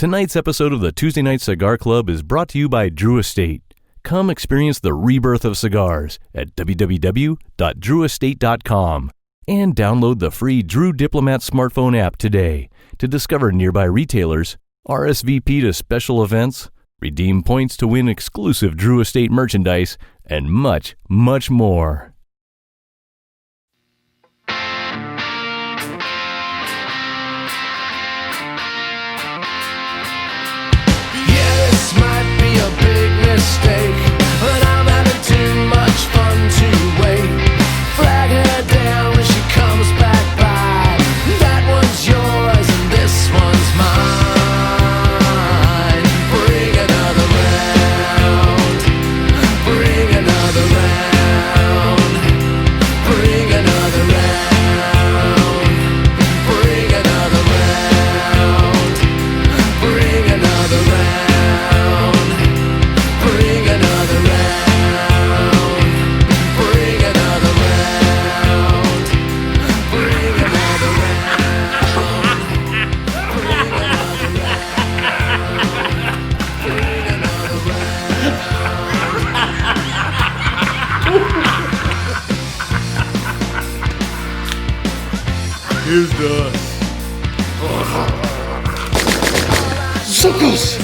Tonight's episode of the Tuesday Night Cigar Club is brought to you by Drew Estate. Come experience the rebirth of cigars at www.drewestate.com and download the free Drew Diplomat smartphone app today to discover nearby retailers, RSVP to special events, redeem points to win exclusive Drew Estate merchandise, and much, much more. This might be a big mistake, but I'm having too much fun to wait. Flag her down when she comes back by. That one's yours and this one's mine. Bring another round. Bring another round. Bring another round. Bring another round. Bring another round. Bring another round. Bring another round. Bring another round. Bring another round. Bring another round. Here's the suckers.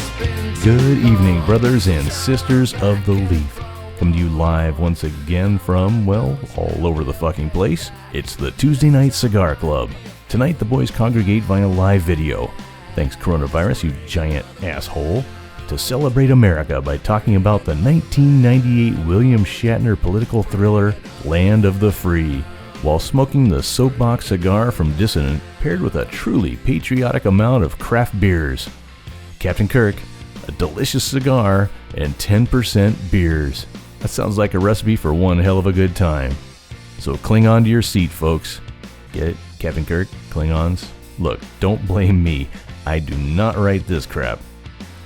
Good evening, brothers and sisters of the Leaf. Coming to you live once again from, well, all over the fucking place. It's the Tuesday Night Cigar Club. Tonight, the boys congregate via live video. Thanks, coronavirus, you giant asshole. To celebrate America by talking about the 1998 William Shatner political thriller, Land of the Free, while smoking the Soap Box cigar from Dissident, paired with a truly patriotic amount of craft beers. Captain Kirk, a delicious cigar, and 10% beers. That sounds like a recipe for one hell of a good time. So cling on to your seat, folks. Get it, Captain Kirk? Klingons? Look, don't blame me. I do not write this crap.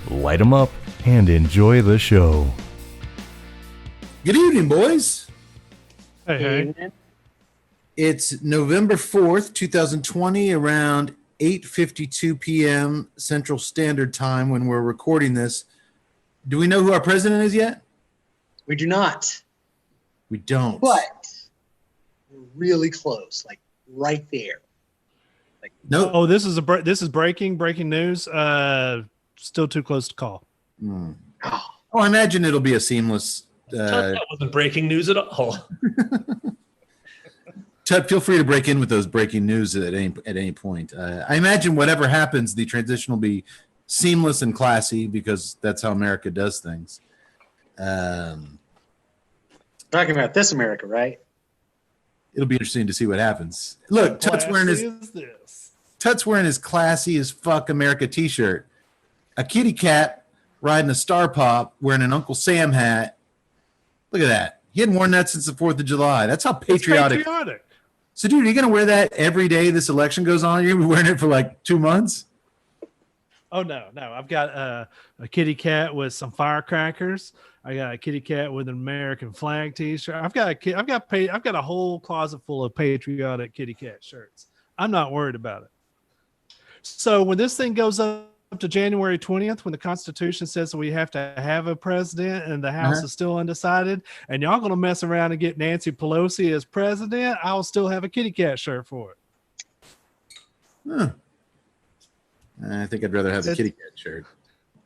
Light 'em up and enjoy the show. Good evening, boys. Hey. It's November 4th, 2020, around 8:52 p.m. Central Standard Time when we're recording this. Do we know who our president is yet? We do not, We don't. but we're really close, like right there. Nope. Oh, this is breaking news. Still too close to call. Hmm. Oh, Oh, I imagine it'll be a seamless. That wasn't breaking news at all. Ted, feel free to break in with those breaking news at any point. I imagine whatever happens, the transition will be seamless and classy because that's how America does things. talking about this America, right? It'll be interesting to see what happens. Look, Tut's wearing his classy as fuck America t-shirt. A kitty cat riding a Star Pop wearing an Uncle Sam hat. Look at that. He hadn't worn that since the 4th of July. That's how patriotic. So, dude, are you going to wear that every day this election goes on? You're going to be wearing it for like 2 months? Oh no. I've got a kitty cat with some firecrackers. I got a kitty cat with an American flag T-shirt. I've got a whole closet full of patriotic kitty cat shirts. I'm not worried about it. So when this thing goes up to January 20th, when the Constitution says that we have to have a president and the House is still undecided, and y'all going to mess around and get Nancy Pelosi as president, I'll still have a kitty cat shirt for it. Huh. I think I'd rather have the kitty cat shirt.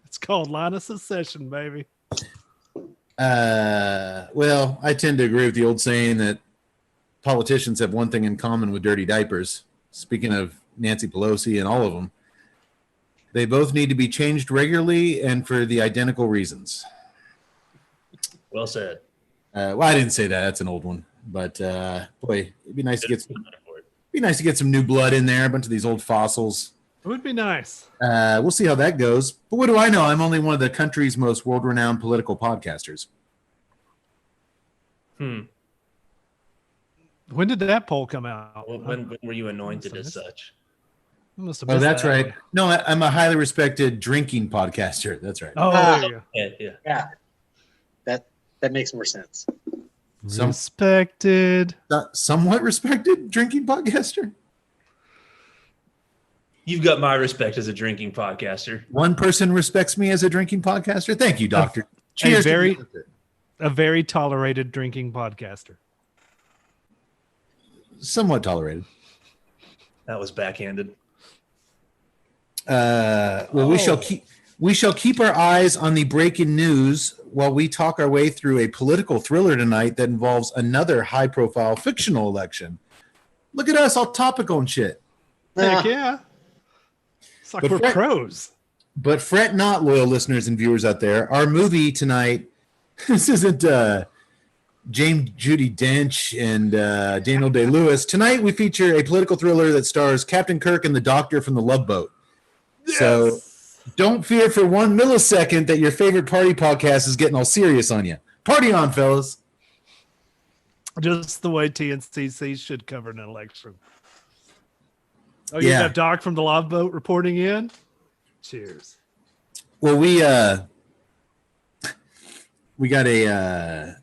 It's called line of secession, baby. Well, I tend to agree with the old saying that politicians have one thing in common with dirty diapers. Speaking of Nancy Pelosi and all of them, they both need to be changed regularly and for the identical reasons. Well said. Well, I didn't say that. That's an old one. But boy, it'd be nice to get some new blood in there. A bunch of these old fossils. It would be nice. We'll see how that goes. But what do I know? I'm only one of the country's most world-renowned political podcasters. When did that poll come out? When were you anointed as such? Oh, that's right. No, I'm a highly respected drinking podcaster. That's right. Oh, there you go. Yeah. That makes more sense. Respected. Somewhat respected drinking podcaster. You've got my respect as a drinking podcaster. One person respects me as a drinking podcaster. Thank you, Doctor. Cheers. A very tolerated drinking podcaster. Somewhat tolerated. That was backhanded. We shall keep our eyes on the breaking news while we talk our way through a political thriller tonight that involves another high-profile fictional election. Look at us, all topical and shit. Heck yeah. It's like we're pros. But fret not, loyal listeners and viewers out there. Our movie tonight, this isn't James Judi Dench and Daniel Day-Lewis. Tonight we feature a political thriller that stars Captain Kirk and the Doctor from the Love Boat. Yes. So don't fear for 1 millisecond that your favorite party podcast is getting all serious on you. Party on, fellas. Just the way TNCC should cover an election. Oh, you got Doc from the Love Boat reporting in? Cheers. Well, we got I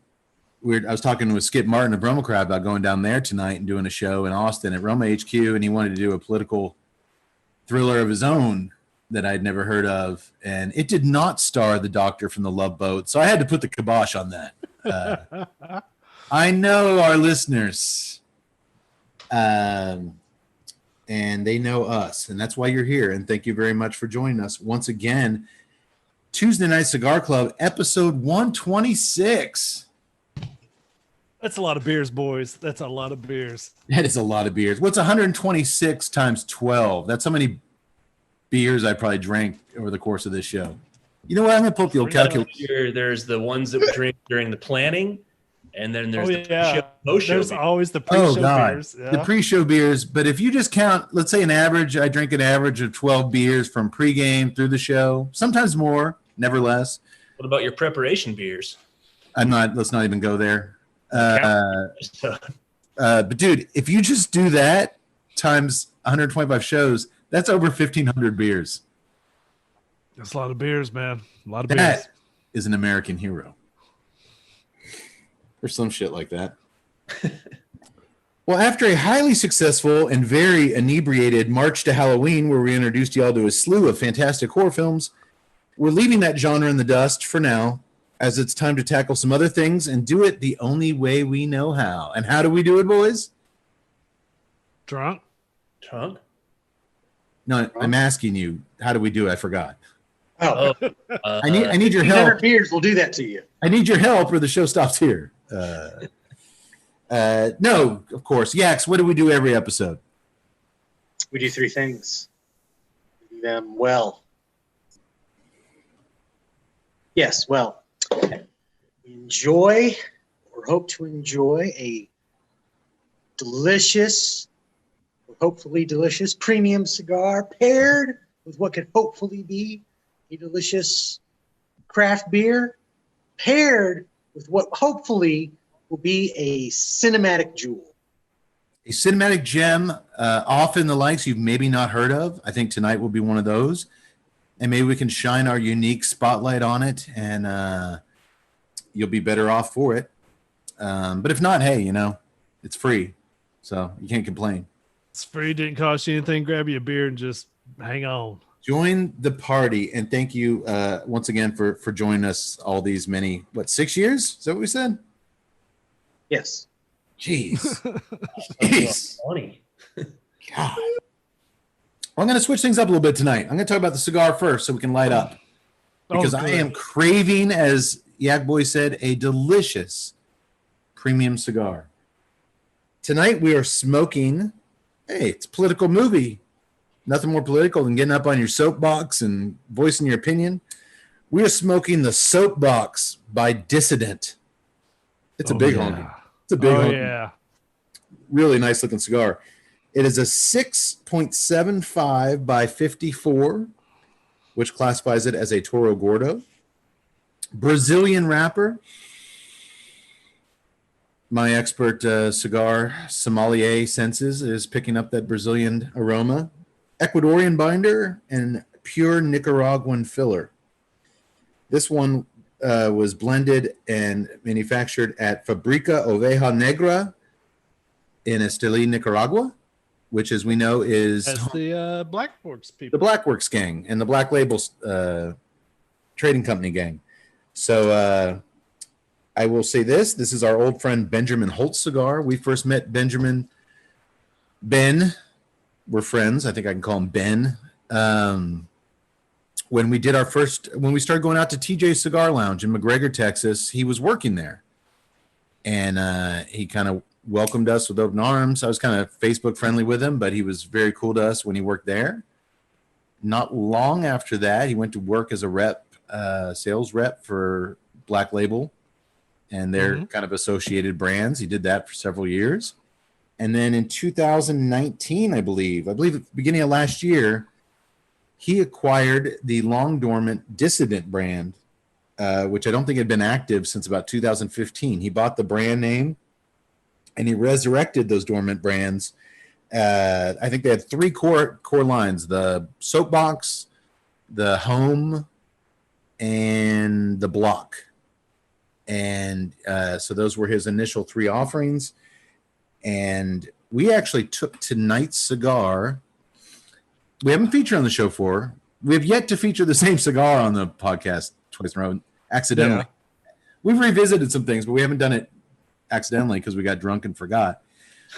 was talking with Skip Martin of Roma Crowd about going down there tonight and doing a show in Austin at Roma HQ, and he wanted to do a political thriller of his own that I'd never heard of, and it did not star the Doctor from the Love Boat, so I had to put the kibosh on that. I know our listeners, and they know us, and that's why you're here, and thank you very much for joining us once again. Tuesday Night Cigar Club, episode 126. That's a lot of beers, boys. That's a lot of beers. That is a lot of beers. What's 126 times 12? That's how many beers I probably drank over the course of this show. You know what? I'm going to pull up the old calculator. There's the ones that we drink during the planning, and then there's the pre-show, post-show There's beers. always the pre-show beers. Yeah. The pre-show beers. But if you just count, let's say I drink an average of 12 beers from pregame through the show, sometimes more, never less. What about your preparation beers? Let's not even go there. But dude, if you just do that times 125 shows, that's over 1,500 beers. That's a lot of beers, man. A lot of beers. That is an American hero. Or some shit like that. Well, after a highly successful and very inebriated March to Halloween, where we introduced y'all to a slew of fantastic horror films, we're leaving that genre in the dust for now, as it's time to tackle some other things and do it the only way we know how. And how do we do it, boys? Drunk? No, I'm asking you, how do we do it? I forgot. Oh, I need your help. Beers will do that to you. I need your help or the show stops here. No, of course. Yaks, what do we do every episode? We do three things. We do them well. Yes, well. Enjoy or hope to enjoy a delicious, or hopefully delicious, premium cigar paired with what could hopefully be a delicious craft beer paired with what hopefully will be a cinematic jewel. A cinematic gem, often the likes you've maybe not heard of. I think tonight will be one of those. And maybe we can shine our unique spotlight on it, and you'll be better off for it. But if not, hey, it's free. So you can't complain. It's free, didn't cost you anything. Grab you a beer and just hang on. Join the party, and thank you once again for joining us all these 6 years? Is that what we said? Yes. Jeez. Jeez. Funny. God. I'm going to switch things up a little bit tonight. I'm going to talk about the cigar first so we can light up. Because I am craving, as Yak Boy said, a delicious premium cigar. Tonight we are smoking, it's a political movie. Nothing more political than getting up on your soapbox and voicing your opinion. We are smoking the Soap Box by Dissident. It's a big honky. It's a big honky. Yeah. Really nice looking cigar. It is a 6.75 by 54, which classifies it as a Toro Gordo. Brazilian wrapper. My expert cigar sommelier senses is picking up that Brazilian aroma. Ecuadorian binder and pure Nicaraguan filler. This one was blended and manufactured at Fabrica Oveja Negra in Esteli, Nicaragua. which, as we know, is the Blackworks people, the Blackworks gang, and the Black Labels trading company gang. So I will say this: this is our old friend Benjamin Holtz Cigar. We first met Ben. We're friends. I think I can call him Ben. When we started going out to TJ Cigar Lounge in McGregor, Texas, he was working there, and he kind of welcomed us with open arms. I was kind of Facebook friendly with him, but he was very cool to us when he worked there. Not long after that, he went to work as a sales rep for Black Label and their kind of associated brands. He did that for several years. And then in 2019, I believe at the beginning of last year, he acquired the long dormant Dissident brand, which I don't think had been active since about 2015. He bought the brand name and he resurrected those dormant brands. I think they had 3 core lines: the Soap Box, the Home, and the Block. And so those were his initial 3 offerings. And we actually took Tonight's cigar. We haven't featured on the show for. We have yet to feature the same cigar on the podcast twice in a row, accidentally. Yeah. We've revisited some things, but we haven't done it accidentally because we got drunk and forgot.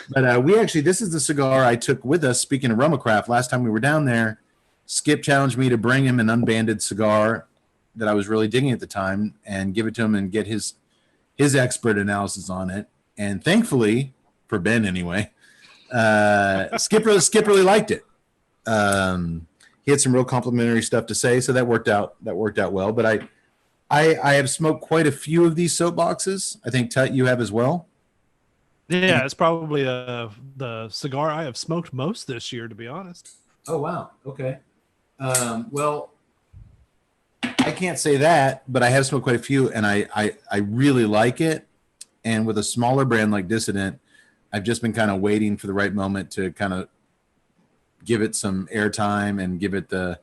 But this is the cigar I took with us. Speaking of Rumacraft, last time we were down there, Skip challenged me to bring him an unbanded cigar that I was really digging at the time and give it to him and get his expert analysis on it. And thankfully, for Ben anyway, Skip really liked it. He had some real complimentary stuff to say, so that worked out well. But I have smoked quite a few of these soap boxes. I think Tut, you have as well. Yeah, it's probably the cigar I have smoked most this year, to be honest. Oh wow, okay. Well, I can't say that, but I have smoked quite a few, and I really like it. And with a smaller brand like Dissident, I've just been kind of waiting for the right moment to kind of give it some airtime and give it the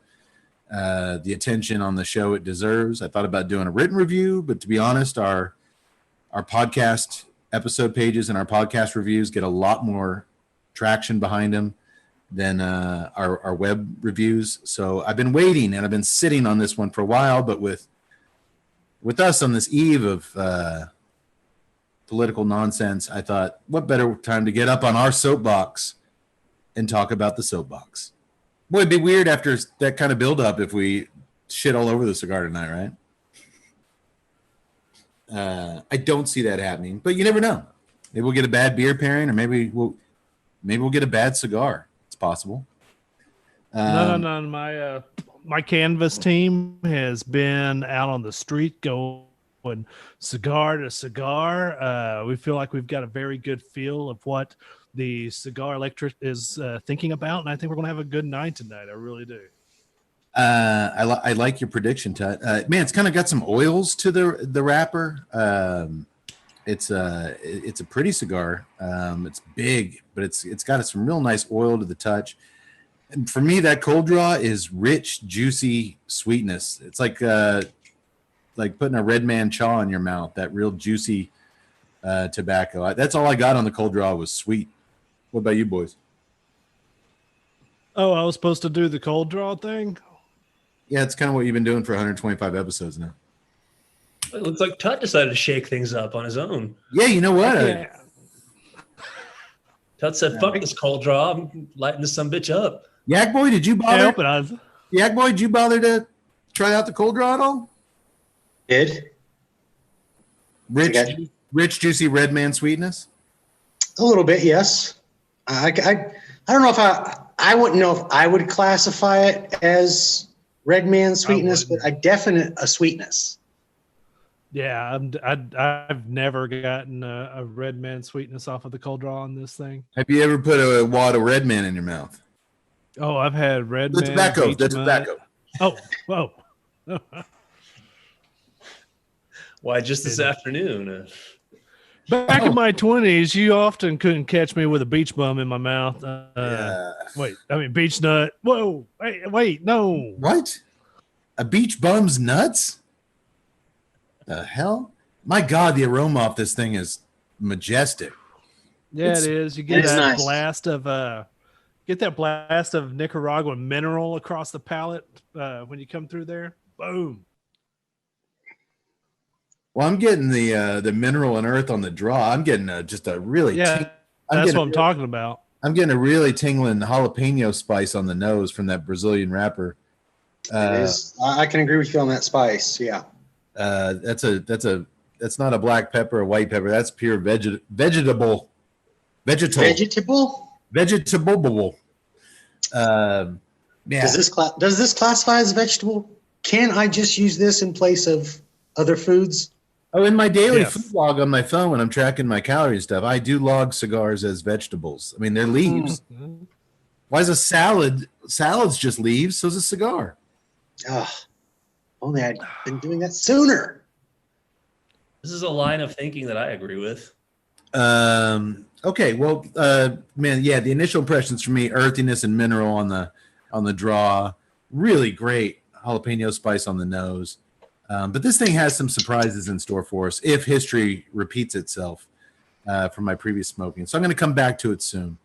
attention on the show it deserves. I thought about doing a written review, but to be honest, our podcast episode pages and our podcast reviews get a lot more traction behind them than our web reviews. So I've been waiting and I've been sitting on this one for a while, but with us on this eve of political nonsense, I thought, what better time to get up on our soapbox and talk about the soapbox. Boy, it'd be weird after that kind of build up if we shit all over the cigar tonight, right? I don't see that happening, but you never know. Maybe we'll get a bad beer pairing, or maybe we'll get a bad cigar. It's possible. No. My canvas team has been out on the street going cigar to cigar. We feel like we've got a very good feel of what the cigar electric is thinking about, and I think we're going to have a good night tonight. I really do. I like your prediction, Tut. Man, it's kind of got some oils to the wrapper. It's a pretty cigar. It's big, but it's got some real nice oil to the touch. And for me, that cold draw is rich, juicy sweetness. It's like putting a Red Man Chaw in your mouth. That real juicy tobacco. That's all I got on the cold draw was sweet. What about you boys? Oh, I was supposed to do the cold draw thing? Yeah, it's kind of what you've been doing for 125 episodes now. It looks like Tut decided to shake things up on his own. Yeah, you know what? Tut said, fuck this cold draw. I'm lighting this some bitch up. Yak Boy, did you bother? Yak Boy, did you bother to try out the cold draw at all? Did. Rich, juicy Red Man sweetness? A little bit, yes. I don't know if I wouldn't know if I would classify it as Red Man sweetness, but a definite sweetness. Yeah, I've never gotten a Red Man sweetness off of the cold draw on this thing. Have you ever put a wad of Red Man in your mouth? Oh, I've had Red Man. Tobacco. That's tobacco. Oh, whoa. Why just this afternoon? Back in my 20s, you often couldn't catch me with a beach bum in my mouth. Beach nut. Whoa. Wait, no. What? A beach bum's nuts? The hell? My God, the aroma off this thing is majestic. Yeah, it is. You get that blast of get that blast of Nicaraguan mineral across the palate when you come through there. Boom. Well, I'm getting the mineral and earth on the draw. I'm getting just a really that's what I'm talking about. I'm getting a really tingling jalapeno spice on the nose from that Brazilian wrapper. It is. I can agree with you on that spice. Yeah. That's not a black pepper, a white pepper. That's pure vegetable. Yeah. Does this classify as vegetable? Can I just use this in place of other foods? Oh, in my daily food log on my phone when I'm tracking my calories and stuff, I do log cigars as vegetables. I mean, they're leaves. Mm-hmm. Why is a salad? Salad's just leaves. So's a cigar. Only I'd been doing that sooner. This is a line of thinking that I agree with. Okay. Well, man, yeah, the initial impressions for me, earthiness and mineral on the draw, really great jalapeno spice on the nose. But this thing has some surprises in store for us if history repeats itself from my previous smoking. So I'm going to come back to it soon.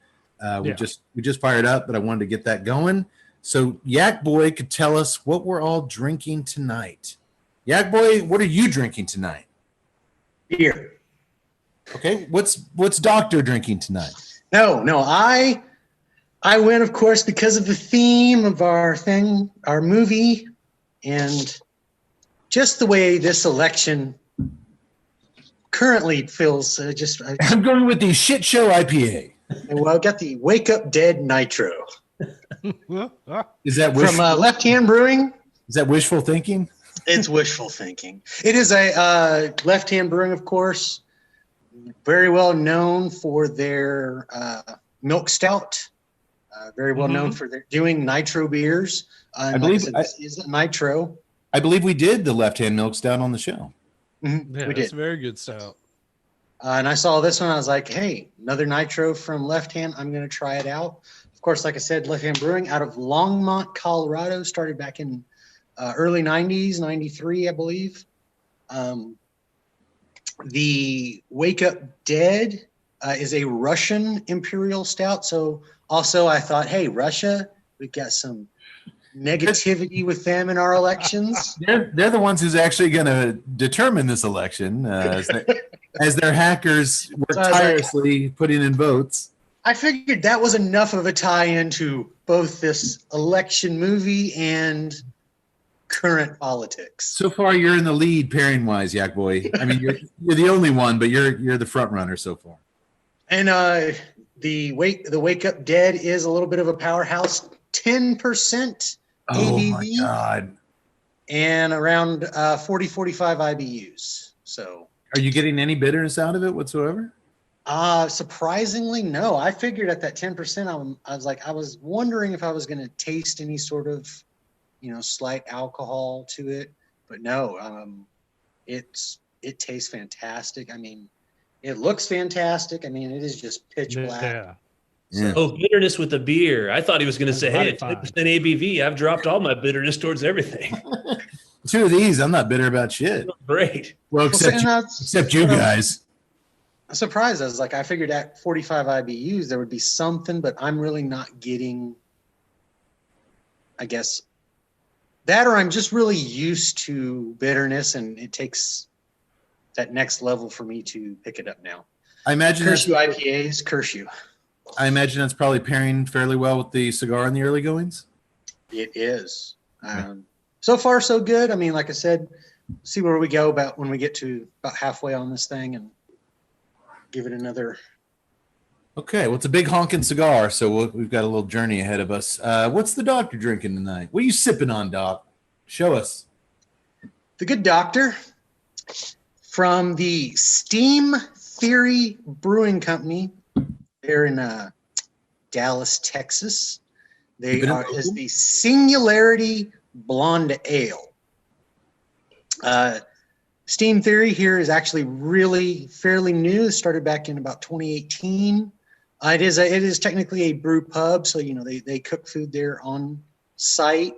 We just fired up, but I wanted to get that going. So Yak Boy could tell us what we're all drinking tonight. Yak Boy, what are you drinking tonight? Beer. Okay, what's Doctor drinking tonight? No, I went, of course, because of the theme of our movie, and just the way this election currently feels. I'm going with the shit show IPA. Well, I got the Wake Up Dead Nitro. Is that from Left Hand Brewing? Is that wishful thinking? It's wishful thinking. It is a Left Hand Brewing, of course, very well known for their milk stout. Very well known for their doing nitro beers. I believe this is a nitro. I believe we did the Left Hand milk stout on the show. Mm-hmm. Yeah, it's a very good stout. And I saw this one. I was like, hey, another nitro from Left Hand. I'm going to try it out. Of course, like I said, Left Hand Brewing out of Longmont, Colorado, started back in early 90s, 93, I believe. The Wake Up Dead is a Russian imperial stout. So also I thought, hey, Russia, we've got some negativity with them in our elections. They're the ones who's actually going to determine this election as their hackers work tirelessly putting in votes. I figured that was enough of a tie-in to both this election movie and current politics. So far, you're in the lead pairing-wise, Yak Boy. I mean, you're the only one, but you're the front runner so far. And the Wake Up Dead is a little bit of a powerhouse, 10% ABV. Oh my God! And around 40-45 IBUs. So, are you getting any bitterness out of it whatsoever? Surprisingly, no. I figured at that 10%, I was wondering if I was going to taste any sort of, slight alcohol to it, but no. It tastes fantastic. I mean, it looks fantastic. I mean, it is just pitch black. Yeah. Oh, bitterness with the beer. I thought he was going to say, hey, it's 10% ABV. I've dropped all my bitterness towards everything. Two of these, I'm not bitter about shit. Great. Well, except you guys. I'm surprised. I was like, I figured at 45 IBUs there would be something, but I'm really not getting, I guess, that, or I'm just really used to bitterness, and it takes that next level for me to pick it up now. I imagine curse you IPAs, curse you. I imagine that's probably pairing fairly well with the cigar in the early goings. It is. So far, so good. I mean, like I said, see where we go about when we get to about halfway on this thing and give it another. Okay, well, it's a big honking cigar, so we've got a little journey ahead of us. What's the doctor drinking tonight? What are you sipping on, Doc? Show us. The Good Doctor from the Steam Theory Brewing Company. They're in Dallas, Texas. They is the Singularity Blonde Ale. Steam Theory here is actually really fairly new. It started back in about 2018. It is technically a brew pub, so they cook food there on site.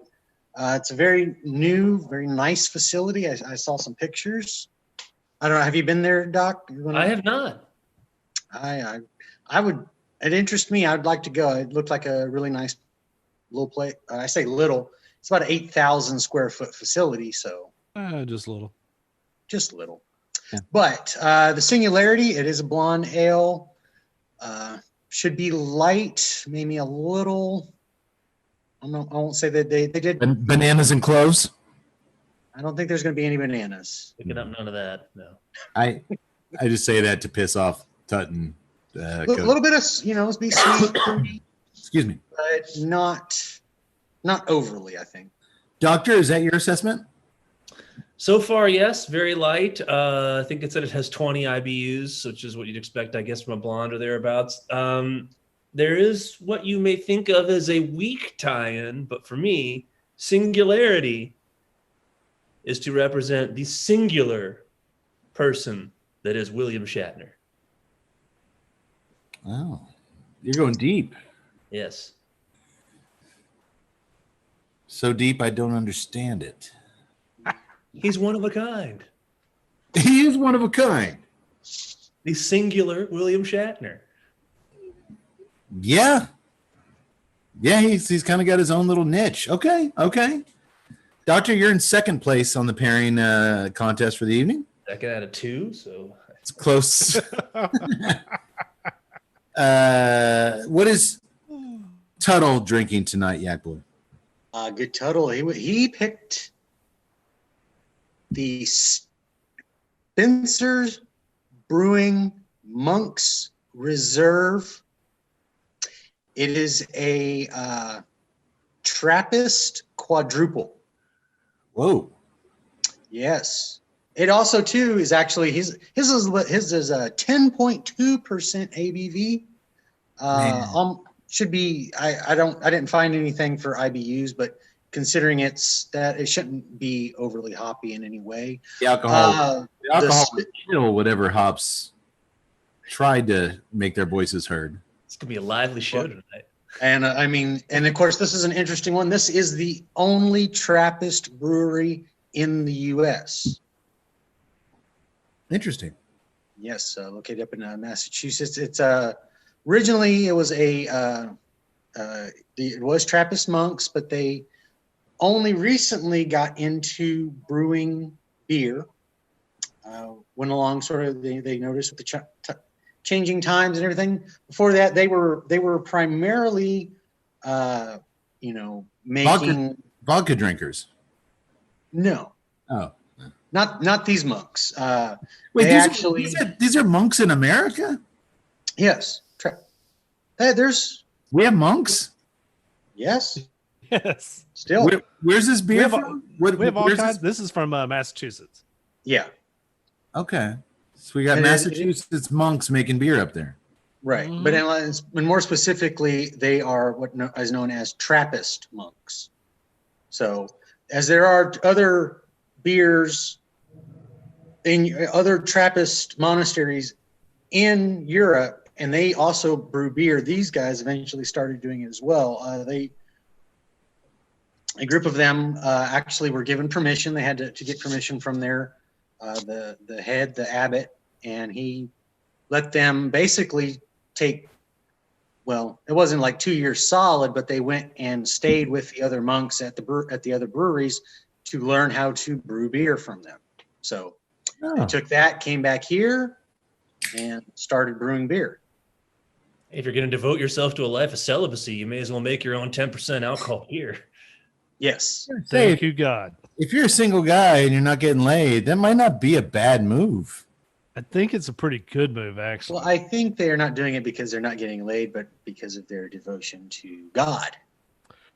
It's a very new, very nice facility. I saw some pictures. I don't know. Have you been there, Doc? I have not. I would It interests me. I'd like to go. It looked like a really nice little place. I say little. It's about an 8,000 square foot facility, so Just a little. just little. Yeah. But the Singularity, it is a blonde ale. Should be light, maybe a little. I won't say that they did. Bananas and cloves. I don't think there's going to be any bananas. Picking up none of that. No. I just say that to piss off Tutton. A little bit of, be sweet, fruity, Excuse me. but not overly, I think. Doctor, is that your assessment? So far, yes, very light. I think it said it has 20 IBUs, which is what you'd expect, I guess, from a blonde or thereabouts. There is what you may think of as a weak tie-in, but for me, Singularity is to represent the singular person that is William Shatner. Oh, you're going deep. Yes. So deep, I don't understand it. He's one of a kind. He is one of a kind. The singular William Shatner. Yeah. Yeah, he's kind of got his own little niche. Okay. Doctor, you're in second place on the pairing contest for the evening. Second out of 2, so It's close. What is Tuttle drinking tonight, Yak Boy? Good Tuttle. He picked the Spencer's Brewing Monk's Reserve. It is a Trappist quadruple. Whoa. Yes. It also too is actually his is a 10.2% ABV. Should be I didn't find anything for IBUs, but considering it shouldn't be overly hoppy in any way. The alcohol would kill whatever hops tried to make their voices heard. it's going to be a lively show tonight. And and of course, this is an interesting one. This is the only Trappist brewery in the U.S. Interesting. Yes, located up in Massachusetts. It's originally it was it was Trappist monks, but they only recently got into brewing beer. Went along sort of they noticed with the changing times and everything. Before that, they were primarily making vodka drinkers. No. Oh. Not these monks. Wait, these are monks in America? Yes. We have monks? Yes. Yes. Still. Where's this beer from? We have all kinds. This is from Massachusetts. Yeah. Okay. So we got Massachusetts monks making beer up there. Right. Mm-hmm. But more specifically, they are what is known as Trappist monks. So as there are other beers in other Trappist monasteries in Europe, and they also brew beer, these guys eventually started doing it as well. A group of them actually were given permission. They had to get permission from their the head, the abbot, and he let them basically take. Well, it wasn't like 2 years solid, but they went and stayed with the other monks at the other breweries to learn how to brew beer from them. So they took that, came back here, and started brewing beer. If you're going to devote yourself to a life of celibacy, you may as well make your own 10% alcohol beer. Yes. Thank you, God. If you're a single guy and you're not getting laid, that might not be a bad move. I think it's a pretty good move, actually. Well, I think they're not doing it because they're not getting laid, but because of their devotion to God.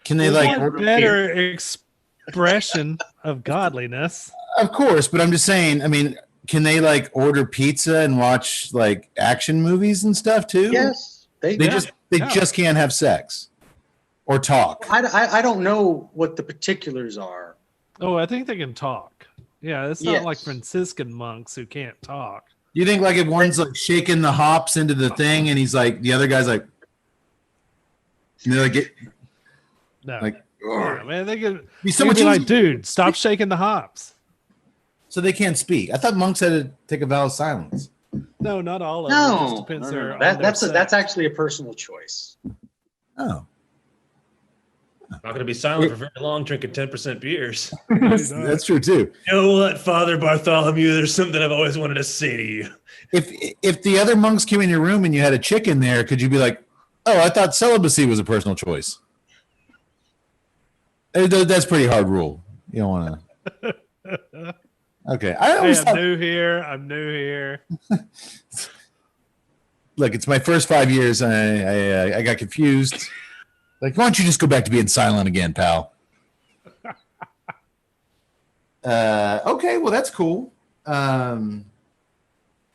Can they order better expression of godliness? Of course, but I'm just saying, can they order pizza and watch action movies and stuff too? Yes. They just can't have sex or talk. I don't know what the particulars are. Oh, I think they can talk. Yeah, it's not like Franciscan monks who can't talk. You think if one's shaking the hops into the thing and he's the other guy's and they're no, man, they could be so much easier. Dude, stop shaking the hops. So they can't speak. I thought monks had to take a vow of silence. No, not all of them. It just No, depends no, no, their- no. on That, their that's sex. actually a personal choice. Oh, Not going to be silent for very long drinking 10% beers. that's true too. You know what, Father Bartholomew? There's something I've always wanted to say to you. If the other monks came in your room and you had a chicken there, could you be like, "Oh, I thought celibacy was a personal choice"? That's a pretty hard rule. You don't want to. Okay, I Hey, always I'm thought, new here. I'm new here. look, it's my first 5 years. I got confused. Like, why don't you just go back to being silent again, pal? Okay, well, that's cool. I'm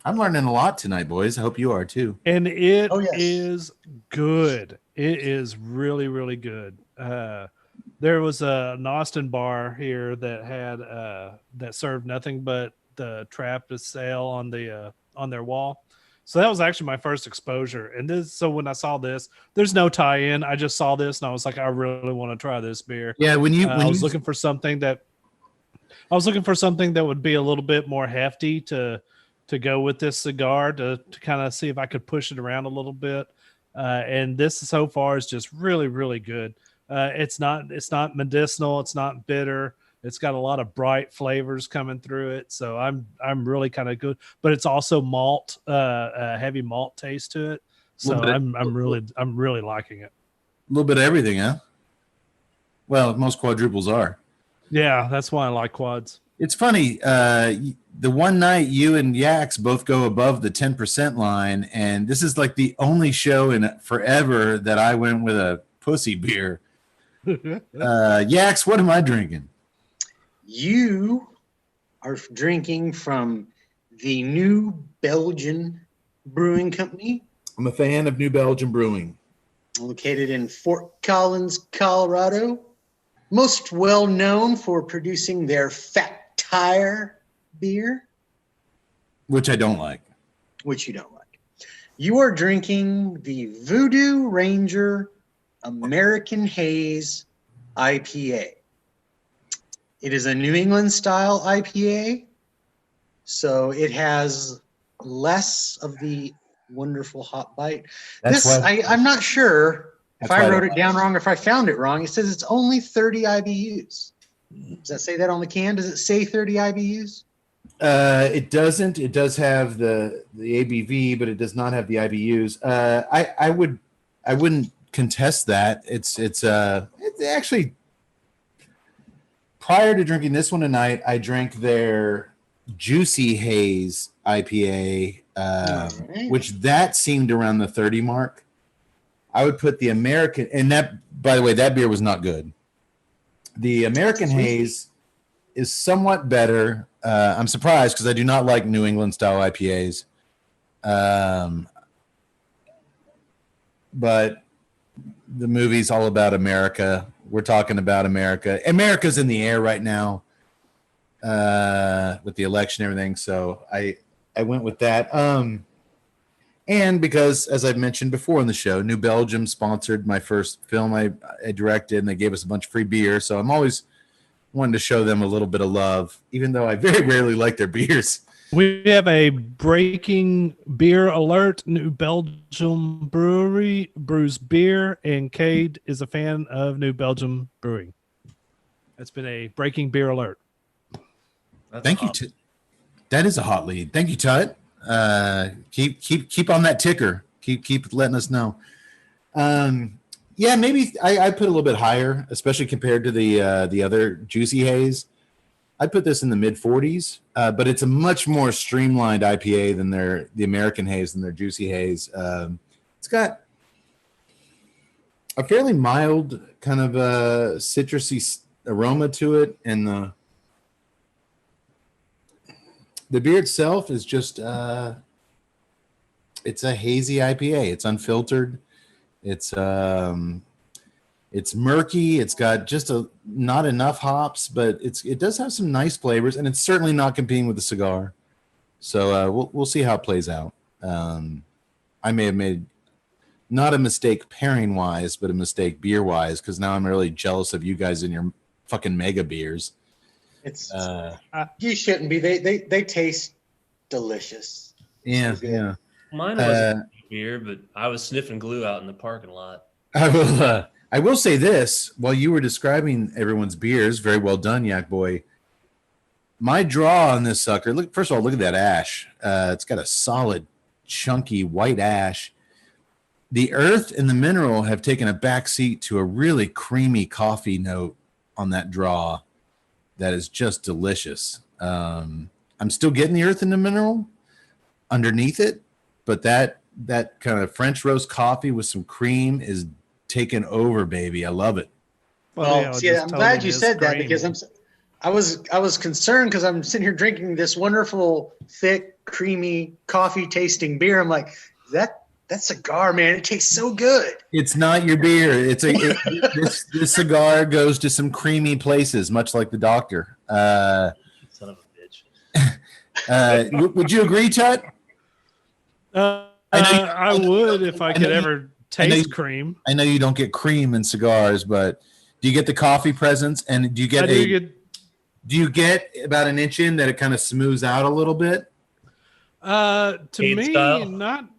learning a lot tonight, boys. I hope you are too. And it Oh, yes. is good. It is really, really good. There was an Austin bar here that had that served nothing but the Trappist sale on their wall. So that was actually my first exposure. And this, so when I saw this, there's no tie-in. I just saw this and I was like, I really want to try this beer. Yeah, I was looking for something that would be a little bit more hefty to go with this cigar to kind of see if I could push it around a little bit. And this so far is just really, really good. It's not medicinal. It's not bitter. It's got a lot of bright flavors coming through it. So I'm really kind of good, but it's also malt, heavy malt taste to it. So I'm really liking it. A little bit of everything, huh? Well, most quadruples are. Yeah, that's why I like quads. It's funny. The one night you and Yax both go above the 10% line, and this is like the only show in forever that I went with a pussy beer. Yax, what am I drinking? You are drinking from the New Belgian Brewing Company, I'm a fan of New Belgium Brewing. located in Fort Collins, Colorado. Most well known for producing their Fat Tire beer, Which I don't like. which you don't like. You are drinking the Voodoo Ranger American Haze IPA. It is a New England style IPA, so it has less of the wonderful hot bite. I'm not sure if I wrote it down wrong or if I found it wrong. It says it's only 30 IBUs. Does that say that on the can? Does it say 30 IBUs? It doesn't. It does have the ABV, but it does not have the IBUs. I wouldn't contest that. It's actually, prior to drinking this one tonight, I drank their Juicy Haze IPA, Right. which that seemed around the 30 mark. I would put the American, and that, by the way, that beer was not good. The American Haze is somewhat better. I'm surprised because I do not like New England style IPAs. But the movie's all about America. We're talking about America. America's in the air right now with the election and everything. So I went with that. And because, as I've mentioned before in the show, New Belgium sponsored my first film I directed, and they gave us a bunch of free beer. So I'm always wanting to show them a little bit of love, even though I very rarely like their beers. We have a breaking beer alert. New Belgium Brewery brews beer, and Cade is a fan of New Belgium Brewing. That's been a breaking beer alert. Thank you. That is a hot lead. Thank you, Tut. Keep on that ticker. Keep letting us know. Yeah, maybe I put a little bit higher, especially compared to the other Juicy Haze. I'd put this in the mid 40s, but it's a much more streamlined IPA than the American Haze and their Juicy Haze. It's got a fairly mild kind of citrusy aroma to it, and the beer itself is just it's a hazy IPA. It's unfiltered. It's murky. It's got just not enough hops, but it does have some nice flavors, and it's certainly not competing with the cigar. So we'll see how it plays out. I may have made not a mistake pairing wise, but a mistake beer wise, because now I'm really jealous of you guys and your fucking mega beers. It's you shouldn't be. They taste delicious. Yeah, yeah. Mine wasn't beer, but I was sniffing glue out in the parking lot. I will say this while you were describing everyone's beers. Very well done, Yak Boy. My draw on this sucker. Look, first of all, look at that ash. It's got a solid, chunky white ash. The earth and the mineral have taken a back seat to a really creamy coffee note on that draw. That is just delicious. I'm still getting the earth and the mineral underneath it, but that kind of French roast coffee with some cream is taken over, baby. I love it. Well, see, I'm glad you said that because I was concerned because I'm sitting here drinking this wonderful, thick, creamy, coffee tasting beer. I'm like, that cigar, man, it tastes so good. It's not your beer. This cigar goes to some creamy places, much like the doctor. Son of a bitch. Would you agree, Tut? I would if I could ever taste cream. I know you don't get cream in cigars, but do you get the coffee presence? And do you get do you get about an inch in that it kind of smooths out a little bit? To me, not.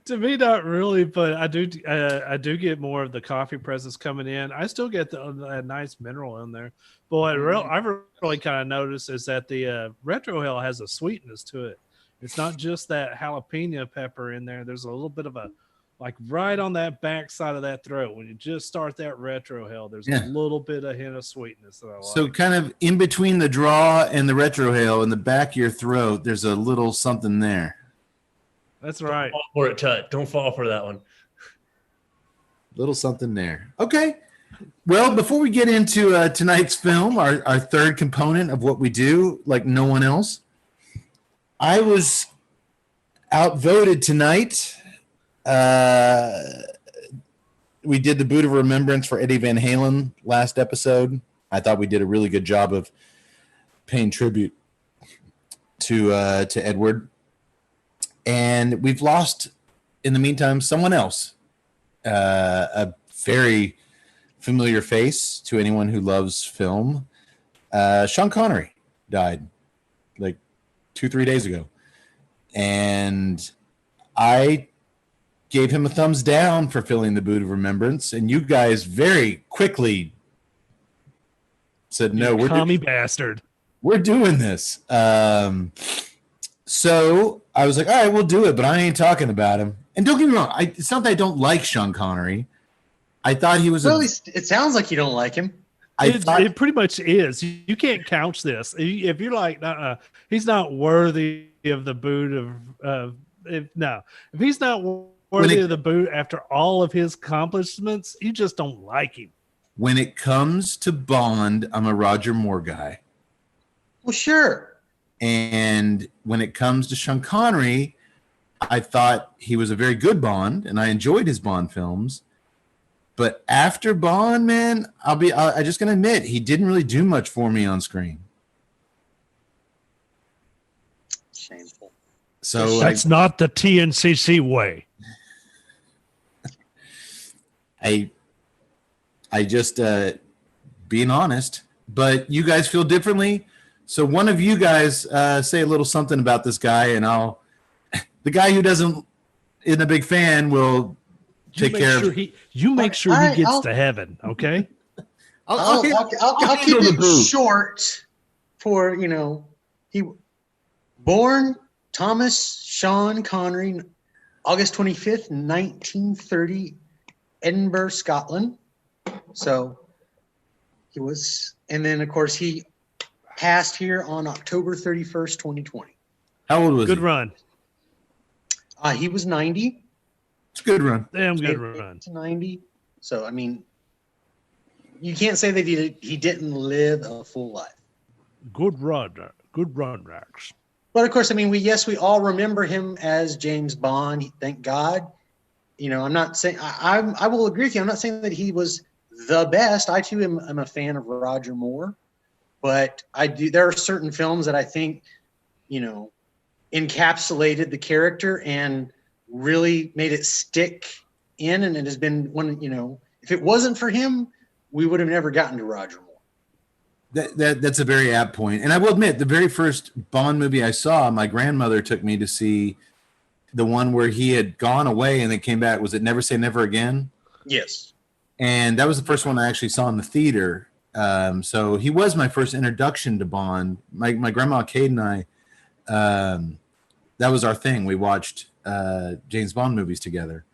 To me, not really, but I do get more of the coffee presence coming in. I still get the nice mineral in there. But what I've really kind of noticed is that the retrohale has a sweetness to it. It's not just that jalapeno pepper in there. There's a little bit of a, like right on that back side of that throat. When you just start that retrohale, there's a little bit of hint of sweetness that I like. So kind of in between the draw and the retrohale in the back of your throat, there's a little something there. That's right. Don't fall for it, Tut. Don't fall for that one. Little something there. Okay. Well, before we get into tonight's film, our third component of what we do, like no one else, I was outvoted tonight. We did the Boot of Remembrance for Eddie Van Halen last episode. I thought we did a really good job of paying tribute to Edward. And we've lost, in the meantime, someone else. A very familiar face to anyone who loves film. Sean Connery died like 2-3 days ago. And I gave him a thumbs down for filling the Boot of Remembrance. And you guys very quickly said, no, we're commie bastard. We're doing this. So I was like, all right, we'll do it, but I ain't talking about him. And don't get me wrong, it's not that I don't like Sean Connery. I thought he was. Well, it sounds like you don't like him. It pretty much is. You can't couch this. If you're like, he's not worthy of the boot of. If he's not worthy of the boot after all of his accomplishments, you just don't like him. When it comes to Bond, I'm a Roger Moore guy. Well, sure. And when it comes to Sean Connery, I thought he was a very good Bond, and I enjoyed his Bond films. But after Bond, man, I just gonna admit he didn't really do much for me on screen. Shameful. So that's not the TNCC way. I just being honest, but you guys feel differently. So one of you guys say a little something about this guy, and the guy who isn't a big fan will take care of it. You make sure he gets to heaven, okay? I'll keep it short for, he born Thomas Sean Connery, August 25th, 1930, Edinburgh, Scotland. So he was, and then of course he passed here on October 31st, 2020. How old was he? Good run. He was 90. It's a good run. Damn good run. To 90. So, I mean, you can't say that he didn't live a full life. Good run. Good run, Rex. But of course, I mean, we all remember him as James Bond. Thank God. I'm not saying I will agree with you. I'm not saying that he was the best. I too am a fan of Roger Moore, but there are certain films that I think, encapsulated the character and really made it stick in. And it has been one, if it wasn't for him, we would have never gotten to Roger Moore. That's a very apt point. And I will admit, the very first Bond movie I saw, my grandmother took me to see the one where he had gone away and then came back. Was it Never Say Never Again? Yes. And that was the first one I actually saw in the theater. So he was my first introduction to Bond. My grandma Kate and I, that was our thing. We watched James Bond movies together.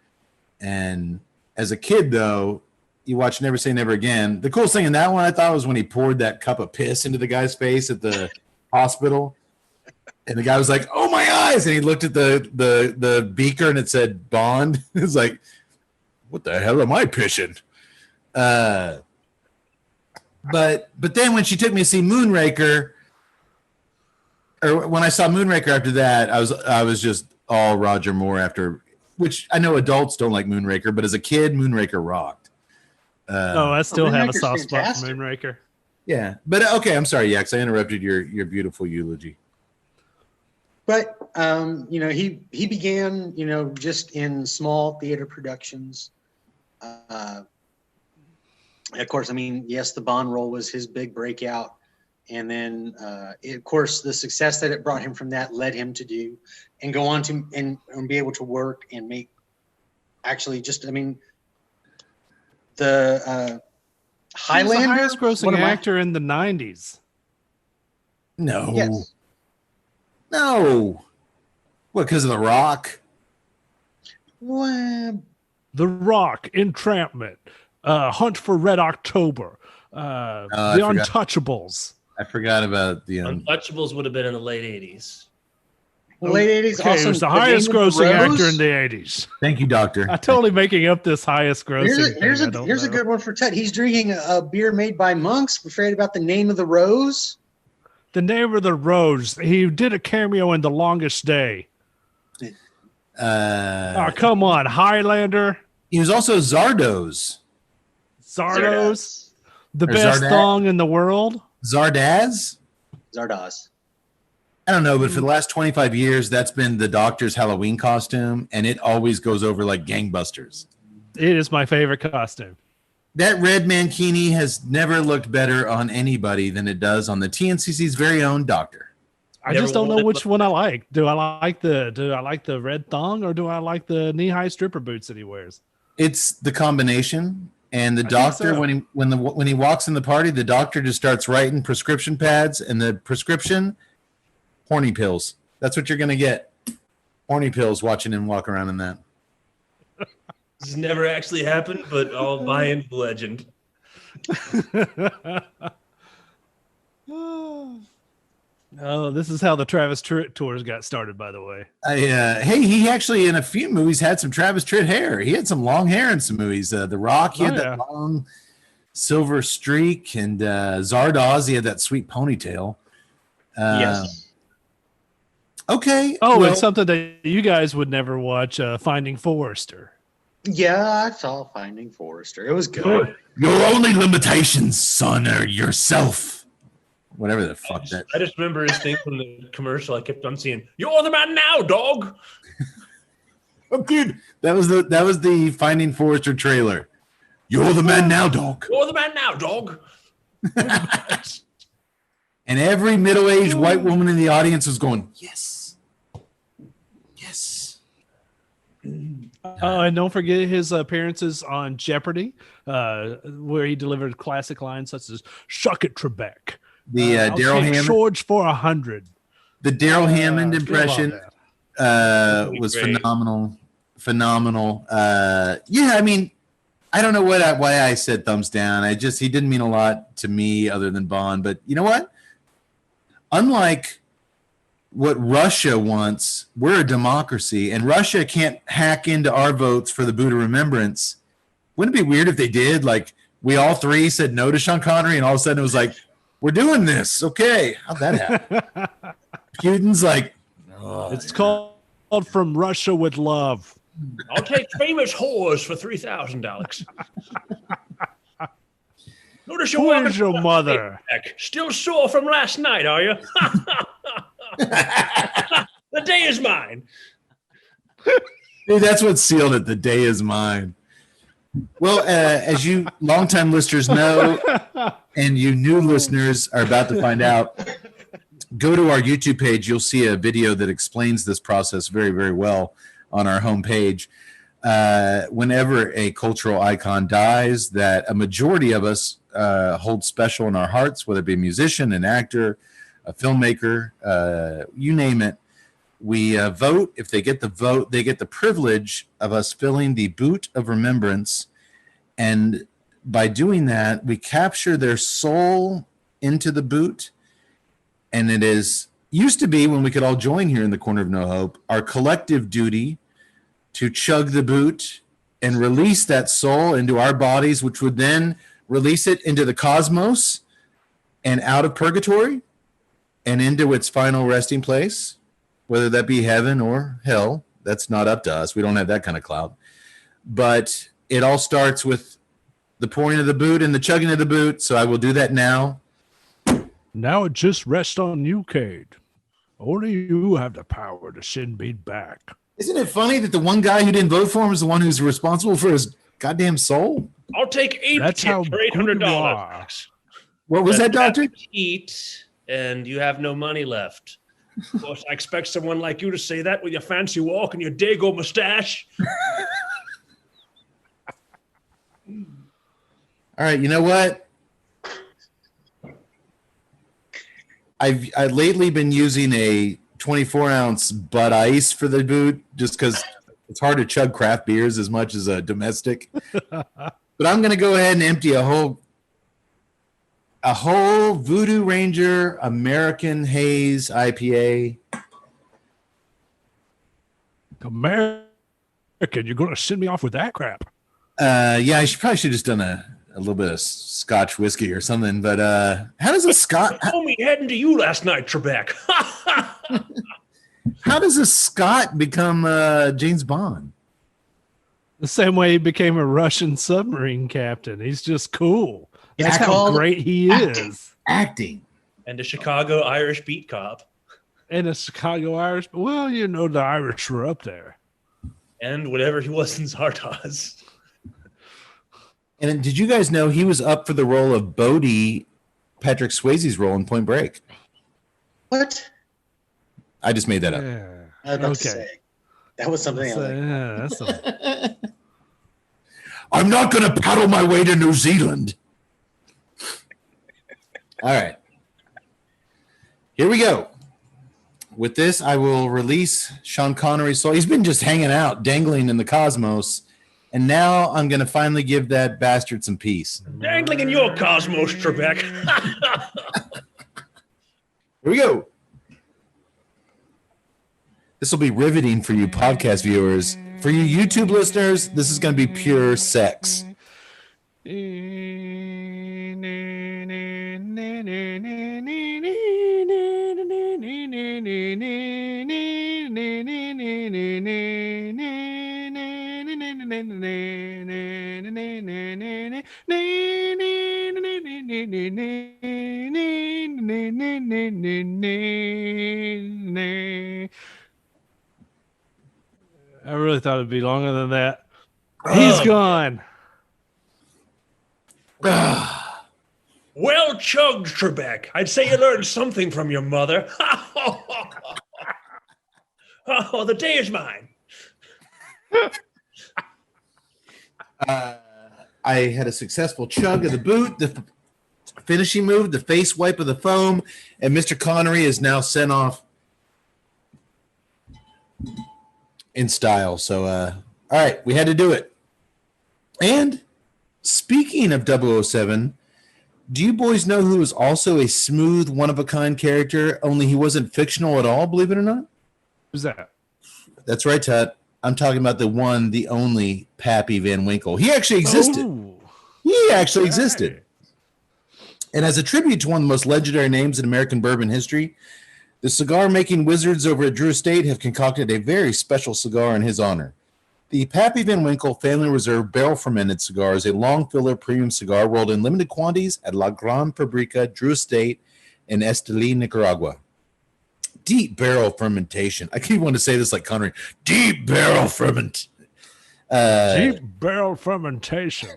And as a kid, though, you watch Never Say Never Again. The coolest thing in that one, I thought, was when he poured that cup of piss into the guy's face at the hospital. And the guy was like, "Oh, my eyes." And he looked at the beaker and it said Bond. It was like, what the hell am I pissing? But then when she took me to see Moonraker, or when I saw Moonraker after that, I was just all Roger Moore after, which I know adults don't like Moonraker, but as a kid, Moonraker rocked. I still have a soft spot fantastic. for Moonraker. Yeah, but okay, I'm sorry, Yax, I interrupted your beautiful eulogy. But he began, just in small theater productions. Of course, I mean, yes, the Bond role was his big breakout, and then of course the success that it brought him from that led him to do and go on to and be able to work and make the Highlander, he was the highest grossing actor in the 90s. No. Yes. No. What, because of The Rock? Well, The Rock, Entrapment, Hunt for Red October, The Untouchables. I forgot about the Untouchables would have been in the late 80s. late 80s. Okay, Also, he was the The highest Name of the grossing Rose. actor in the 80s. Thank you, Doctor. I'm totally making up this highest grossing. Here's a good one for Ted. He's drinking a beer made by monks. We're afraid about The Name of the Rose. The Name of the Rose. He did a cameo in The Longest Day. Come on, Highlander. He was also Zardoz. Zardoz, the Or best Zardak. thong in the world. Zardoz? Zardoz. I don't know, but for the last 25 years, that's been the Doctor's Halloween costume, and it always goes over like gangbusters. It is my favorite costume. That red mankini has never looked better on anybody than it does on the TNCC's very own Doctor. I just don't know which one I like. Do I like the red thong, or do I like the knee-high stripper boots that he wears? It's the combination, and the I think Doctor so. when he walks in the party, the Doctor just starts writing prescription pads, and the prescription, horny pills. That's what you're gonna get. Horny pills. Watching him walk around in that. This has never actually happened, but I'll buy into the legend. Oh, this is how the Travis Tritt tours got started, by the way. Hey, he actually in a few movies had some Travis Tritt hair. He had some long hair in some movies. The Rock, he had that long silver streak, and Zardoz, he had that sweet ponytail. Yes. Okay. Oh, well, and something that you guys would never watch, Finding Forrester. Yeah, I saw Finding Forrester. It was good. your only limitations, son, are yourself. Whatever the fuck that. I just remember his thing from the commercial. I kept on seeing, "You're the man now, dog." Oh, dude, that was the Finding Forrester trailer. You're the man now, dog. You're the man now, dog. And every middle-aged white woman in the audience was going, yes. Yes. And don't forget his appearances on Jeopardy, where he delivered classic lines such as "Shuck it, Trebek." The I'll Daryl take Hammond. George for 100. The Daryl Hammond Feel impression about that. was Great. phenomenal. Yeah, I mean, I don't know why I said thumbs down. He didn't mean a lot to me other than Bond. But you know what? Unlike what Russia wants, we're a democracy, and Russia can't hack into our votes for the Buddha Remembrance. Wouldn't it be weird if they did? Like, we all three said no to Sean Connery, and all of a sudden it was like, we're doing this. Okay. How'd that happen? Putin's like, It's called From Russia with Love. I'll take famous whores for $3,000. Notice you're Where's walking your around mother? back. Still sore from last night, are you? The day is mine. dude, that's what sealed it. The day is mine. Well, as you longtime listeners know, and you new listeners are about to find out, go to our YouTube page. You'll see a video that explains this process very, very well on our homepage. Whenever a cultural icon dies that a majority of us hold special in our hearts, whether it be a musician, an actor, a filmmaker, you name it, we vote. If they get the vote, they get the privilege of us filling the boot of remembrance. And by doing that, we capture their soul into the boot. And it is used to be, when we could all join here in the Corner of No Hope, our collective duty to chug the boot and release that soul into our bodies, which would then release it into the cosmos and out of purgatory and into its final resting place, whether that be heaven or hell. That's not up to us. We don't have that kind of clout. But it all starts with the pouring of the boot and the chugging of the boot. So I will do that now. Now it just rests on you, Cade. Only you have the power to send me back. Isn't it funny that the one guy who didn't vote for him is the one who's responsible for his goddamn soul? I'll take 8 That's how for $800. What was that, Doctor? Eat, and you have no money left. Of course, I expect someone like you to say that with your fancy walk and your Dago mustache. All right, you know what? I've lately been using a 24-ounce Bud Ice for the boot, just because it's hard to chug craft beers as much as a domestic. But I'm going to go ahead and empty a whole Voodoo Ranger American Haze IPA. American, you're going to send me off with that crap? Yeah, I probably should have just done a little bit of Scotch whiskey or something. But how does a Scot? Told me heading to you last night, Trebek. How does a Scot become James Bond? The same way he became a Russian submarine captain. He's just cool. That's how great he is. Acting. And a Chicago Irish beat cop. And a Chicago Irish. Well, you know, the Irish were up there. And whatever he was in Zardoz. And did you guys know he was up for the role of Bodie, Patrick Swayze's role in Point Break? What? I just made that up. Yeah. I was about to say. That was something else. Yeah, that's a... I'm not going to paddle my way to New Zealand. All right. Here we go. With this, I will release Sean Connery's soul. He's been just hanging out, dangling in the cosmos. And now I'm going to finally give that bastard some peace. Dangling in your cosmos, Trebek. Here we go. This will be riveting for you podcast viewers. For you YouTube listeners, this is going to be pure sex. I really thought it'd be longer than that. He's gone. Well chugged, Trebek. I'd say you learned something from your mother. Oh, the day is mine. I had a successful chug of the boot, the finishing move, the face wipe of the foam, and Mr. Connery is now sent off in style. So, all right, we had to do it. And speaking of 007, do you boys know who was also a smooth, one-of-a-kind character, only he wasn't fictional at all, believe it or not? Who's that? That's right, Tut. I'm talking about the one, the only Pappy Van Winkle. He actually existed. Oh, He actually existed. And as a tribute to one of the most legendary names in American bourbon history, the cigar-making wizards over at Drew Estate have concocted a very special cigar in his honor. The Pappy Van Winkle Family Reserve barrel-fermented cigar is a long-filler premium cigar rolled in limited quantities at La Gran Fabrica, Drew Estate, in Esteli, Nicaragua. Deep barrel fermentation. I keep wanting to say this like Connery. Deep barrel ferment. deep barrel fermentation.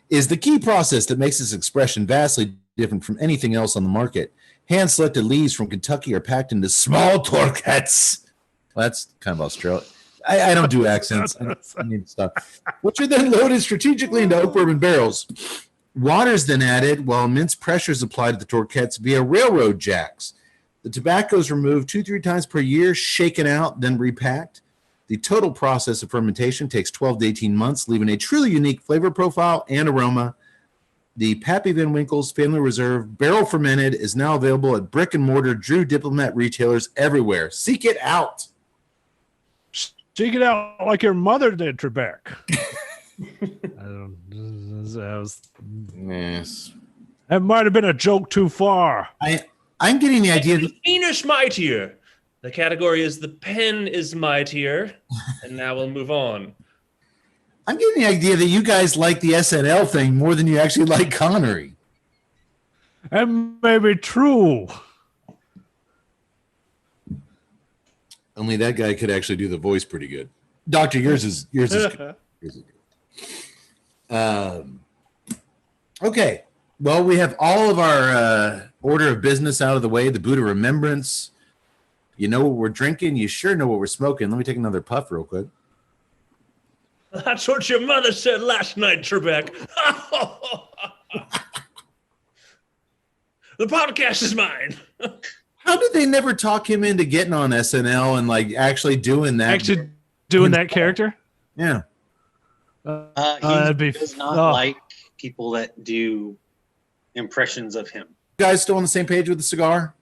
is the key process that makes this expression vastly different from anything else on the market. Hand-selected leaves from Kentucky are packed into small torquettes. Well, that's kind of Australian. I don't do accents. I need to stop. Which are then loaded strategically into oak bourbon barrels. Water is then added while immense pressure is applied to the torquettes via railroad jacks. The tobacco is removed 2-3 times per year, shaken out, then repacked. The total process of fermentation takes 12 to 18 months, leaving a truly unique flavor profile and aroma. The Pappy Van Winkle's Family Reserve Barrel Fermented is now available at brick and mortar Drew Diplomat retailers everywhere. Seek it out. Seek it out like your mother did, Trebek. Yes. That might have been a joke too far. I'm getting the idea that Venus mightier. The category is the pen is mightier, and now we'll move on. I'm getting the idea that you guys like the SNL thing more than you actually like Connery. That may be true. Only that guy could actually do the voice pretty good. Doctor, yours is good. Yours is good. Okay. Well, we have all of our order of business out of the way. The Buddha Remembrance. You know what we're drinking. You sure know what we're smoking. Let me take another puff real quick. That's what your mother said last night, Trebek. The podcast is mine. How did they never talk him into getting on SNL and like actually doing that? Actually doing that character? Yeah. He does not like people that do impressions of him. You guys still on the same page with the cigar?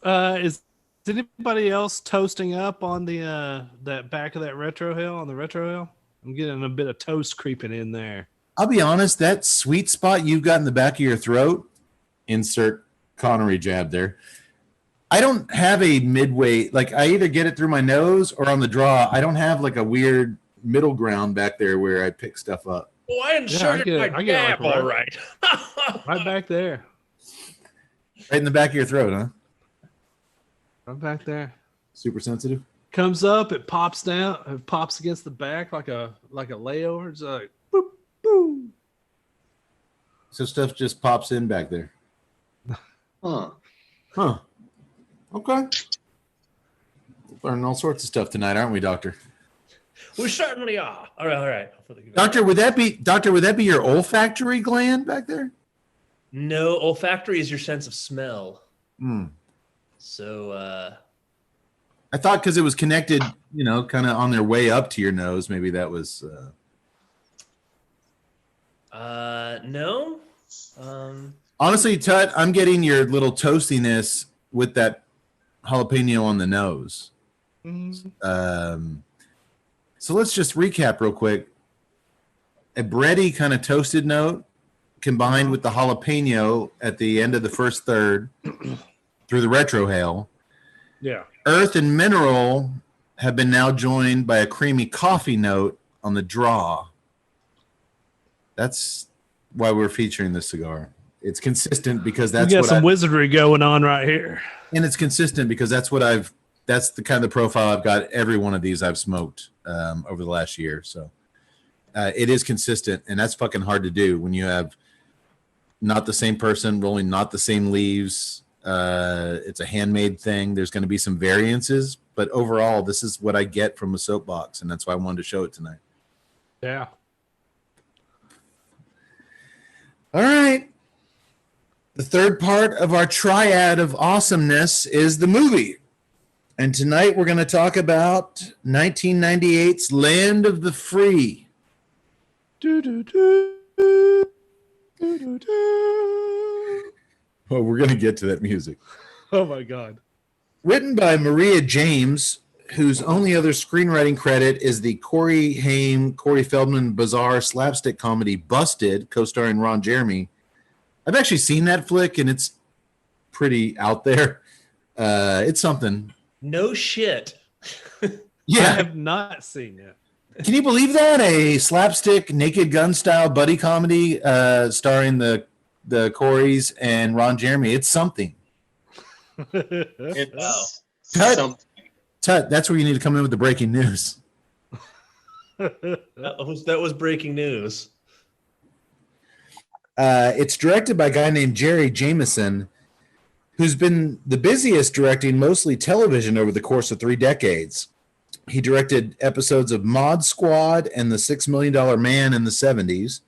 Is anybody else toasting up on the that back of that retro hill on the retro hill? I'm getting a bit of toast creeping in there. I'll be honest, that sweet spot you've got in the back of your throat, insert Connery jab there. I don't have a midway, like I either get it through my nose or on the draw. I don't have like a weird middle ground back there where I pick stuff up. Oh, I inserted my jab, all right. Right back there. Right in the back of your throat, huh? Right back there. Super sensitive. Comes up, it pops down, it pops against the back like a layover. It's like boop, boom. So stuff just pops in back there. Huh. Okay. We're learning all sorts of stuff tonight, aren't we, Doctor? We certainly are. All right. Doctor, would that be your olfactory gland back there? No, olfactory is your sense of smell. Hmm. So I thought because it was connected, kind of on their way up to your nose, maybe that was no. Honestly, Tut, I'm getting your little toastiness with that jalapeno on the nose. Mm-hmm. So let's just recap real quick. A bready kind of toasted note combined with the jalapeno at the end of the first third through the retrohale. Yeah. Earth and mineral have been now joined by a creamy coffee note on the draw. That's why we're featuring this cigar. It's consistent because that's you got some wizardry going on right here. And it's consistent because that's the kind of profile I've got every one of these I've smoked over the last year. So it is consistent, and that's fucking hard to do when you have not the same person rolling not the same leaves. It's a handmade thing. There's going to be some variances, but overall, this is what I get from a soapbox, and that's why I wanted to show it tonight. Yeah. All right. The third part of our triad of awesomeness is the movie. And tonight we're going to talk about 1998's Land of the Free. Well, we're going to get to that music. Oh, my God. Written by Maria James, whose only other screenwriting credit is the Corey Haim, Corey Feldman bizarre slapstick comedy Busted, co-starring Ron Jeremy. I've actually seen that flick, and it's pretty out there. It's something. No shit. Yeah. I have not seen it. Can you believe that? A slapstick Naked Gun style buddy comedy starring the Coreys and Ron Jeremy. It's something. It's Tut, that's where you need to come in with the breaking news. That was breaking news. It's directed by a guy named Jerry Jameson, who's been the busiest directing mostly television over the course of 3 decades. He directed episodes of Mod Squad and The $6 Million Man in the 70s,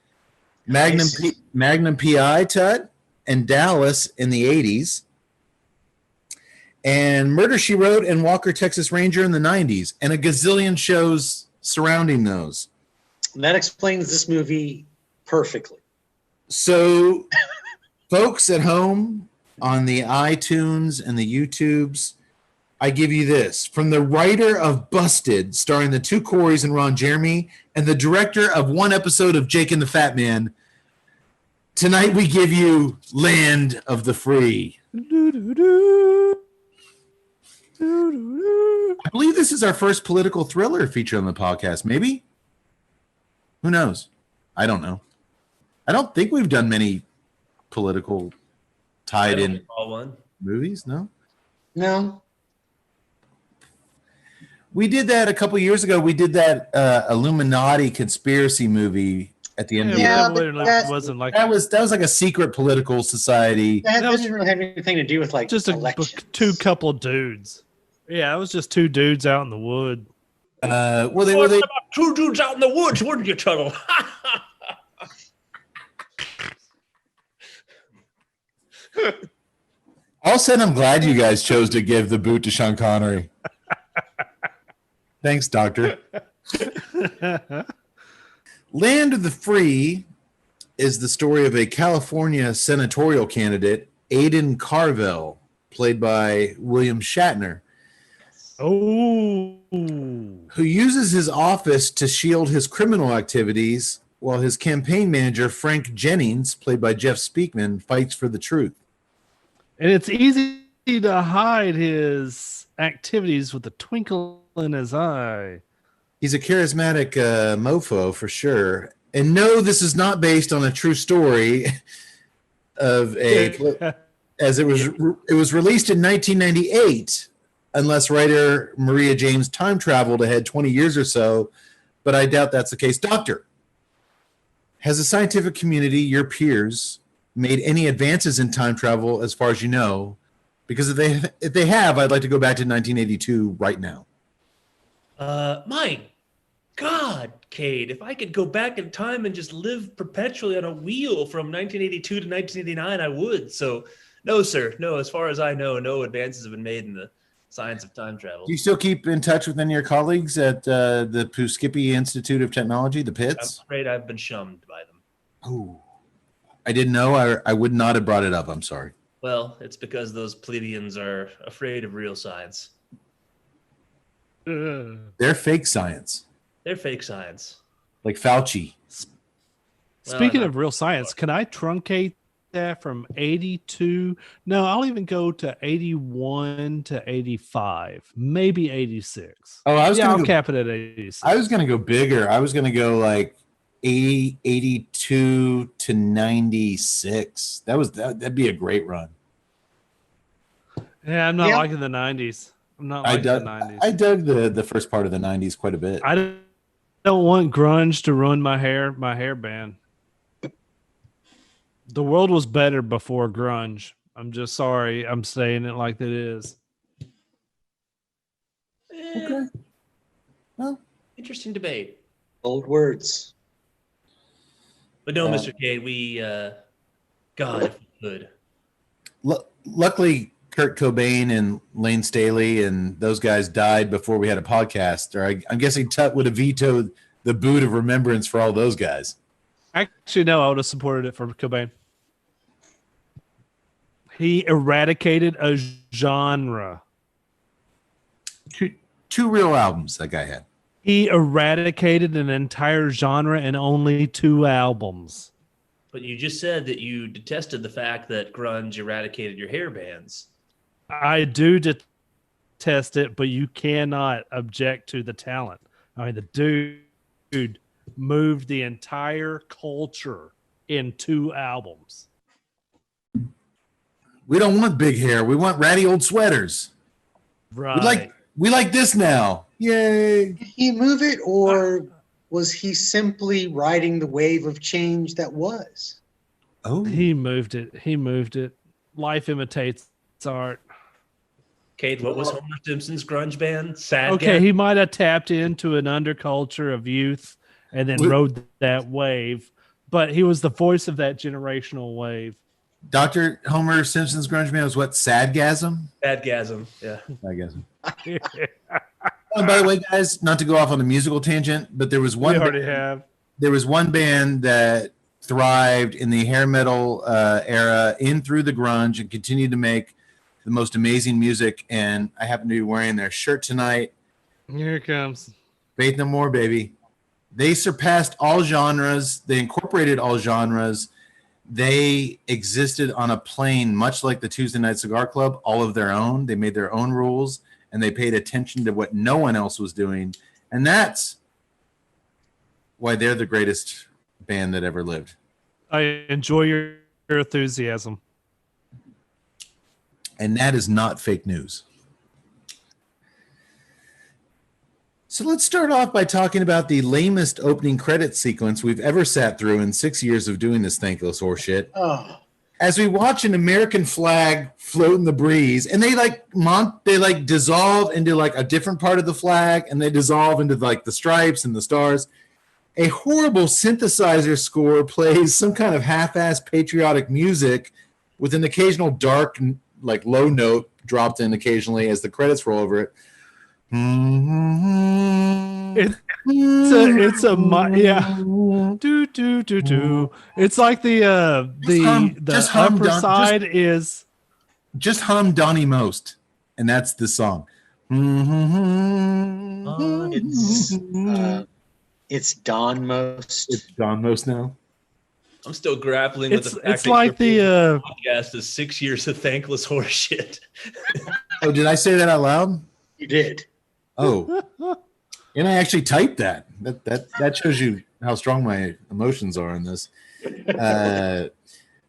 Magnum P.I. Tut, and Dallas in the 80s, and Murder, She Wrote and Walker, Texas Ranger in the 90s, and a gazillion shows surrounding those. That explains this movie perfectly. So, folks at home on the iTunes and the YouTubes, I give you this. From the writer of Busted, starring the 2 Coreys and Ron Jeremy, and the director of 1 episode of Jake and the Fat Man, tonight we give you Land of the Free. I believe this is our first political thriller feature on the podcast. Maybe? Who knows? I don't know. I don't think we've done many political tied in movies. No? No. We did that a couple years ago. We did that Illuminati conspiracy movie at the end of the year. That wasn't like that was like a secret political society. That didn't really have anything to do with like just elections. 2 couple dudes. Yeah, it was just 2 dudes out in the wood. Were they 2 dudes out in the woods, wouldn't you, Tuttle? All of a sudden, I'm glad you guys chose to give the boot to Sean Connery. Thanks, Doctor. Land of the Free is the story of a California senatorial candidate, Aidan Carvel, played by William Shatner, who uses his office to shield his criminal activities while his campaign manager, Frank Jennings, played by Jeff Speakman, fights for the truth. And it's easy to hide his activities with a twinkle in his eye. He's a charismatic mofo for sure. And no, this is not based on a true story of as it was released in 1998, unless writer Maria James time traveled ahead 20 years or so, but I doubt that's the case. Doctor, has the scientific community, your peers, made any advances in time travel as far as you know? Because if they have, I'd like to go back to 1982 right now. My God, Cade, if I could go back in time and just live perpetually on a wheel from 1982 to 1989, I would. So, no, sir. No, as far as I know, no advances have been made in the science of time travel. Do you still keep in touch with any of your colleagues at the Poughkeepsie Institute of Technology, the PITS? I'm afraid I've been shunned by them. Oh, I didn't know. I would not have brought it up. I'm sorry. Well, it's because those plebeians are afraid of real science. They're fake science. They're fake science. Like Fauci. Speaking of real science, can I truncate that from 82? No, I'll even go to 81 to 85, maybe 86. Oh, I'll cap it at 86. I was going to go bigger. I was going to go like 80, 82 to 96. That'd be a great run. Yeah, I'm not liking the 90s. I'm not liking the 90s. I dug the first part of the 90s quite a bit. I don't want grunge to ruin my hairband. The world was better before grunge. I'm just sorry. I'm saying it like it is. Okay. Well, interesting debate. Old words. But no, Mr. Cade, we, God, if we could. Luckily, Kurt Cobain and Lane Staley and those guys died before we had a podcast. Or I'm guessing Tut would have vetoed the boot of remembrance for all those guys. Actually, no, I would have supported it for Cobain. He eradicated a genre. Two real albums that guy had. He eradicated an entire genre in only 2 albums. But you just said that you detested the fact that grunge eradicated your hair bands. I do detest it, but you cannot object to the talent. I mean, the dude moved the entire culture in 2 albums. We don't want big hair. We want ratty old sweaters. Right. We like this now. Yay. Did he move it, or was he simply riding the wave of change that was? Oh, He moved it. Life imitates art. Cade, what was Homer Simpson's grunge band? Sad Okay, Gas? he might have tapped into an underculture of youth and then rode that wave, but he was the voice of that generational wave. Dr. Homer Simpson's grunge band was what? Sadgasm? Sadgasm, yeah. Sadgasm. Oh, by the way, guys, not to go off on a musical tangent, but there was one. There was one band that thrived in the hair metal era, in through the grunge, and continued to make the most amazing music. And I happen to be wearing their shirt tonight. Here it comes. Faith No More, baby. They surpassed all genres. They incorporated all genres. They existed on a plane, much like the Tuesday Night Cigar Club, all of their own. They made their own rules, and they paid attention to what no one else was doing. And that's why they're the greatest band that ever lived. I enjoy your enthusiasm. And that is not fake news. So let's start off by talking about the lamest opening credit sequence we've ever sat through in 6 years of doing this thankless horseshit. Oh. As we watch an American flag float in the breeze, and they dissolve into like a different part of the flag, and they dissolve into like the stripes and the stars. A horrible synthesizer score plays some kind of half-assed patriotic music with an occasional dark, like low note dropped in occasionally as the credits roll over it. It's a do. It's like the upper side is just hum Donnie Most, and that's the song. It's Don Most. It's Don Most now. I'm still grappling with the fact it's like the podcast is 6 years of thankless horseshit. Oh, did I say that out loud? You did. Oh, and I actually typed that. That shows you how strong my emotions are in this.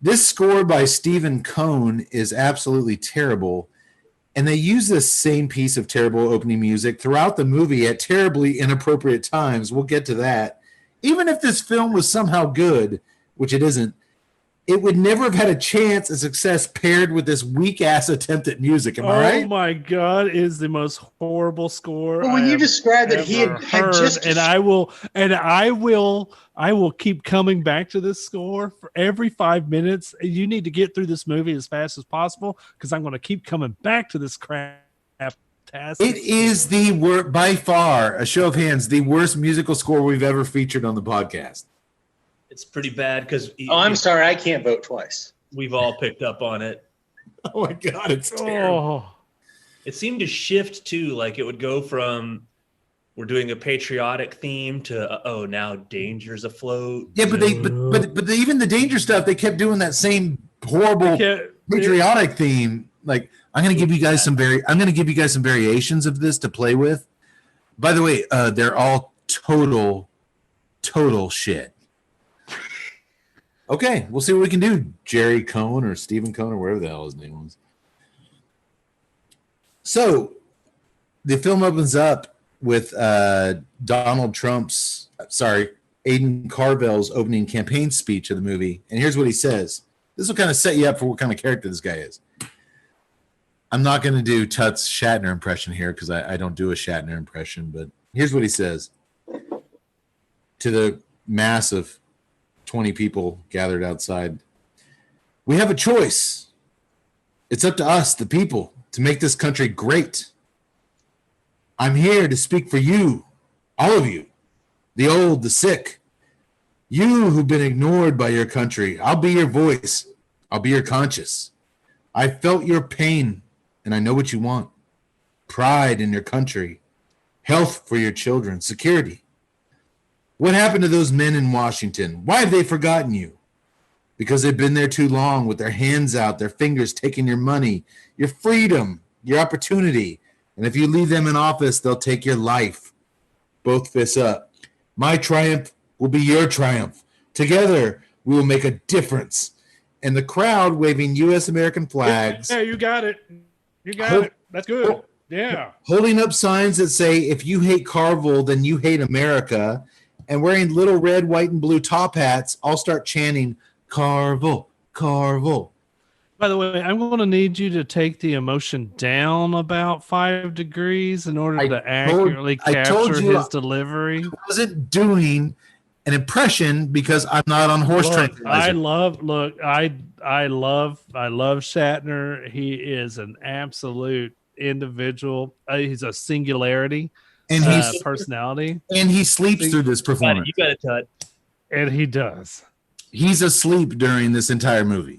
This score by Stephen Cohn is absolutely terrible, and they use this same piece of terrible opening music throughout the movie at terribly inappropriate times. We'll get to that. Even if this film was somehow good, which it isn't, it would never have had a chance of success paired with this weak-ass attempt at music. Am I right? Oh my God, it is the most horrible score. But when you described that he had just, and I will keep coming back to this score for every 5 minutes. You need to get through this movie as fast as possible because I'm going to keep coming back to this crap. It is the worst, by far, a show of hands, the worst musical score we've ever featured on the podcast. It's pretty bad because I'm sorry, I can't vote twice. We've all picked up on it. Oh my God, it's terrible. It seemed to shift too, like it would go from we're doing a patriotic theme to now danger's afloat. Yeah, but even the danger stuff, they kept doing that same horrible patriotic theme. Like, I'm gonna give you guys some variations of this to play with. By the way, they're all total shit. Okay, we'll see what we can do. Jerry Cohn or Stephen Cohn or whatever the hell his name was. So, the film opens up with Aiden Carvel's opening campaign speech of the movie. And here's what he says. This will kind of set you up for what kind of character this guy is. I'm not going to do Tut's Shatner impression here because I don't do a Shatner impression, but here's what he says to the mass of 20 people gathered outside. We have a choice. It's up to us, the people, to make this country great. I'm here to speak for you, all of you, the old, the sick, you who've been ignored by your country. I'll be your voice. I'll be your conscience. I felt your pain, and I know what you want. Pride in your country, health for your children, security. What happened to those men in Washington? Why have they forgotten you? Because they've been there too long with their hands out, their fingers taking your money, your freedom, your opportunity. And if you leave them in office, they'll take your life. Both fists up. My triumph will be your triumph. Together, we will make a difference. And the crowd waving U.S. American flags. Yeah, you got it. You got it. That's good. Yeah. Holding up signs that say, if you hate Carville, then you hate America. And wearing little red, white, and blue top hats, all start chanting, Carvel. By the way, I'm going to need you to take the emotion down about 5 degrees in order to accurately capture his delivery. I wasn't doing an impression because I'm not on horse tranquilizer. I love Shatner. He is an absolute individual. He's a singularity and he's personality. And he sleeps through this performance. You got it, Todd. And he does. He's asleep during this entire movie.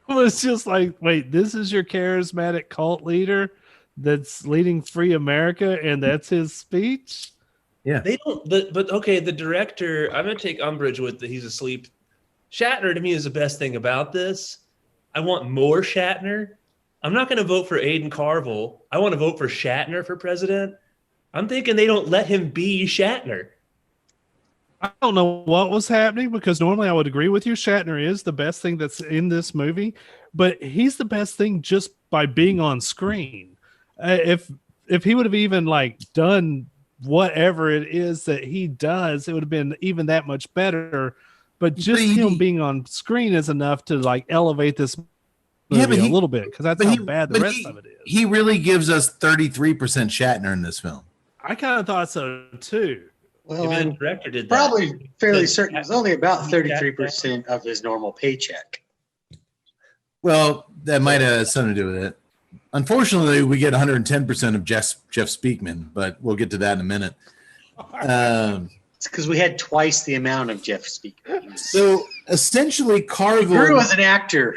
Well, it's just like, wait, this is your charismatic cult leader that's leading free America, and that's his speech? Yeah. They don't, but okay, the director, I'm going to take umbrage with that he's asleep. Shatner, to me, is the best thing about this. I want more Shatner. I'm not going to vote for Aidan Carvel. I want to vote for Shatner for president. I'm thinking they don't let him be Shatner. I don't know what was happening, because normally I would agree with you. Shatner is the best thing that's in this movie, but he's the best thing just by being on screen. If he would have even like done whatever it is that he does, it would have been even that much better. But just him being on screen is enough to like elevate this movie a little bit, because that's how bad the rest of it is. He really gives us 33% Shatner in this film. I kind of thought so too. Well, the director did that. Probably fairly certain it was only about 33% of his normal paycheck. Well, that might have something to do with it. Unfortunately, we get 110% of Jeff Speakman, but we'll get to that in a minute. It's because we had twice the amount of Jeff Speakman. So essentially, Carvel grew as an actor,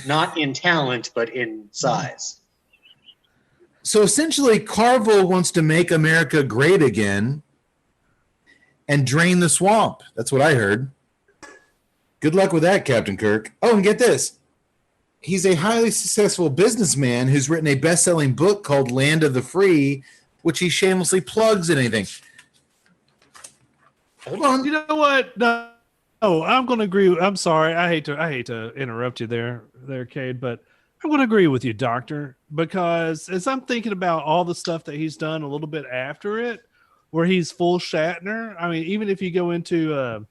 not in talent, but in size. So essentially, Carvel wants to make America great again and drain the swamp. That's what I heard. Good luck with that, Captain Kirk. Oh, and get this. He's a highly successful businessman who's written a best-selling book called Land of the Free, which he shamelessly plugs in anything. Hold on. You know what? No, I'm going to agree. I'm sorry. I hate to interrupt you there, Cade, but I'm going to agree with you, Doctor, because as I'm thinking about all the stuff that he's done a little bit after it, where he's full Shatner. I mean, even if you go into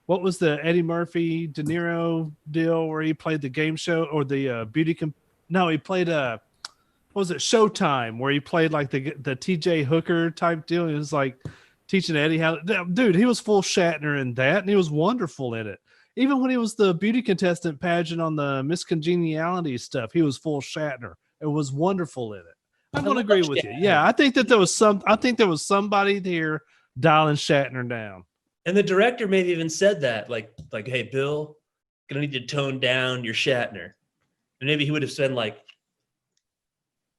what was the Eddie Murphy De Niro deal where he played the game show or the he played what was it, Showtime, where he played like the TJ Hooker type deal. It was like teaching Eddie how to, dude, he was full Shatner in that, and he was wonderful in it. Even when he was the beauty contestant pageant on the Miss Congeniality stuff, he was full Shatner. It was wonderful in it. I'm going to agree with you. Yeah, I think there was somebody there dialing Shatner down. And the director maybe even said that, like, hey, Bill, gonna need to tone down your Shatner. And maybe he would have said, like,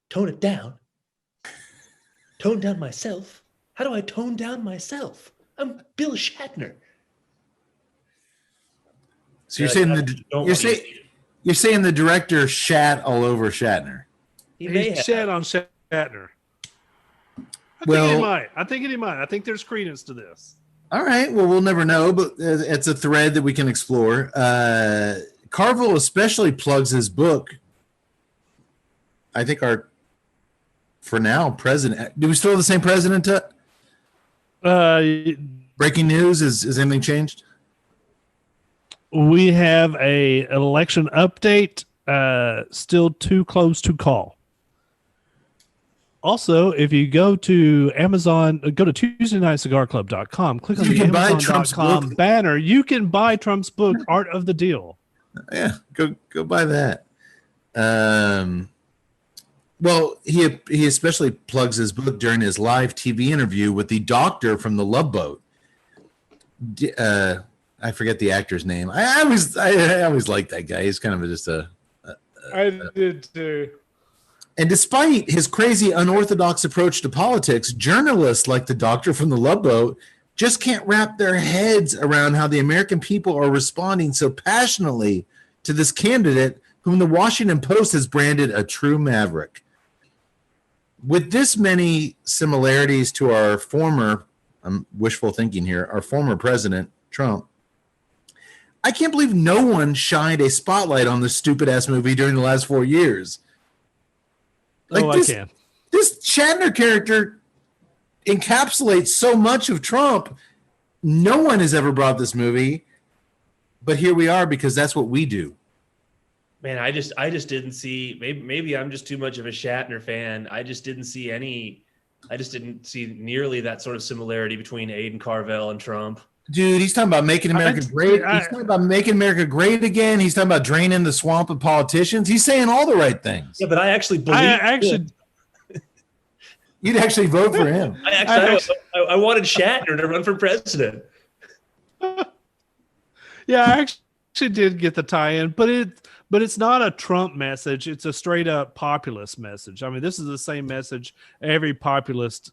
tone it down. Tone down myself. How do I tone down myself? I'm Bill Shatner. So you're saying the director shat all over Shatner. He shat on Shatner. I think he might. I think there's credence to this. All right. Well, we'll never know, but it's a thread that we can explore. Carvel especially plugs his book. I think for now, president. Do we still have the same president? Breaking news. Is anything changed? We have an election update. Still too close to call. Also, if you go to Amazon, go to TuesdayNightCigarClub.com, click on the Amazon.com banner, you can buy Trump's book, Art of the Deal. Yeah, go buy that. Well, he especially plugs his book during his live TV interview with the doctor from The Love Boat. I forget the actor's name. I always liked that guy. He's kind of just I did too. And despite his crazy, unorthodox approach to politics, journalists like the doctor from The Love Boat just can't wrap their heads around how the American people are responding so passionately to this candidate whom the Washington Post has branded a true maverick. With this many similarities to our former, I'm wishful thinking here, our former president, Trump, I can't believe no one shined a spotlight on this stupid-ass movie during the last 4 years. I can. This Shatner character encapsulates so much of Trump. No one has ever brought this movie But here we are because that's what we do. Man, I just didn't see. Maybe I'm just too much of a Shatner fan. I just didn't see nearly that sort of similarity between Aiden Carvel and Trump. Dude, he's talking about making America great. He's talking about making America great again. He's talking about draining the swamp of politicians. He's saying all the right things. Yeah, but I actually believe. You'd actually vote for him. I wanted Shatner to run for president. Yeah, I actually did get the tie-in, but it's not a Trump message. It's a straight up populist message. I mean, this is the same message every populist,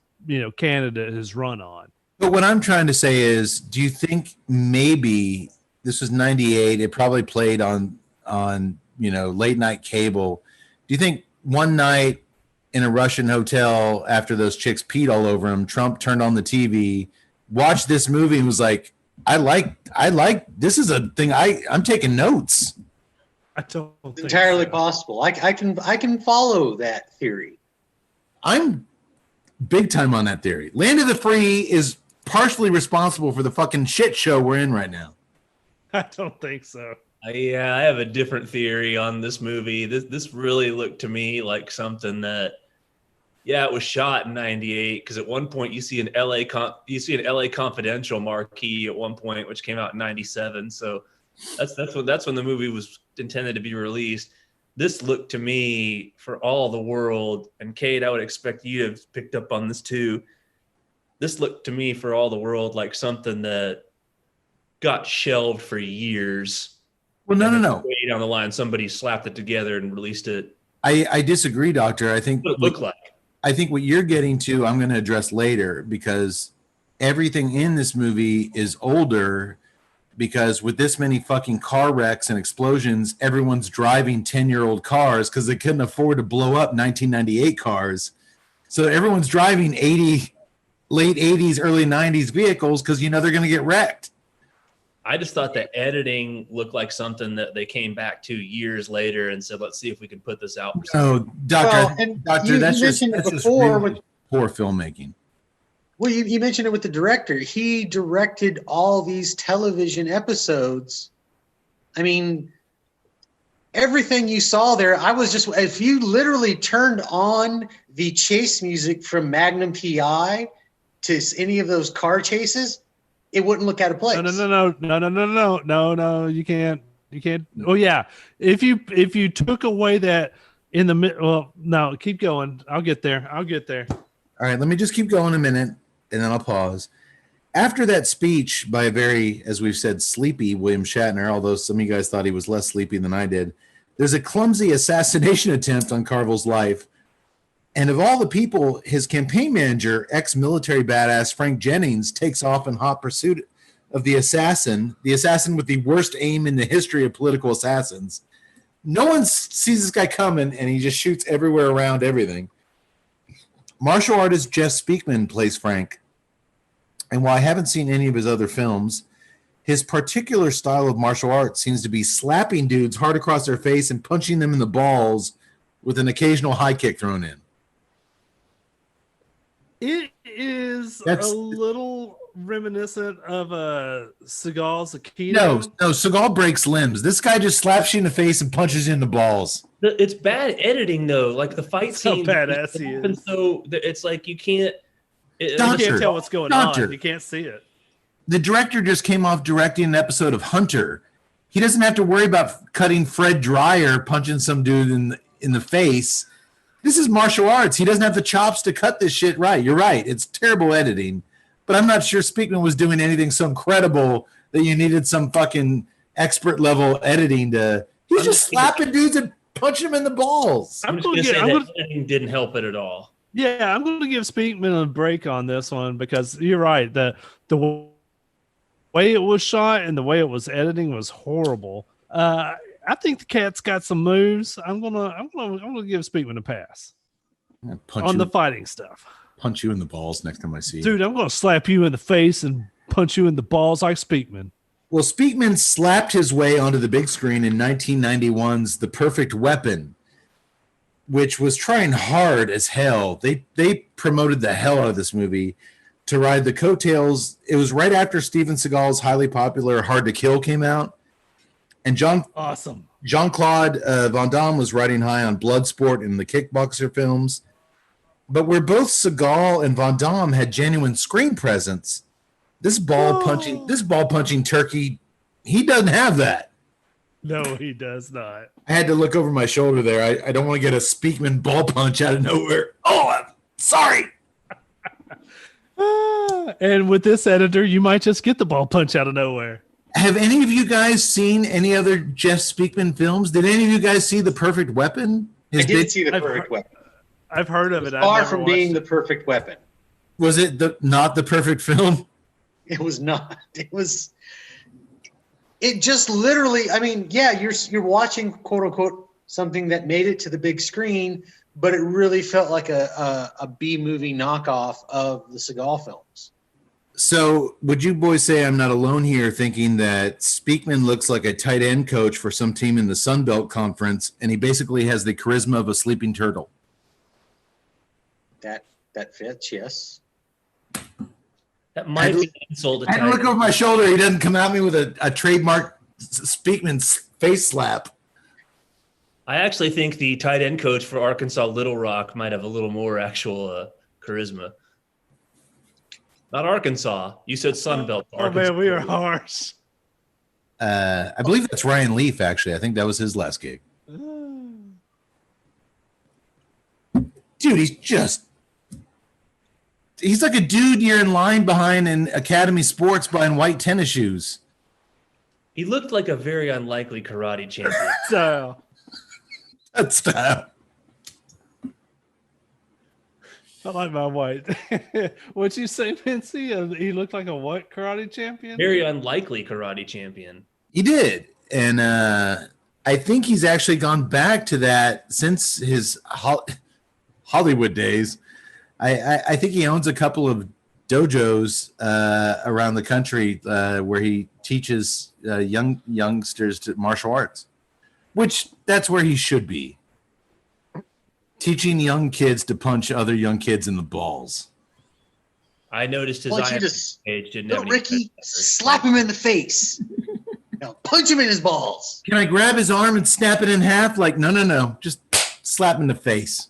candidate has run on. But what I'm trying to say is, do you think maybe this was 98? It probably played on late night cable. Do you think one night in a Russian hotel after those chicks peed all over him, Trump turned on the TV, watched this movie, and was like, I like this is a thing. I'm taking notes. I don't think Entirely so. possible. I can follow that theory. I'm big time on that theory. Land of the Free is partially responsible for the fucking shit show we're in right now. I don't think so. I have a different theory on this movie. This really looked to me like something that, it was shot in '98 because at one point you see an LA Confidential marquee at one point, which came out in '97. So that's when the movie was intended to be released. This looked to me for all the world, and Kate, I would expect you to have picked up on this too. This looked to me for all the world like something that got shelved for years. Well, no. Way down the line, somebody slapped it together and released it. I disagree, Doctor. I think What it looked like. I think what you're getting to, I'm going to address later, because everything in this movie is older. Because with this many fucking car wrecks and explosions, everyone's driving 10-year-old cars because they couldn't afford to blow up 1998 cars. So everyone's driving late 80s, early 90s vehicles because they're going to get wrecked. I just thought the editing looked like something that they came back to years later and said, let's see if we can put this out. No, Doctor, you that's mentioned just it before really poor filmmaking. Well, you mentioned it with the director. He directed all these television episodes. I mean, everything you saw there, if you literally turned on the chase music from Magnum PI to any of those car chases, it wouldn't look out of place. No, you can't. Oh yeah. If you took away that in the middle, well, no, keep going. I'll get there. All right, let me just keep going a minute, and then I'll pause. After that speech by a very, as we've said, sleepy William Shatner, although some of you guys thought he was less sleepy than I did, there's a clumsy assassination attempt on Carvel's life. And of all the people, his campaign manager, ex-military badass Frank Jennings, takes off in hot pursuit of the assassin with the worst aim in the history of political assassins. No one sees this guy coming, and he just shoots everywhere around everything. Martial artist Jeff Speakman plays Frank. And while I haven't seen any of his other films, his particular style of martial arts seems to be slapping dudes hard across their face and punching them in the balls with an occasional high kick thrown in. It is a little reminiscent of Seagal's Aikido. No, Seagal breaks limbs. This guy just slaps you in the face and punches you in the balls. It's bad editing, though. Like the fight scene. How badass he is. So it's like you can't. You can't tell what's going on. You can't see it. The director just came off directing an episode of Hunter. He doesn't have to worry about cutting Fred Dryer punching some dude in the face. This is martial arts. He doesn't have the chops to cut this shit right. You're right. It's terrible editing. But I'm not sure Speakman was doing anything so incredible that you needed some fucking expert level editing to. He's just slapping dudes and punching them in the balls. I'm just going to say that editing didn't help it at all. Yeah, I'm going to give Speakman a break on this one because you're right. The way it was shot and the way it was editing was horrible. I think the cat's got some moves. I'm gonna give Speakman a pass on the fighting stuff. Punch you in the balls next time I see you. Dude, I'm gonna slap you in the face and punch you in the balls like Speakman. Well, Speakman slapped his way onto the big screen in 1991's The Perfect Weapon, which was trying hard as hell. They promoted the hell out of this movie to ride the coattails. It was right after Steven Seagal's highly popular Hard to Kill came out. And Awesome. Jean-Claude Van Damme was riding high on Bloodsport and the Kickboxer films. But where both Seagal and Van Damme had genuine screen presence, this ball punching turkey, he doesn't have that. No, he does not. I had to look over my shoulder there. I don't want to get a Speakman ball punch out of nowhere. Oh, I'm sorry. And with this editor, you might just get the ball punch out of nowhere. Have any of you guys seen any other Jeff Speakman films? Did any of you guys see The Perfect Weapon? I didn't see The Perfect Weapon. I've heard of it. Far from being The Perfect Weapon. Was it not the perfect film? It was not. It just literally, I mean, yeah, you're watching, quote unquote, something that made it to the big screen, but it really felt like a B movie knockoff of the Seagal films. So would you boys say I'm not alone here thinking that Speakman looks like a tight end coach for some team in the Sun Belt Conference, and he basically has the charisma of a sleeping turtle? That fits, yes. That might be an insult. I had to look over my shoulder. He doesn't come at me with a trademark Speakman face slap. I actually think the tight end coach for Arkansas Little Rock might have a little more actual charisma. Not Arkansas. You said Sunbelt. Oh, man, we are harsh. I believe that's Ryan Leaf, actually. I think that was his last gig. Dude, he's like a dude you're in line behind in Academy Sports buying white tennis shoes. He looked like a very unlikely karate champion. That's style. I like my white. What'd you say, Mincy? He looked like a what karate champion? Very unlikely karate champion. He did. And I think he's actually gone back to that since his Hollywood days. I think he owns a couple of dojos around the country where he teaches youngsters to martial arts, which that's where he should be. Teaching young kids to punch other young kids in the balls. I noticed his page didn't have any. Ricky, slap him in the face. No, punch him in his balls. Can I grab his arm and snap it in half? Like, no. Just slap him in the face.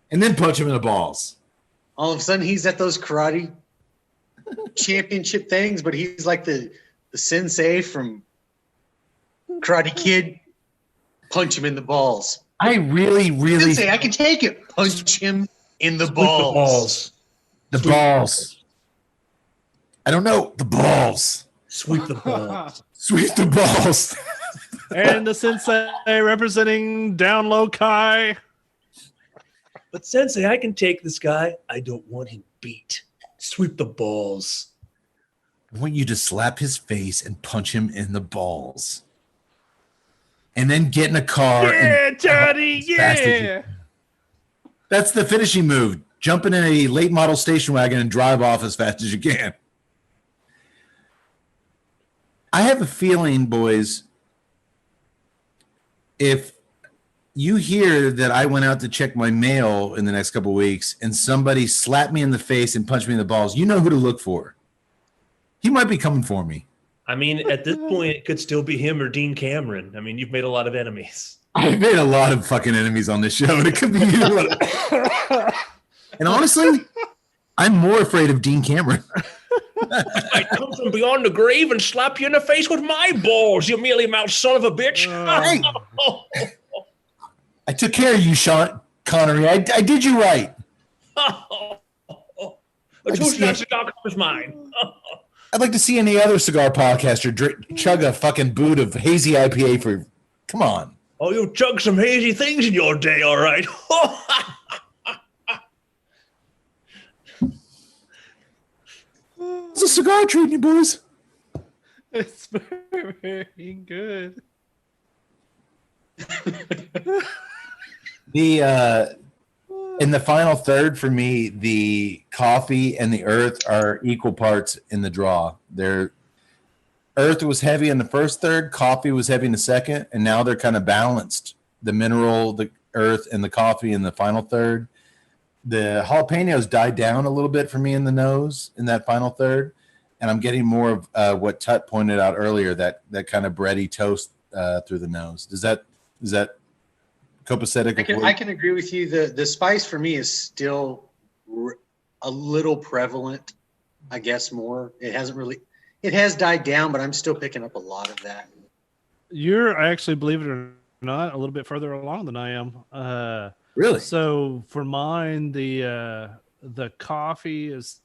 And then punch him in the balls. All of a sudden, he's at those karate championship things, but he's like the sensei from Karate Kid. Punch him in the balls. I really Sensei, I can take it. Punch him in the balls. The balls. I don't know. The balls. Sweep the balls. Sweep the balls. And the sensei representing Down Low Kai. But Sensei, I can take this guy. I don't want him beat. Sweep the balls. I want you to slap his face and punch him in the balls. And then get in a car. Yeah, Johnny, yeah. That's the finishing move. Jumping in a late model station wagon and drive off as fast as you can. I have a feeling, boys, if you hear that I went out to check my mail in the next couple of weeks and somebody slapped me in the face and punched me in the balls, you know who to look for. He might be coming for me. I mean, at this point, it could still be him or Dean Cameron. I mean, you've made a lot of enemies. I've made a lot of fucking enemies on this show, and it could be you. And honestly, I'm more afraid of Dean Cameron. I come from beyond the grave and slap you in the face with my balls, you mealy-mouthed son of a bitch. Hey. I took care of you, Sean Connery. I did you right. A Tuesday Night Cigar Club is mine. I'd like to see any other cigar podcaster chug a fucking boot of hazy IPA for. Come on. Oh, you chug some hazy things in your day, all right. It's a cigar treating you, boys. It's very, very good. In the final third, for me, the coffee and the earth are equal parts in the draw. Earth was heavy in the first third, coffee was heavy in the second, and now they're kind of balanced. The mineral, the earth, and the coffee in the final third. The jalapenos died down a little bit for me in the nose in that final third, and I'm getting more of what Tut pointed out earlier, that kind of bready toast through the nose. Is that copacetic? I can agree with you. The spice for me is still a little prevalent, I guess. More. It has died down, but I'm still picking up a lot of that. You're actually, believe it or not, a little bit further along than I am. Really? So for mine, the coffee is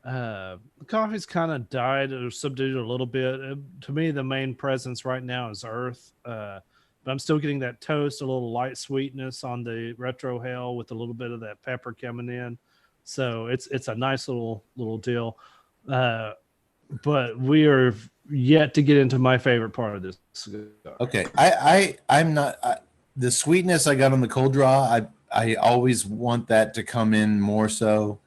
the coffee's kind of died or subdued a little bit. To me, the main presence right now is earth. But I'm still getting that toast, a little light sweetness on the retro hell with a little bit of that pepper coming in. So it's a nice little deal. But we are yet to get into my favorite part of this cigar. Okay, I'm not the sweetness I got on the cold draw. I always want that to come in more so.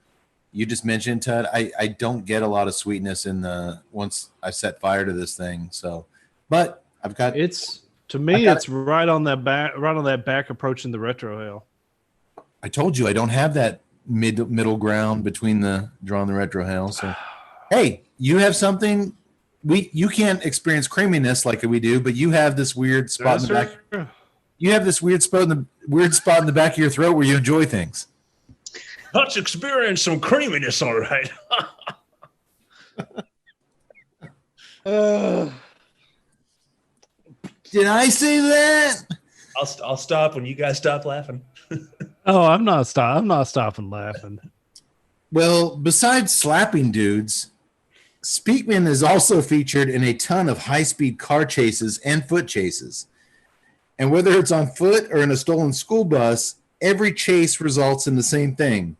You just mentioned, Ted. I don't get a lot of sweetness in the once I set fire to this thing. So, but I've got it's right on that back approaching the retro hell. I told you I don't have that middle ground between the draw and the retro hell. So, hey, you have something. You can't experience creaminess like we do, but you have this weird spot in the back. You have this weird spot in the back of your throat where you enjoy things. Let's experience some creaminess, all right. Did I say that? I'll stop when you guys stop laughing. Oh, I'm not stopping laughing. Well, besides slapping dudes, Speakman is also featured in a ton of high-speed car chases and foot chases. And whether it's on foot or in a stolen school bus, every chase results in the same thing.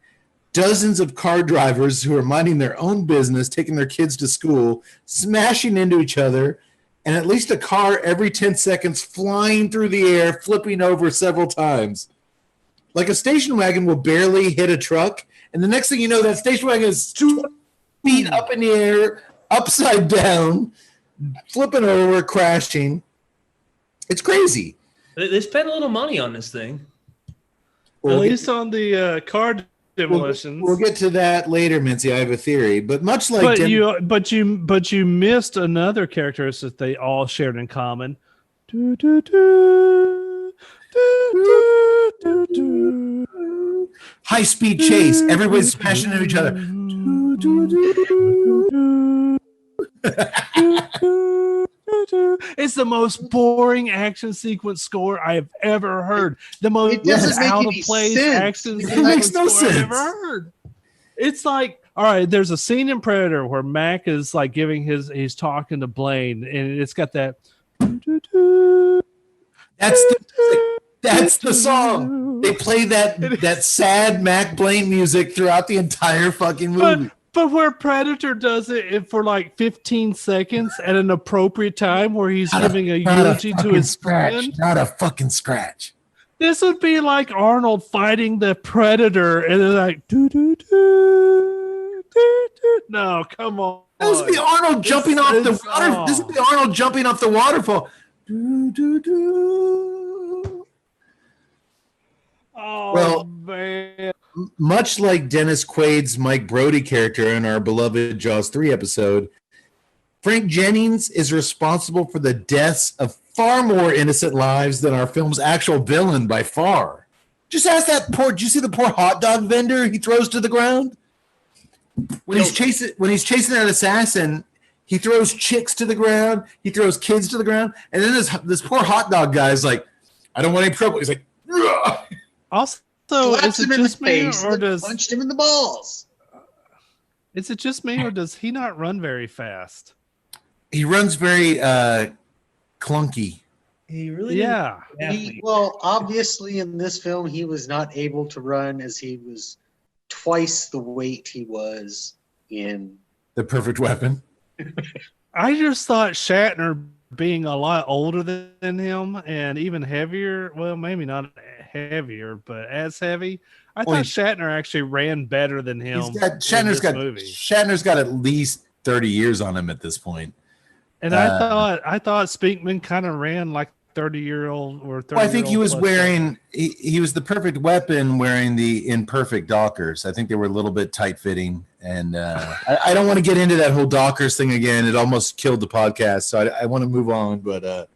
Dozens of car drivers who are minding their own business, taking their kids to school, smashing into each other, and at least a car every 10 seconds flying through the air, flipping over several times. Like a station wagon will barely hit a truck, and the next thing you know, that station wagon is 2 feet up in the air, upside down, flipping over, crashing. It's crazy. They spent a little money on this thing. At least on the car demolitions. We'll get to that later, Mincy. I have a theory, but much like you missed another characteristic they all shared in common. High speed chase. Everybody's smashing into each other. It's the most boring action sequence score I have ever heard. The most out of place action sequence score I've ever heard. It's like, all right, there's a scene in Predator where Mac is like he's talking to Blaine, and it's got that. That's the song. They play that sad Mac Blaine music throughout the entire fucking movie. But where Predator does it for like 15 seconds at an appropriate time where he's giving a eulogy to his friend. Not a fucking scratch. This would be like Arnold fighting the Predator and they're like, no, come on. This would be Arnold jumping off the water. This would be Arnold jumping off the waterfall. Oh, well, man. Much like Dennis Quaid's Mike Brody character in our beloved Jaws 3 episode, Frank Jennings is responsible for the deaths of far more innocent lives than our film's actual villain by far. Just ask that did you see the poor hot dog vendor he throws to the ground? When he's chasing that assassin, he throws chicks to the ground, he throws kids to the ground, and then this poor hot dog guy is like, I don't want any trouble. He's like, ugh. Also, is it just me or punched him in the balls? Is it just me or does he not run very fast? He runs very clunky. He really well, obviously in this film he was not able to run as he was twice the weight he was in The Perfect Weapon. I just thought Shatner being a lot older than him and even heavier, well, maybe not heavier, but as heavy. I thought Shatner actually ran better than him. Shatner's got at least 30 years on him at this point. And I thought Speakman kind of ran like 30-year-old or 30. Well, I think he was wearing. He was the perfect weapon wearing the imperfect Dockers. I think they were a little bit tight fitting, and I don't want to get into that whole Dockers thing again. It almost killed the podcast, so I want to move on. But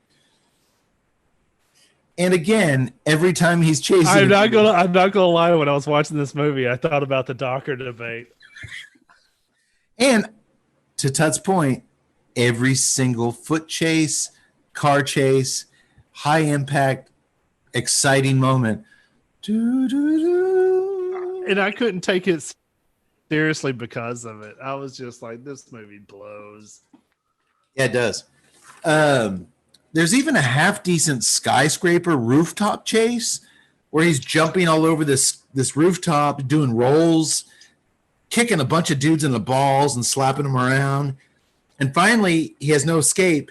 and again, every time he's chasing, I'm not gonna lie. When I was watching this movie, I thought about the Docker debate. And to Tut's point, every single foot chase, car chase, high impact, exciting moment. And I couldn't take it seriously because of it. I was just like, this movie blows. Yeah, it does. There's even a half decent skyscraper rooftop chase where he's jumping all over this rooftop, doing rolls, kicking a bunch of dudes in the balls and slapping them around. And finally, he has no escape.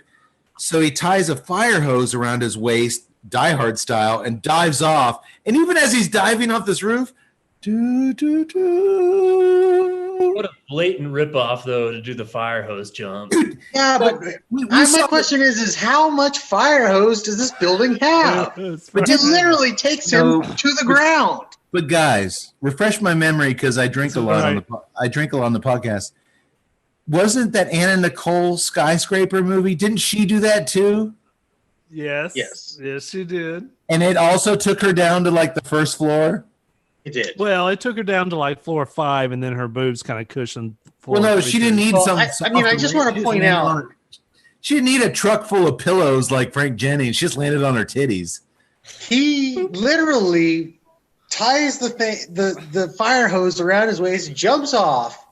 So he ties a fire hose around his waist, Die Hard style, and dives off. And even as he's diving off this roof, What a blatant ripoff, though, to do the fire hose jump. Yeah, but my question is how much fire hose does this building have? But it literally takes him to the ground. But guys, refresh my memory because I drink a lot on the podcast. Wasn't that Anna Nicole skyscraper movie? Didn't she do that too? Yes, she did. And it also took her down to like the first floor. It did. Well, it took her down to like floor 5, and then her boobs kind of cushioned. Well, no, she didn't need some. I just want to point out, she didn't need a truck full of pillows like Frank Jennings. She just landed on her titties. He literally ties the fire hose around his waist, jumps off,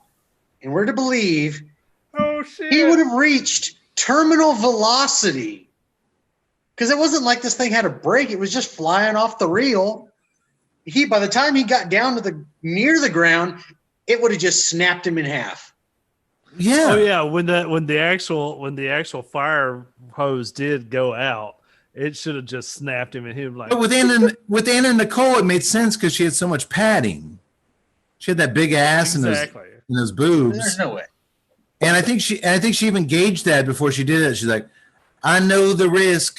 and we're to believe he would have reached terminal velocity because it wasn't like this thing had a brake; it was just flying off the reel. By the time he got down to near the ground, it would have just snapped him in half. Yeah. Oh yeah. When the actual fire hose did go out, it should have just snapped him and him like. But with Anna Nicole, it made sense because she had so much padding. She had that big ass and those boobs. There's no way. And I think she even gauged that before she did it. She's like, I know the risk.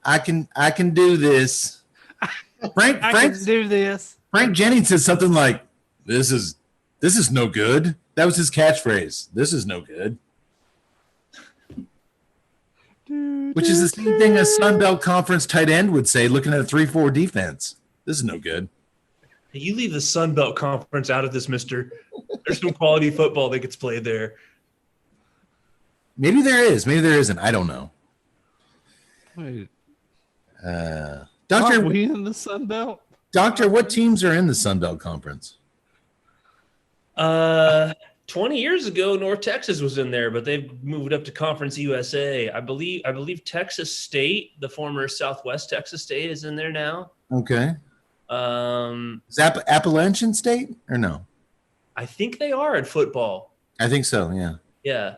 I can do this. Frank can do this. Frank Jennings said something like, This is no good. That was his catchphrase. This is no good. Which is the same thing a Sun Belt Conference tight end would say looking at a 3-4 defense. This is no good. Hey, you leave the Sun Belt Conference out of this, mister. There's some quality football that gets played there. Maybe there is. Maybe there isn't. I don't know. Wait. Doctor, are we in the Sun Belt? Doctor, what teams are in the Sun Belt Conference? 20 years ago, North Texas was in there, but they've moved up to Conference USA. I believe Texas State, the former Southwest Texas State, is in there now. Okay. Is Appalachian State or no? I think they are in football. I think so. Yeah. Yeah.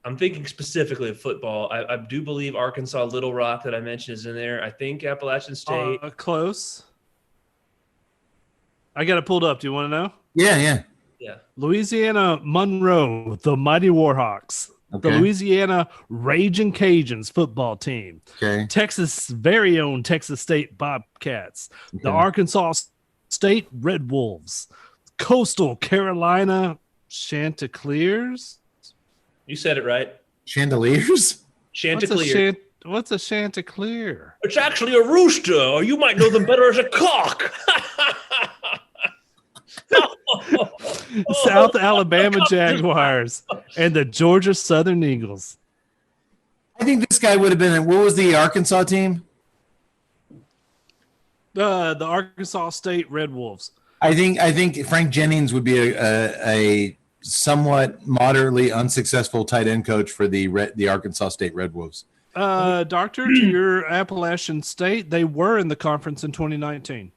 I'm thinking specifically of football. I do believe Arkansas Little Rock that I mentioned is in there. I think Appalachian State. Close. I got it pulled up. Do you want to know? Yeah. Louisiana Monroe, the Mighty Warhawks. Okay. The Louisiana Raging Cajuns football team. Okay. Texas' very own Texas State Bobcats. Okay. The Arkansas State Red Wolves. Coastal Carolina Chanticleers. You said it right. Chandeliers? Chanticleer. What's a Chanticleer? It's actually a rooster, or you might know them better as a cock. South Alabama Jaguars and the Georgia Southern Eagles. I think this guy would have been. What was the Arkansas team? The Arkansas State Red Wolves. I think Frank Jennings would be a somewhat moderately unsuccessful tight end coach for the Arkansas State Red Wolves. Doctor, to your Appalachian State, they were in the conference in 2019.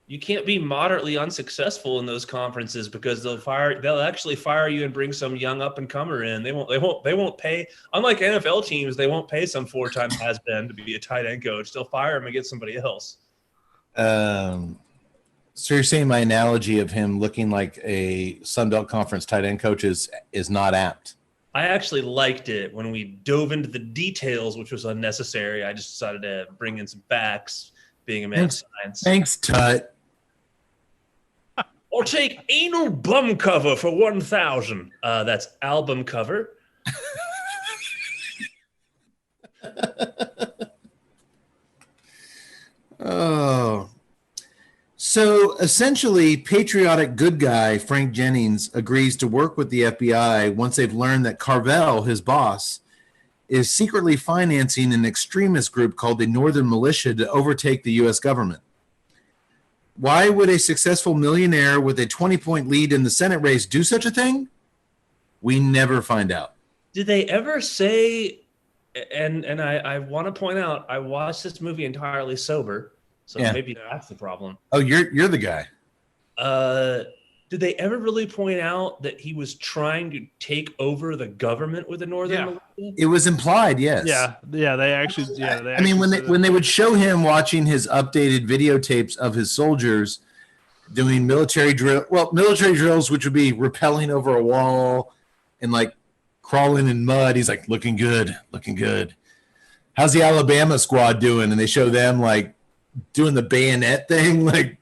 You can't be moderately unsuccessful in those conferences because they'll actually fire you and bring some young up and comer in. They won't pay, unlike NFL teams, they won't pay some 4-time has-been to be a tight end coach. They'll fire him and get somebody else. So you're saying my analogy of him looking like a Sun Belt Conference tight end coach is not apt? I actually liked it when we dove into the details, which was unnecessary. I just decided to bring in some facts, being a man of science. Thanks, Tut. Or take anal bum cover for 1,000. That's album cover. Oh. So essentially, patriotic good guy Frank Jennings agrees to work with the FBI once they've learned that Carvel, his boss, is secretly financing an extremist group called the Northern Militia to overtake the U.S. government. Why would a successful millionaire with a 20-point lead in the Senate race do such a thing? We never find out. Did they ever say, and I want to point out, I watched this movie entirely sober, so maybe that's the problem. Oh, you're the guy. Did they ever really point out that he was trying to take over the government with the Northern Militia? It was implied, yes. They actually. I mean, when they would show him watching his updated videotapes of his soldiers doing military drills, which would be rappelling over a wall and like crawling in mud. He's like, looking good. How's the Alabama squad doing? And they show them like doing the bayonet thing, like.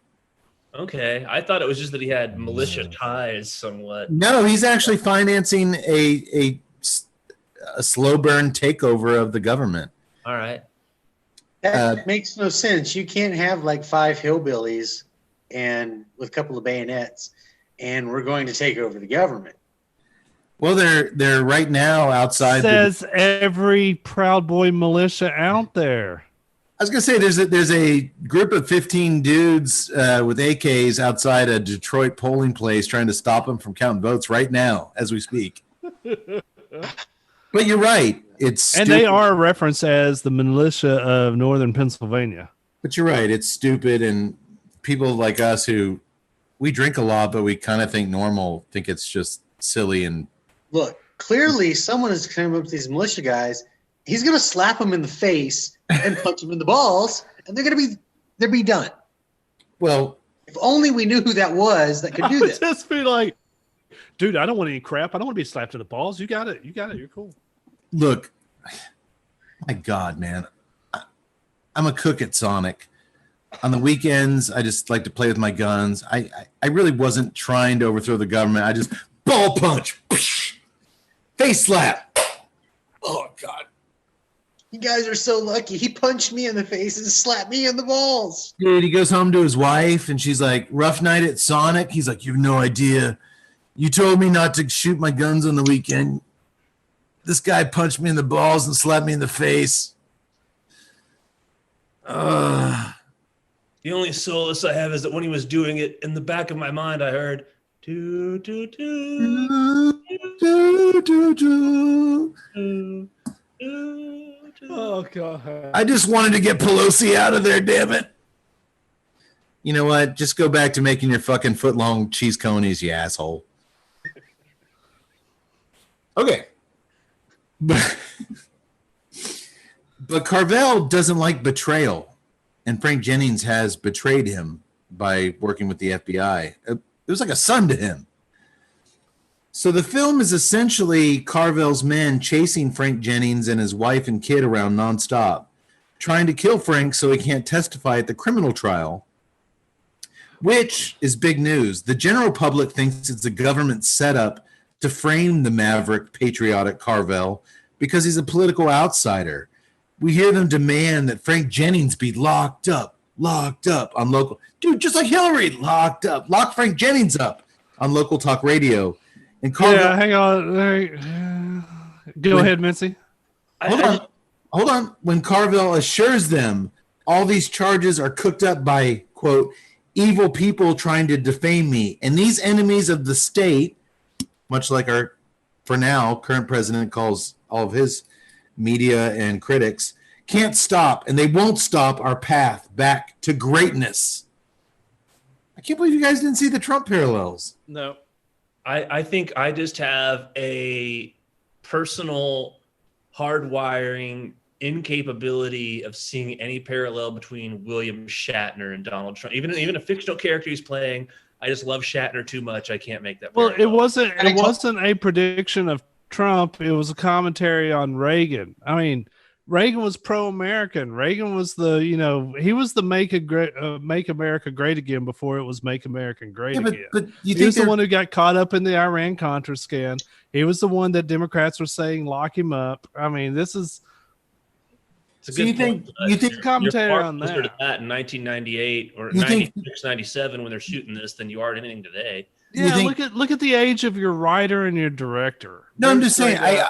Okay, I thought it was just that he had militia ties somewhat. No, he's actually financing a slow burn takeover of the government. All right. That makes no sense. You can't have like 5 hillbillies and with a couple of bayonets, and we're going to take over the government. Well, they're right now outside. Says every Proud Boy militia out there. I was gonna say there's a group of 15 dudes with AKs outside a Detroit polling place trying to stop them from counting votes right now as we speak. But you're right, it's and they are referenced as the militia of Northern Pennsylvania. But you're right, it's stupid, and people like us who we drink a lot, but we kind of think normal, think it's just silly. And look, clearly someone has come up with these militia guys. He's gonna slap them in the face and punch them in the balls, and they'll be done. Well, if only we knew who that was that could do that. Just be like, dude, I don't want any crap. I don't want to be slapped in the balls. You got it. You're cool. Look, my God, man, I'm a cook at Sonic. On the weekends, I just like to play with my guns. I really wasn't trying to overthrow the government. I just ball punch, face slap. Oh God. You guys are so lucky. He punched me in the face and slapped me in the balls. Dude, he goes home to his wife, and she's like, rough night at Sonic. He's like, you have no idea. You told me not to shoot my guns on the weekend. This guy punched me in the balls and slapped me in the face. The only solace I have is that when he was doing it, in the back of my mind, I heard, do, do, do, do, do, do, do. Oh God! I just wanted to get Pelosi out of there, damn it. You know what? Just go back to making your fucking foot-long cheese conies, you asshole. Okay. But Carvel doesn't like betrayal, and Frank Jennings has betrayed him by working with the FBI. It was like a son to him. So the film is essentially Carvel's men chasing Frank Jennings and his wife and kid around nonstop, trying to kill Frank so he can't testify at the criminal trial, which is big news. The general public thinks it's a government setup to frame the maverick, patriotic Carvel because he's a political outsider. We hear them demand that Frank Jennings be locked up on local. Dude, just like Hillary, lock Frank Jennings up on local talk radio. And Carvel, hang on. Go ahead, Mincy. Hold on. When Carvel assures them all these charges are cooked up by, quote, evil people trying to defame me. And these enemies of the state, much like our, for now, current president calls all of his media and critics, can't stop, and they won't stop our path back to greatness. I can't believe you guys didn't see the Trump parallels. No. I think I just have a personal hardwiring incapability of seeing any parallel between William Shatner and Donald Trump. Even a fictional character he's playing, I just love Shatner too much. I can't make that parallel. Well, it wasn't a prediction of Trump, it was a commentary on Reagan. I mean, Reagan was pro-American. Reagan was he was the make America great again before it was make America great again. But he was the one who got caught up in the Iran-Contra scan. He was the one that Democrats were saying lock him up. I mean, this is. So you think commentary on that in 1998 or 96, 97 when they're shooting this than you are anything today? Yeah, look at the age of your writer and your director. No, I'm just saying. I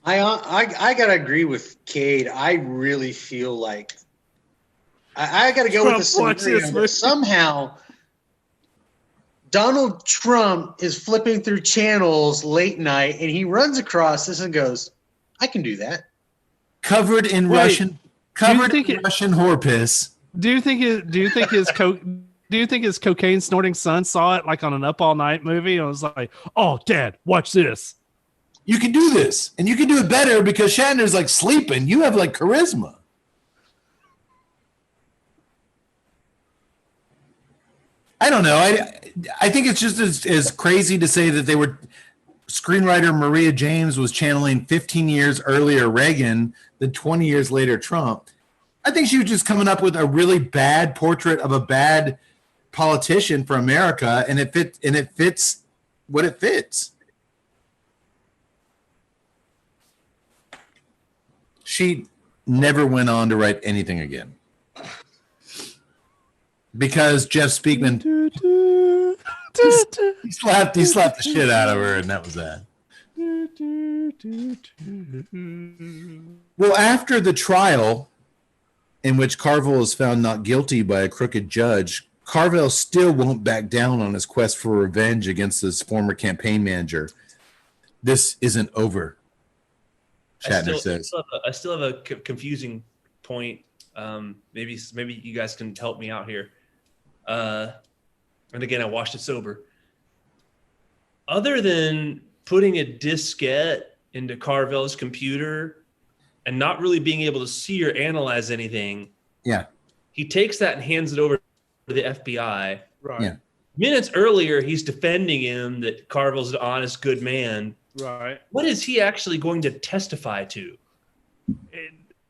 gotta agree with Cade. I really feel like I gotta go with the scenario that somehow Donald Trump is flipping through channels late night and he runs across this and goes, "I can do that." Covered in Russian whore piss. Do you think his cocaine snorting son saw it like on an Up All Night movie and was like, "Oh, Dad, watch this. You can do this, and you can do it better because Shatner's like sleeping. You have like charisma." I don't know. I think it's just as crazy to say that they were screenwriter Maria James was channeling 15 years earlier Reagan than 20 years later Trump. I think she was just coming up with a really bad portrait of a bad politician for America, and it fits what it fits. She never went on to write anything again because Jeff Speakman he slapped the shit out of her, and that was that. Well, after the trial in which Carville is found not guilty by a crooked judge, Carville still won't back down on his quest for revenge against his former campaign manager. This isn't over, Shatner says. I still have a confusing point. Maybe you guys can help me out here. And again, I watched it sober. Other than putting a diskette into Carville's computer and not really being able to see or analyze anything, he takes that and hands it over to the FBI. Right. Yeah. Minutes earlier, he's defending him that Carville's an honest, good man. Right. What is he actually going to testify to?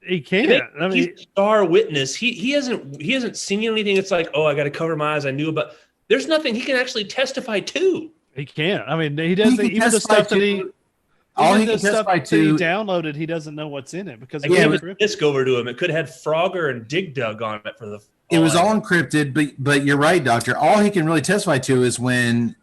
He can't. I mean, he's a star witness. He hasn't seen anything. It's like, oh, I got to cover my eyes. I knew about. There's nothing he can actually testify to. He can't. I mean, he doesn't. Even the stuff that he downloaded, he doesn't know what's in it because I gave a disc over to him. It could have had Frogger and Dig Dug on it for the. It was all encrypted, but you're right, Doctor. All he can really testify to is when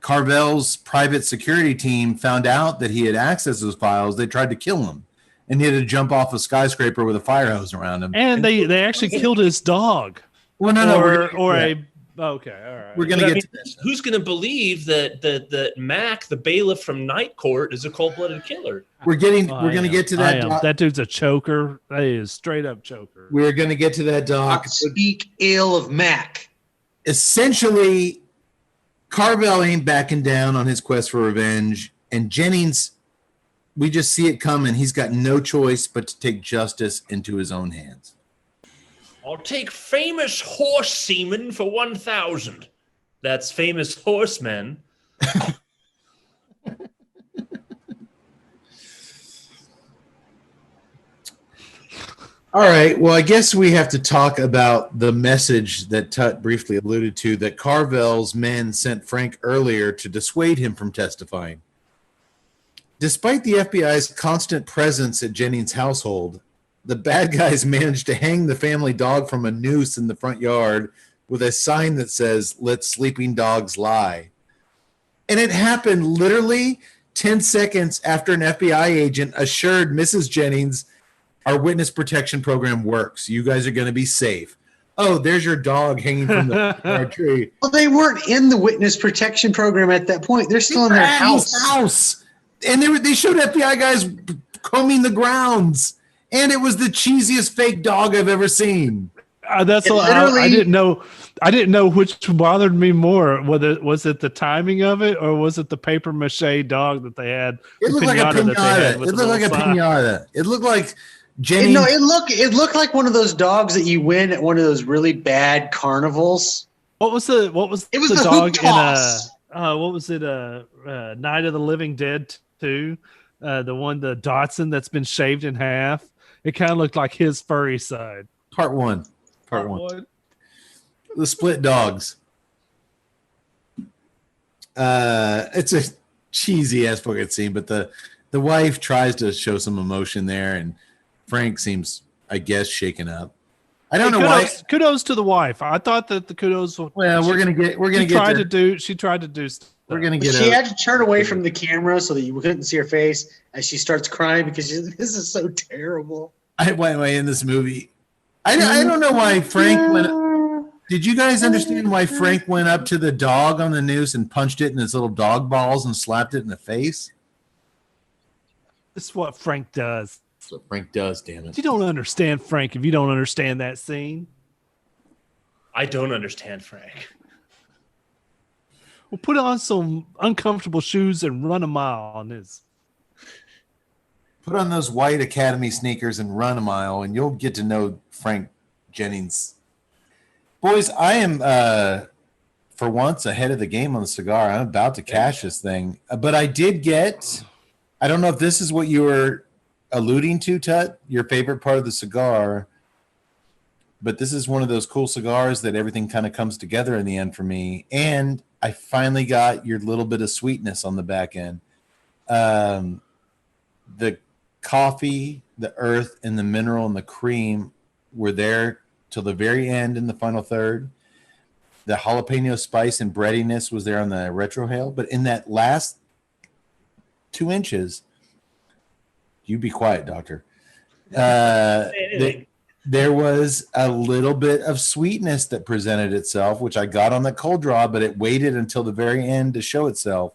Carville's private security team found out that he had accessed those files. They tried to kill him, and he had to jump off a skyscraper with a fire hose around him. And they actually killed his dog. Well, no, okay, all right. We're gonna get to this. Who's gonna believe that Mac, the bailiff from Night Court, is a cold-blooded killer? We're gonna get to that. That dude's a choker. That is straight up choker. We're gonna get to that, Doc. Speak ill of Mac. Essentially, Carville ain't backing down on his quest for revenge, and Jennings, we just see it coming. He's got no choice but to take justice into his own hands. I'll take famous horse semen for 1,000. That's famous horsemen. All right. Well, I guess we have to talk about the message that Tut briefly alluded to that Carville's men sent Frank earlier to dissuade him from testifying. Despite the FBI's constant presence at Jennings' household, the bad guys managed to hang the family dog from a noose in the front yard with a sign that says, "Let sleeping dogs lie." And it happened literally 10 seconds after an FBI agent assured Mrs. Jennings, "Our witness protection program works. You guys are going to be safe." Oh, there's your dog hanging from the tree. Well, they weren't in the witness protection program at that point. They're still in their house. And they showed FBI guys combing the grounds. And it was the cheesiest fake dog I've ever seen. That's all. I didn't know. I didn't know which bothered me more. Whether was it the timing of it or was it the paper mache dog that they had? It looked like a pinata. It looked like a pinata. It looked like Jenny. No, it looked like one of those dogs that you win at one of those really bad carnivals. What was the It was the dog hoop toss. what was it? Night of the Living Dead 2. The Dotson that's been shaved in half. It kind of looked like his furry side. Part one. Part one. The Split Dogs. It's a cheesy ass fucking scene, but the wife tries to show some emotion there, and Frank seems, I guess, shaken up. I don't know why. Kudos to the wife. I thought that the kudos. Well, we're gonna get. She tried to do stuff. We're gonna get. She had to turn away from the camera so that you couldn't see her face as she starts crying because this is so terrible. Wait, in this movie, I don't know why Frank went. Did you guys understand why Frank went up to the dog on the noose and punched it in its little dog balls and slapped it in the face? This is what Frank does. That's what Frank does, damn it. You don't understand Frank if you don't understand that scene. I don't understand Frank. Well, put on some uncomfortable shoes and run a mile on this. Put on those white Academy sneakers and run a mile, and you'll get to know Frank Jennings. Boys, I am, for once, ahead of the game on the cigar. I'm about to cash this thing. But I did get, I don't know if this is what you were alluding to, Tut, your favorite part of the cigar, but this is one of those cool cigars that everything kind of comes together in the end for me. And I finally got your little bit of sweetness on the back end. The coffee, the earth, and the mineral and the cream were there till the very end in the final third. The jalapeno spice and breadiness was there on the retrohale, but in that last 2 inches, you be quiet, doctor. There was a little bit of sweetness that presented itself, which I got on the cold draw, but it waited until the very end to show itself.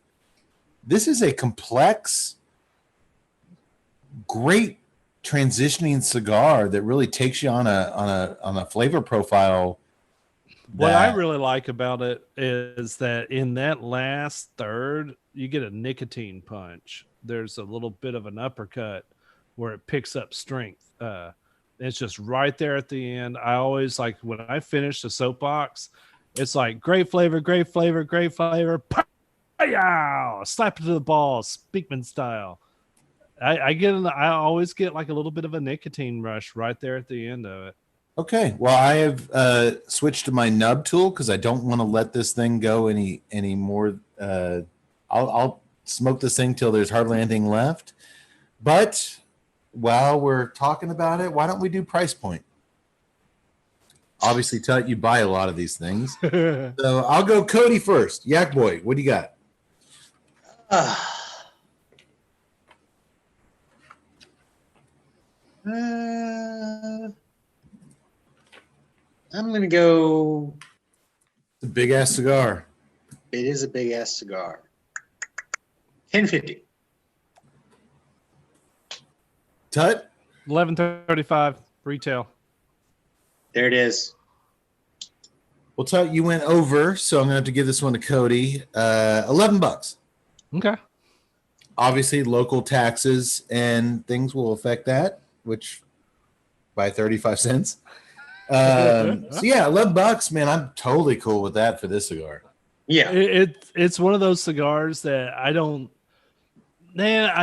This is a complex, great transitioning cigar that really takes you on a flavor profile. What I really like about it is that in that last third, you get a nicotine punch. There's a little bit of an uppercut where it picks up strength. It's just right there at the end. I always like when I finish the soapbox, it's like great flavor, great flavor, great flavor. Pow! Slap it to the balls, Speakman style. I always get like a little bit of a nicotine rush right there at the end of it. Okay, well, I have switched to my nub tool because I don't want to let this thing go any more. I'll smoke this thing till there's hardly anything left. But while we're talking about it, why don't we do price point? Obviously, Tut, you buy a lot of these things. So I'll go Cody first. Yak Boy, what do you got? I'm going to go. It's a big ass cigar. It is a big ass cigar. $10.50. Tut? $11.35 retail. There it is. Well, Tut, you went over, so I'm going to have to give this one to Cody. $11. Okay. Obviously, local taxes and things will affect that, which by 35 cents. So yeah, $11, man. I'm totally cool with that for this cigar. Yeah, it's one of those cigars that I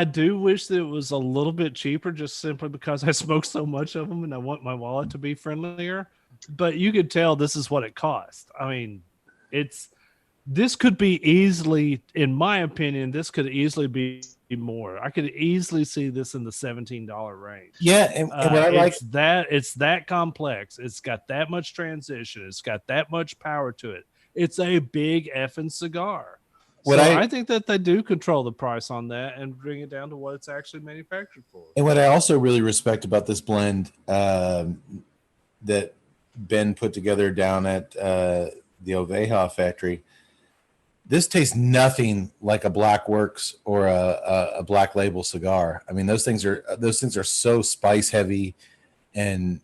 do wish that it was a little bit cheaper, just simply because I smoke so much of them and I want my wallet to be friendlier. But you could tell this is what it cost. I mean, this could be easily, in my opinion, this could easily be more. I could easily see this in the $17 range. Yeah, and what I like it's that complex. It's got that much transition. It's got that much power to it. It's a big effing cigar. I think that they do control the price on that and bring it down to what it's actually manufactured for. And what I also really respect about this blend that Ben put together down at the Oveja factory, this tastes nothing like a Black Works or a Black Label cigar. I mean, those things are so spice heavy and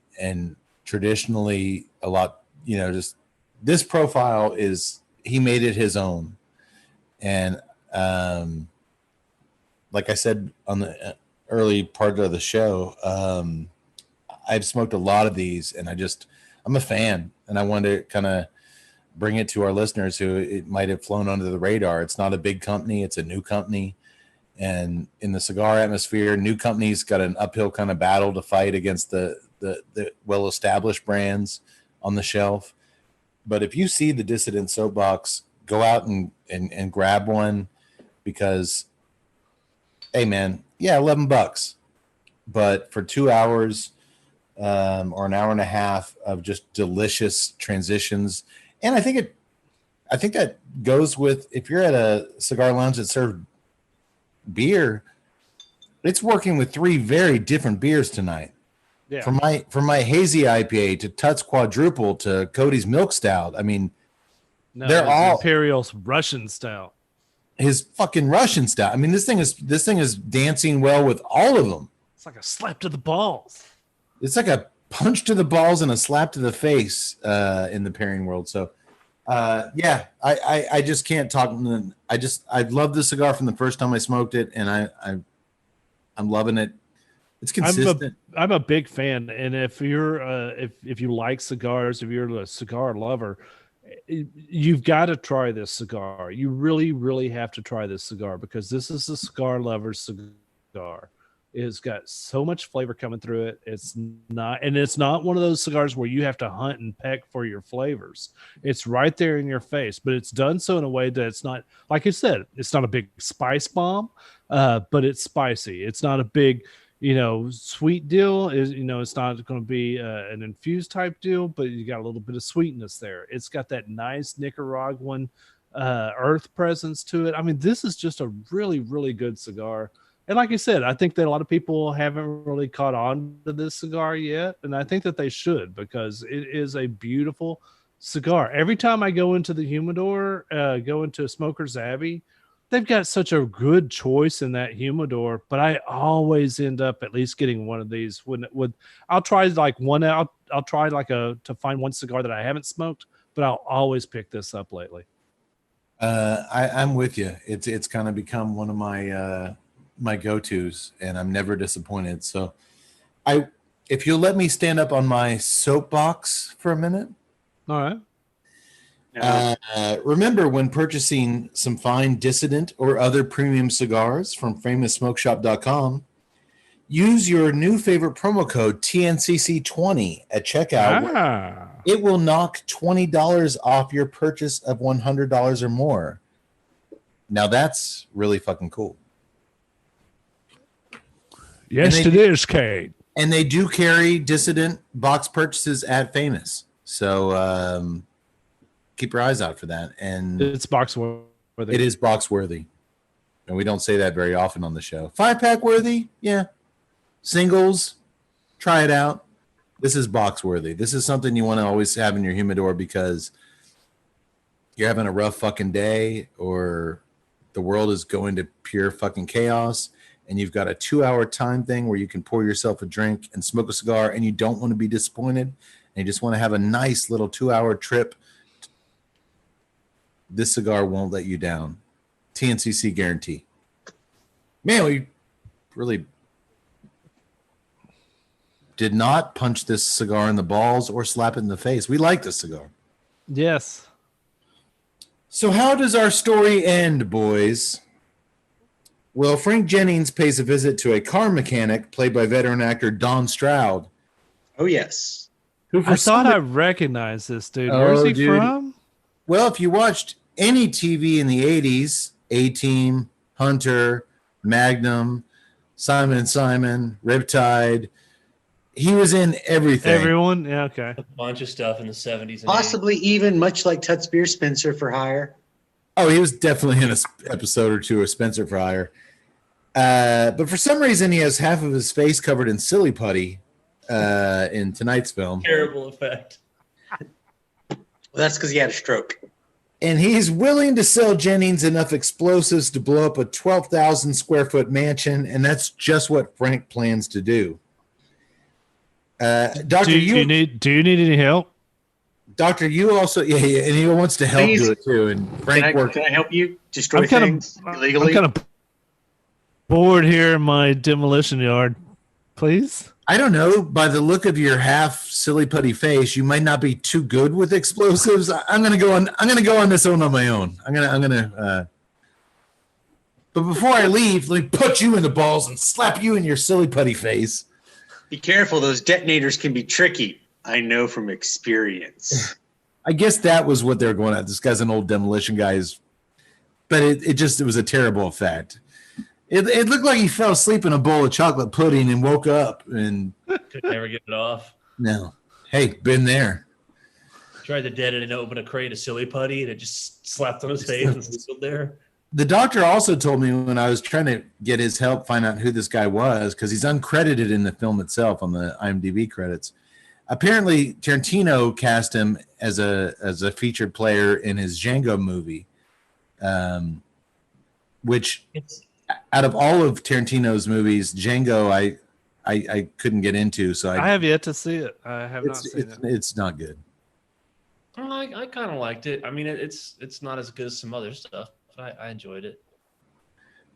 traditionally a lot, just this profile is, he made it his own. And like I said on the early part of the show, I've smoked a lot of these and I'm a fan, and I wanted to kind of bring it to our listeners who it might have flown under the radar. It's not a big company. It's a new company. And in the cigar atmosphere, new companies got an uphill kind of battle to fight against the well-established brands on the shelf. But if you see the Dissident Soap Box, go out and grab one, because, hey man, yeah, $11, but for 2 hours or an hour and a half of just delicious transitions. And I think that goes with, if you're at a cigar lounge that serves beer, it's working with 3 very different beers tonight. Yeah. From my hazy IPA to Tut's Quadruple to Cody's Milk Stout. I mean, they're all Imperial Russian Stout. His fucking Russian Stout. I mean, this thing is dancing well with all of them. It's like a slap to the balls. It's like a punch to the balls and a slap to the face in the pairing world. So, yeah, I just can't talk. I loved the cigar from the first time I smoked it, and I'm loving it. It's consistent. I'm a big fan, and if you're if you like cigars, if you're a cigar lover, you've got to try this cigar. You really, really have to try this cigar, because this is a cigar lover's cigar. It's got so much flavor coming through it. It's not one of those cigars where you have to hunt and peck for your flavors. It's right there in your face, but it's done so in a way that it's not, like you said, it's not a big spice bomb, but it's spicy. It's not a big, sweet deal. It's not going to be an infused type deal, but you got a little bit of sweetness there. It's got that nice Nicaraguan earth presence to it. I mean, this is just a really, really good cigar. And like I said, I think that a lot of people haven't really caught on to this cigar yet. And I think that they should, because it is a beautiful cigar. Every time I go into the humidor, go into Smoker's Abbey, they've got such a good choice in that humidor, but I always end up at least getting one of these. I'll try like one out. I'll try to find one cigar that I haven't smoked, but I'll always pick this up lately. I'm with you. It's kind of become one of my go-tos, and I'm never disappointed. So if you'll let me stand up on my soapbox for a minute. All right. Remember, when purchasing some fine Dissident or other premium cigars from FamousSmokeShop.com, use your new favorite promo code TNCC20 at checkout. It will knock $20 off your purchase of $100 or more. Now that's really fucking cool. Yes, it is, Kate. And they do carry Dissident box purchases at Famous. So keep your eyes out for that. And it's box worthy. It is box worthy. And we don't say that very often on the show. 5-pack worthy? Yeah. Singles? Try it out. This is box worthy. This is something you want to always have in your humidor, because you're having a rough fucking day, or the world is going to pure fucking chaos, and you've got a 2-hour time thing where you can pour yourself a drink and smoke a cigar, and you don't want to be disappointed, and you just want to have a nice little 2-hour trip. This cigar won't let you down. TNCC guarantee. Man, we really did not punch this cigar in the balls or slap it in the face. We like this cigar. Yes. So how does our story end, boys? Well, Frank Jennings pays a visit to a car mechanic played by veteran actor Don Stroud. Oh, yes. I thought I recognized this dude. Where's he from? Well, if you watched any TV in the 80s, A-Team, Hunter, Magnum, Simon & Simon, Riptide, he was in everything. Everyone? Yeah, okay. A bunch of stuff in the 70s. And Possibly 80s. Even much like Tut's Beer Spencer for Hire. Oh, he was definitely in an episode or two of Spencer for Hire. But for some reason, he has half of his face covered in silly putty in tonight's film. Terrible effect. Well, that's because he had a stroke. And he's willing to sell Jennings enough explosives to blow up a 12,000 square foot mansion, and that's just what Frank plans to do. Doctor, do you need any help? Doctor, you also, and he wants to help do it too. And Frank, can I help you destroy things illegally? I'm kind of bored here in my demolition yard. please. I don't know. By the look of your half silly putty face, you might not be too good with explosives. I'm gonna go on this one on my own. But before I leave, let me put you in the balls and slap you in your silly putty face. Be careful; those detonators can be tricky. I know from experience. I guess that was what they were going at. This guy's an old demolition guy, but it was a terrible effect. It looked like he fell asleep in a bowl of chocolate pudding and woke up and could never get it off. No. Hey, been there. Tried to dead it and open a crate of silly putty and it just slapped on his face and stood there. The doctor also told me when I was trying to get his help find out who this guy was, because he's uncredited in the film itself on the IMDb credits. Apparently, Tarantino cast him as a featured player in his Django movie, which out of all of Tarantino's movies, Django I couldn't get into. So I have yet to see it. I have not seen it. It's not good. I kind of liked it. I mean, it's not as good as some other stuff, but I enjoyed it.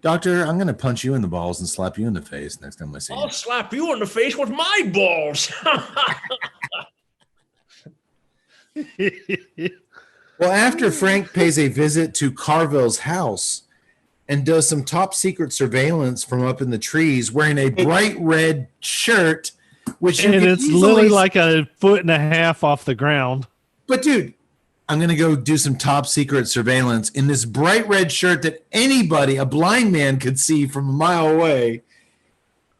Doctor, I'm going to punch you in the balls and slap you in the face next time I see you. I'll slap you in the face with my balls. Well, after Frank pays a visit to Carvel's house and does some top secret surveillance from up in the trees wearing a bright red shirt, which it's literally like a foot and a half off the ground. But dude, I'm going to go do some top secret surveillance in this bright red shirt that anybody, a blind man, could see from a mile away.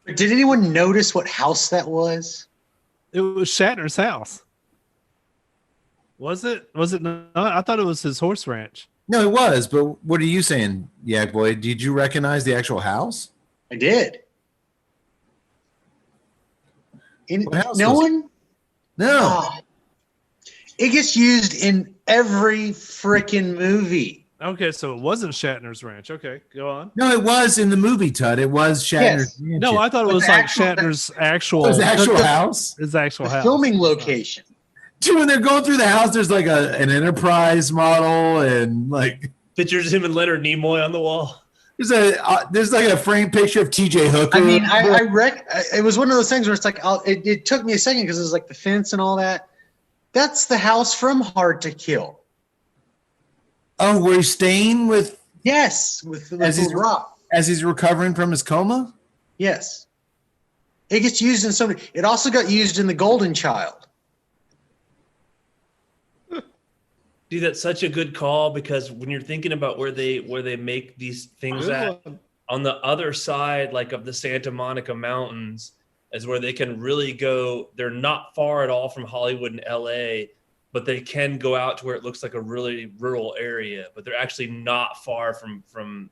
Did anyone notice what house that was? It was Shatner's house. Was it? Was it not? I thought it was his horse ranch. No, it was. But what are you saying, Yak Boy? Did you recognize the actual house? I did. No one? No. Oh, it gets used in every freaking movie. Okay, so it wasn't Shatner's ranch. Okay, go on. No, it was in the movie, Tut. It was Shatner's ranch. No, I thought it was like Shatner's actual house. His actual house. Filming location. Dude, when they're going through the house, there's like an Enterprise model and like pictures of him and Leonard Nimoy on the wall. There's like a framed picture of T.J. Hooker. I mean, it was one of those things where it's like it took me a second because it was like the fence and all that. That's the house from Hard to Kill. Oh, where he's staying with? Yes, with Rock as he's recovering from his coma. Yes, it gets used in so many. It also got used in The Golden Child. Dude, that's such a good call because when you're thinking about where they make these things at, on the other side, like of the Santa Monica Mountains, is where they can really go. They're not far at all from Hollywood and LA, but they can go out to where it looks like a really rural area, but they're actually not far from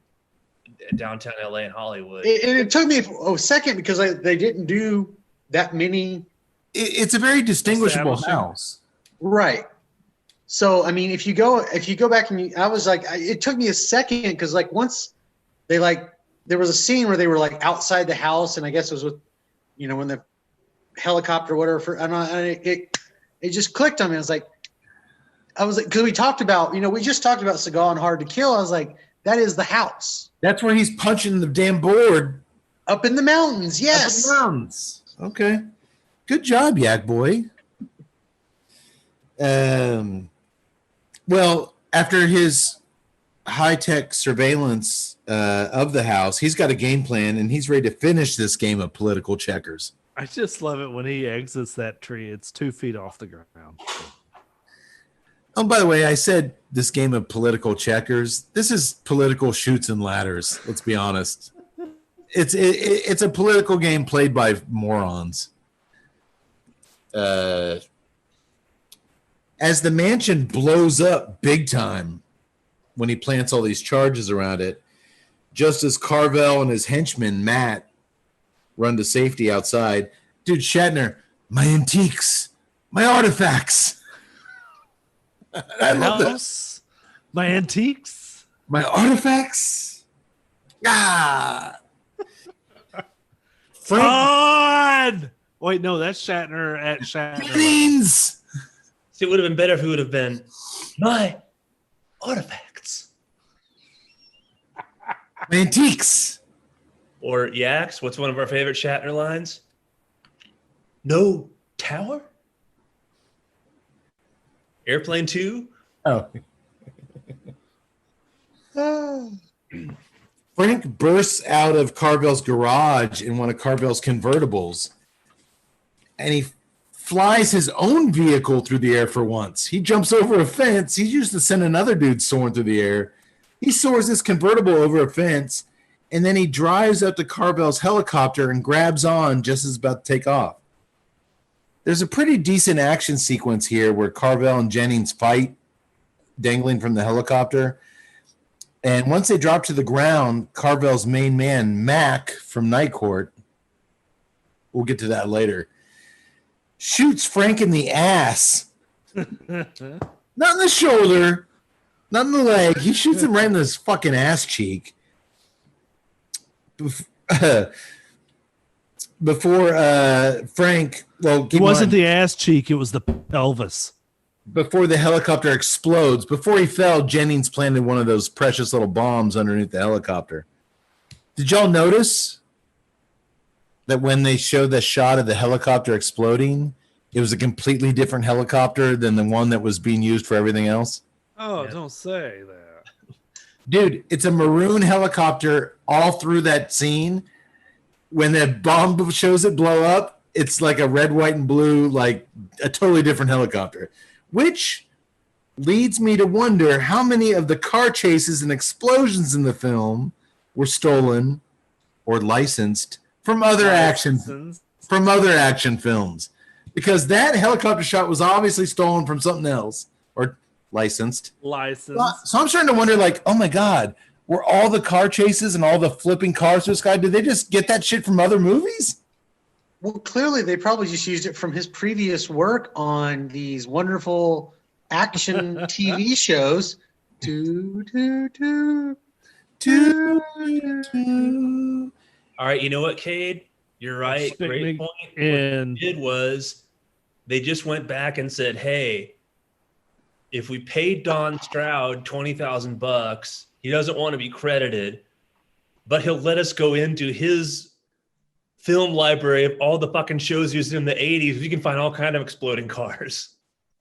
downtown LA and Hollywood. It took me a second because they didn't do that many. It's a very distinguishable house. Right. So, I mean, if you go back and I was like, it took me a second because like once they there was a scene where they were like outside the house and I guess it was with, when the helicopter or whatever, it just clicked on me. I was like, because we talked about, we just talked about Seagal and Hard to Kill. I was like, that is the house. That's where he's punching the damn board. Up in the mountains, yes. Up in the mountains. Okay. Good job, Yak Boy. Well, after his high-tech surveillance of the house, he's got a game plan, and he's ready to finish this game of political checkers. I just love it when he exits that tree. It's 2 feet off the ground. Oh, by the way, I said this game of political checkers. This is political shoots and ladders. Let's be honest. It's a political game played by morons. As the mansion blows up big time when he plants all these charges around it, just as Carvel and his henchman, Matt, run to safety outside, dude, Shatner, my antiques, my artifacts. I love this. My antiques? My artifacts? Ah. Fun! Wait, no, that's Shatner at Shatner. Beans! See, it would have been better if it would have been my artifacts. My antiques. Or Yaks, what's one of our favorite Shatner lines? No tower? Airplane 2? Oh. Frank bursts out of Carvel's garage in one of Carvel's convertibles, and he flies his own vehicle through the air for once. He jumps over a fence. He used to send another dude soaring through the air. He soars this convertible over a fence, and then he drives up to Carvel's helicopter and grabs on just as about to take off. There's a pretty decent action sequence here where Carvel and Jennings fight, dangling from the helicopter. And once they drop to the ground, Carvel's main man, Mac, from Night Court, we'll get to that later, shoots Frank in the ass. Not in the shoulder, not in the leg. He shoots him right in his fucking ass cheek. Before Frank, well, it wasn't the ass cheek, it was the pelvis. Before the helicopter explodes, before he fell, Jennings planted one of those precious little bombs underneath the helicopter. Did y'all notice that when they showed the shot of the helicopter exploding, it was a completely different helicopter than the one that was being used for everything else? Oh, yeah. Don't say that. Dude, it's a maroon helicopter all through that scene. When the bomb shows it blow up, it's like a red, white, and blue, like a totally different helicopter. Which leads me to wonder how many of the car chases and explosions in the film were stolen or licensed from other action films. Because that helicopter shot was obviously stolen from something else or licensed. So I'm starting to wonder, like, oh my God, were all the car chases and all the flipping cars through the sky, did they just get that shit from other movies? Well, clearly they probably just used it from his previous work on these wonderful action TV shows. All right, you know what, Cade? You're right. Great point. And what they did was they just went back and said, hey, if we paid Don Stroud $20,000, he doesn't want to be credited, but he'll let us go into his film library of all the fucking shows used in the 80s. We can find all kind of exploding cars.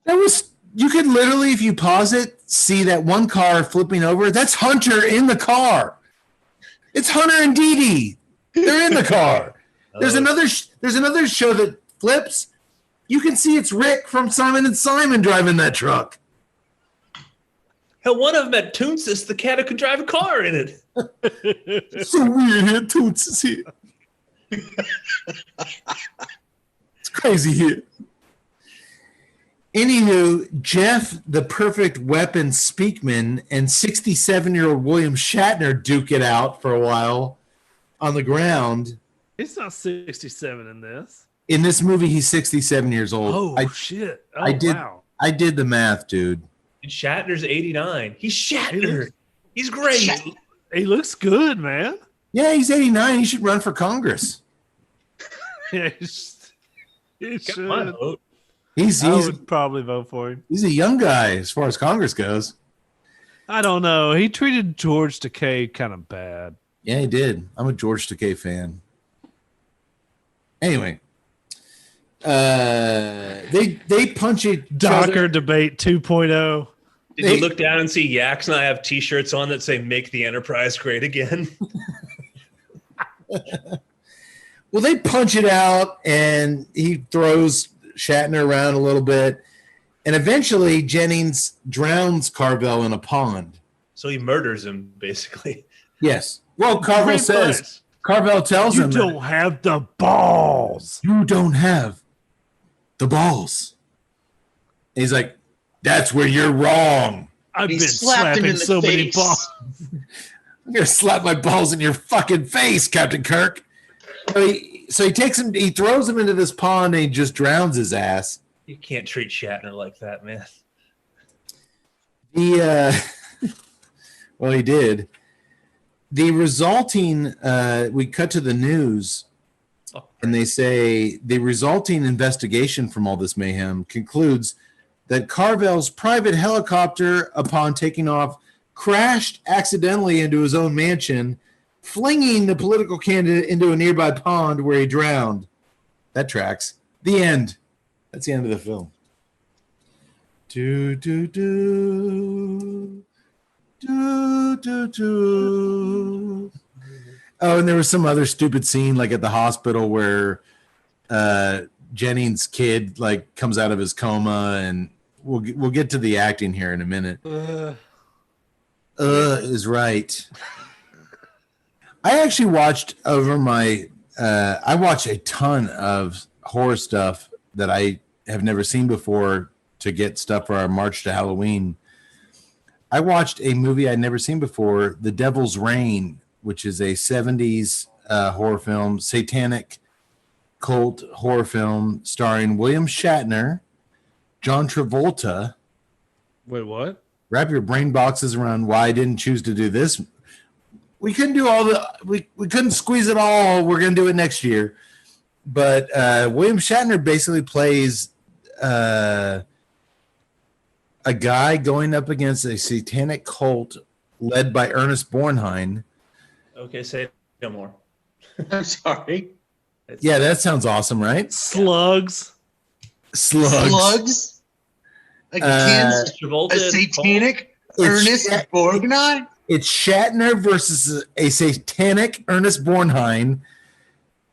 You could literally, if you pause it, see that one car flipping over. That's Hunter in the car. It's Hunter and Dee Dee. They're in the car. There's another show that flips. You can see it's Rick from Simon and Simon driving that truck. Hell, one of them had Toonsis, the cat who could drive a car in it. It's so weird here. Toonsis here. It's crazy here. Anywho, Jeff, the perfect weapon Speakman, and 67-year-old William Shatner duke it out for a while on the ground. He's not 67 in this. In this movie, he's 67 years old. Oh, shit. Oh, wow. I did the math, dude. And Shatner's 89. He's Shatner. He's great. He looks good, man. Yeah, he's 89. He should run for Congress. Yeah, he should. My vote. I would probably vote for him. He's a young guy as far as Congress goes. I don't know. He treated George Takei kind of bad. Yeah, he did. I'm a George Takei fan. Anyway, they punch it. Docker debate 2.0. Did you look down and see Yaks and I have T-shirts on that say "Make the Enterprise Great Again"? Well, they punch it out, and he throws Shatner around a little bit, and eventually Jennings drowns Carvel in a pond. So he murders him, basically. Yes. Well, Carvel says. Carvel tells him, "You don't have the balls. You don't have the balls." And he's like, "That's where you're wrong. I've been slapping so many balls. I'm gonna slap my balls in your fucking face, Captain Kirk." So he takes him. He throws him into this pond, and he just drowns his ass. You can't treat Shatner like that, man. Well, he did. The resulting, we cut to the news, and they say the resulting investigation from all this mayhem concludes that Carvel's private helicopter, upon taking off, crashed accidentally into his own mansion, flinging the political candidate into a nearby pond where he drowned. That tracks. The end. That's the end of the film. Do do do do do do. Oh, and there was some other stupid scene like at the hospital where Jennings' kid like comes out of his coma, and we'll get to the acting here in a minute. Is right. I actually watched over my. I watch a ton of horror stuff that I have never seen before to get stuff for our March to Halloween. I watched a movie I'd never seen before, The Devil's Reign, which is a 70s horror film, satanic cult horror film starring William Shatner, John Travolta. Wait, what? Wrap your brain boxes around why I didn't choose to do this. We couldn't do all the we couldn't squeeze it all. We're gonna do it next year. But William Shatner basically plays a guy going up against a satanic cult led by Ernest Borgnine. Okay, say no more. I'm sorry. Yeah, that sounds awesome, right? Slugs. Slugs against a satanic Ernest Borgnine? It's Shatner versus a satanic Ernest Borgnine,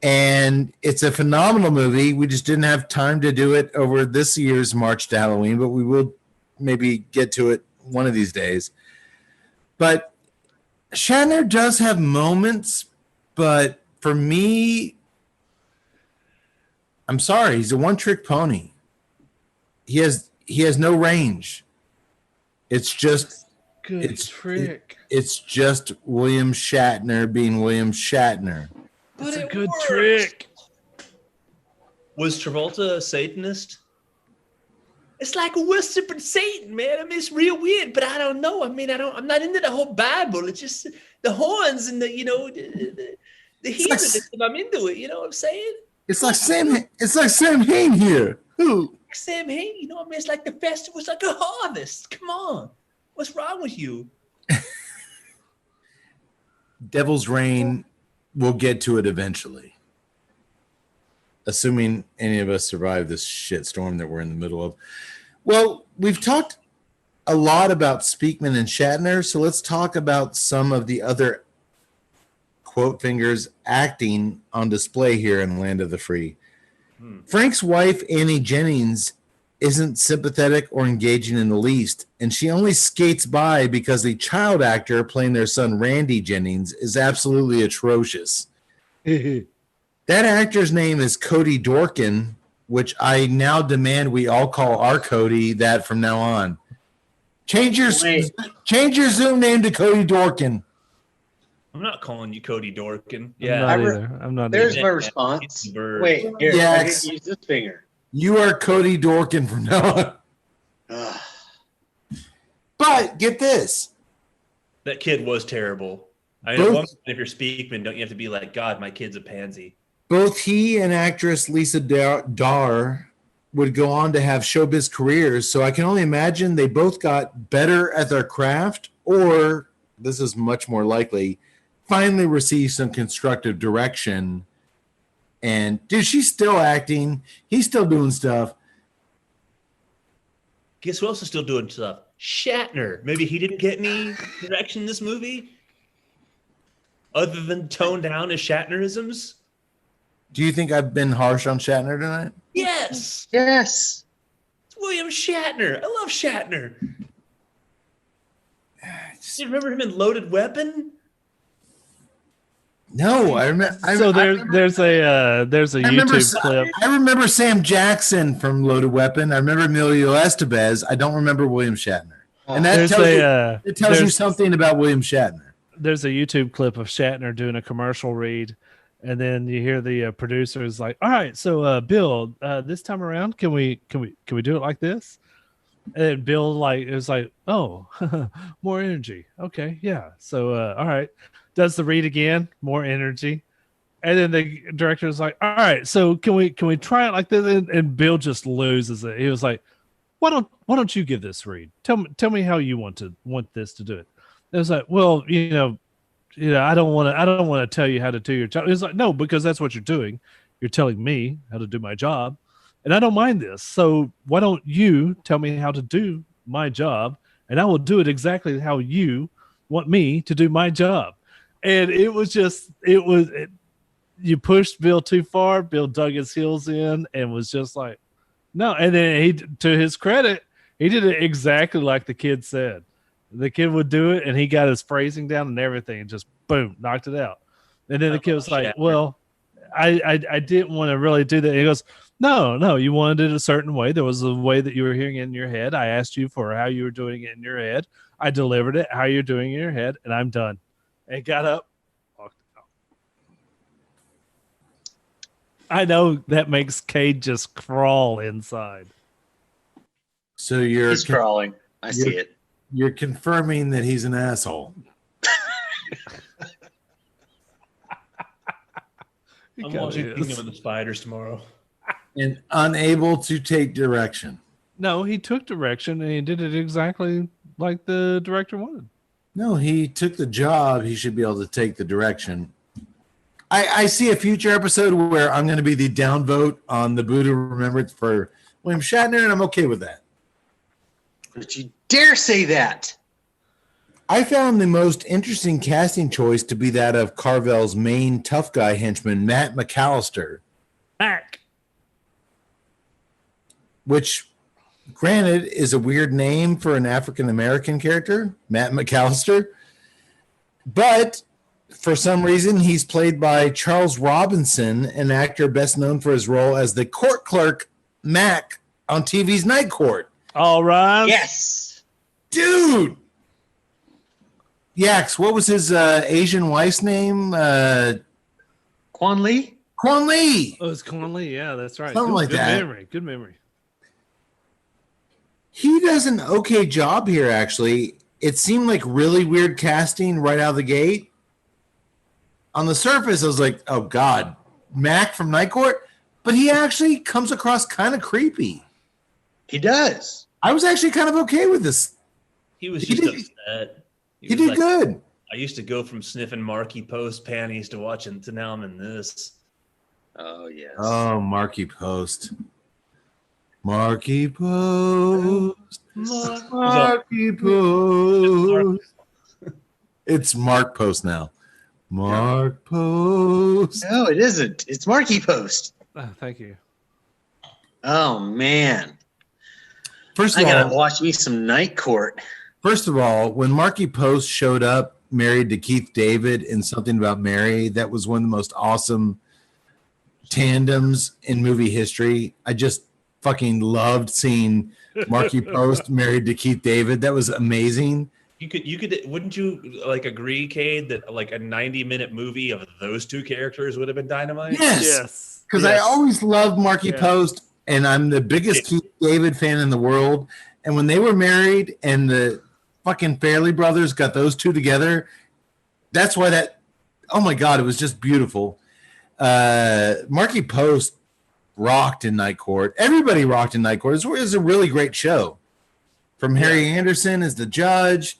and it's a phenomenal movie. We just didn't have time to do it over this year's March to Halloween, but we will maybe get to it one of these days. But Shatner does have moments, but for me, I'm sorry, he's a one-trick pony. He has no range. It's just it's just William Shatner being William Shatner. It's a good trick. Was Travolta a Satanist? It's like worshiping Satan, man. I mean, it's real weird, but I don't know. I mean, I'm not into the whole Bible. It's just the horns and the heathenism. I'm into it. You know what I'm saying? It's like Sam Hain here. Who? Sam Hain. You know what I mean? It's like the festival. It's like a harvest. Come on. What's wrong with you? Devil's Reign, we'll get to it eventually. Assuming any of us survive this shitstorm that we're in the middle of. Well, we've talked a lot about Speakman and Shatner, so let's talk about some of the other quote fingers acting on display here in Land of the Free. Frank's wife, Annie Jennings, isn't sympathetic or engaging in the least, and she only skates by because the child actor playing their son, Randy Jennings, is absolutely atrocious. That actor's name is Cody Dorkin, which I now demand we all call our Cody that from now on. Change your Zoom name to Cody Dorkin. I'm not calling you Cody Dorkin. Yeah, I'm not. There's my response. Wait, here. Yeah, I didn't use this finger. You are Cody Dorkin from now on. But get this. That kid was terrible. I know if you're Speakman, don't you have to be like, God, my kid's a pansy? Both he and actress Lisa Dar would go on to have showbiz careers, so I can only imagine they both got better at their craft, or, this is much more likely, finally received some constructive direction. And, dude, she's still acting. He's still doing stuff. Guess who else is still doing stuff? Shatner. Maybe he didn't get any direction in this movie? Other than tone down his Shatnerisms? Do you think I've been harsh on Shatner tonight? Yes. Yes. It's William Shatner. I love Shatner. You remember him in Loaded Weapon? No, I remember. There's a YouTube clip. I remember Sam Jackson from Loaded Weapon. I remember Emilio Estevez. I don't remember William Shatner. And that tells you something about William Shatner. There's a YouTube clip of Shatner doing a commercial read, and then you hear the producers like, "All right, so Bill, this time around, can we do it like this?" And then Bill it was like, "Oh, more energy. Okay, yeah. So all right." Does the read again, more energy, and then the director is like, "All right, so can we try it like this?" And Bill just loses it. He was like, "Why don't you give this read? Tell me how you want this to do it." It was like, "Well, I don't want to tell you how to do your job." It was like, "No, because that's what you're doing. You're telling me how to do my job." and I don't mind this. So why don't you tell me how to do my job, and I will do it exactly how you want me to do my job. And it was just, you pushed Bill too far. Bill dug his heels in and was just like, no. And then he, to his credit, he did it exactly like the kid said. The kid would do it, and he got his phrasing down and everything, and just boom, knocked it out. And then the kid was like, well, I didn't want to really do that. And he goes, no, you wanted it a certain way. There was a way that you were hearing it in your head. I asked you for how you were doing it in your head. I delivered it, how you're doing it in your head, and I'm done. And he got up, walked out. I know that makes Cade just crawl inside. So he's crawling. I see it. You're confirming that he's an asshole. I'm watching Kingdom of the Spiders tomorrow. And unable to take direction. No, he took direction, and he did it exactly like the director wanted. No, he took the job. He should be able to take the direction. I see a future episode where I'm going to be the downvote on the Buddha Remembrance for William Shatner, and I'm okay with that. But you dare say that. I found the most interesting casting choice to be that of Carvel's main tough guy henchman, Matt McAllister. Mac. Which, granted, is a weird name for an African-American character, Matt McAllister. But for some reason, he's played by Charles Robinson, an actor best known for his role as the court clerk, Mac, on TV's Night Court. All right. Yes. Dude. Yax, what was his Asian wife's name? Quan Lee? Quan Lee. Oh, it's Quan Lee. Yeah, that's right. Something like that. Good memory. He does an okay job here, actually. It seemed like really weird casting right out of the gate. On the surface, I was like, oh, God, Mac from Night Court? But he actually comes across kind of creepy. He does. I was actually kind of okay with this. He was just upset. He did good. I used to go from sniffing Marky Post panties to watching, to now I'm in this. Oh, yes. Oh, Marky Post. Marky Post. Marky Post. It's Mark Post now. Mark Post. No, it isn't. It's Marky Post. Oh, thank you. Oh, man. First of I all, gotta watch me some Night Court. First of all, when Marky Post showed up married to Keith David in Something About Mary, that was one of the most awesome tandems in movie history. I just fucking loved seeing Marky Post married to Keith David. That was amazing. You could, wouldn't you like agree, Cade, that like a 90-minute movie of those two characters would have been dynamite? Yes. Because I always loved Marky Post, and I'm the biggest Keith David fan in the world. And when they were married and the fucking Fairley brothers got those two together, that's why that, oh my God, it was just beautiful. Marky Post rocked in Night Court. Everybody rocked in Night Court. It was a really great show. From Harry Anderson as the judge.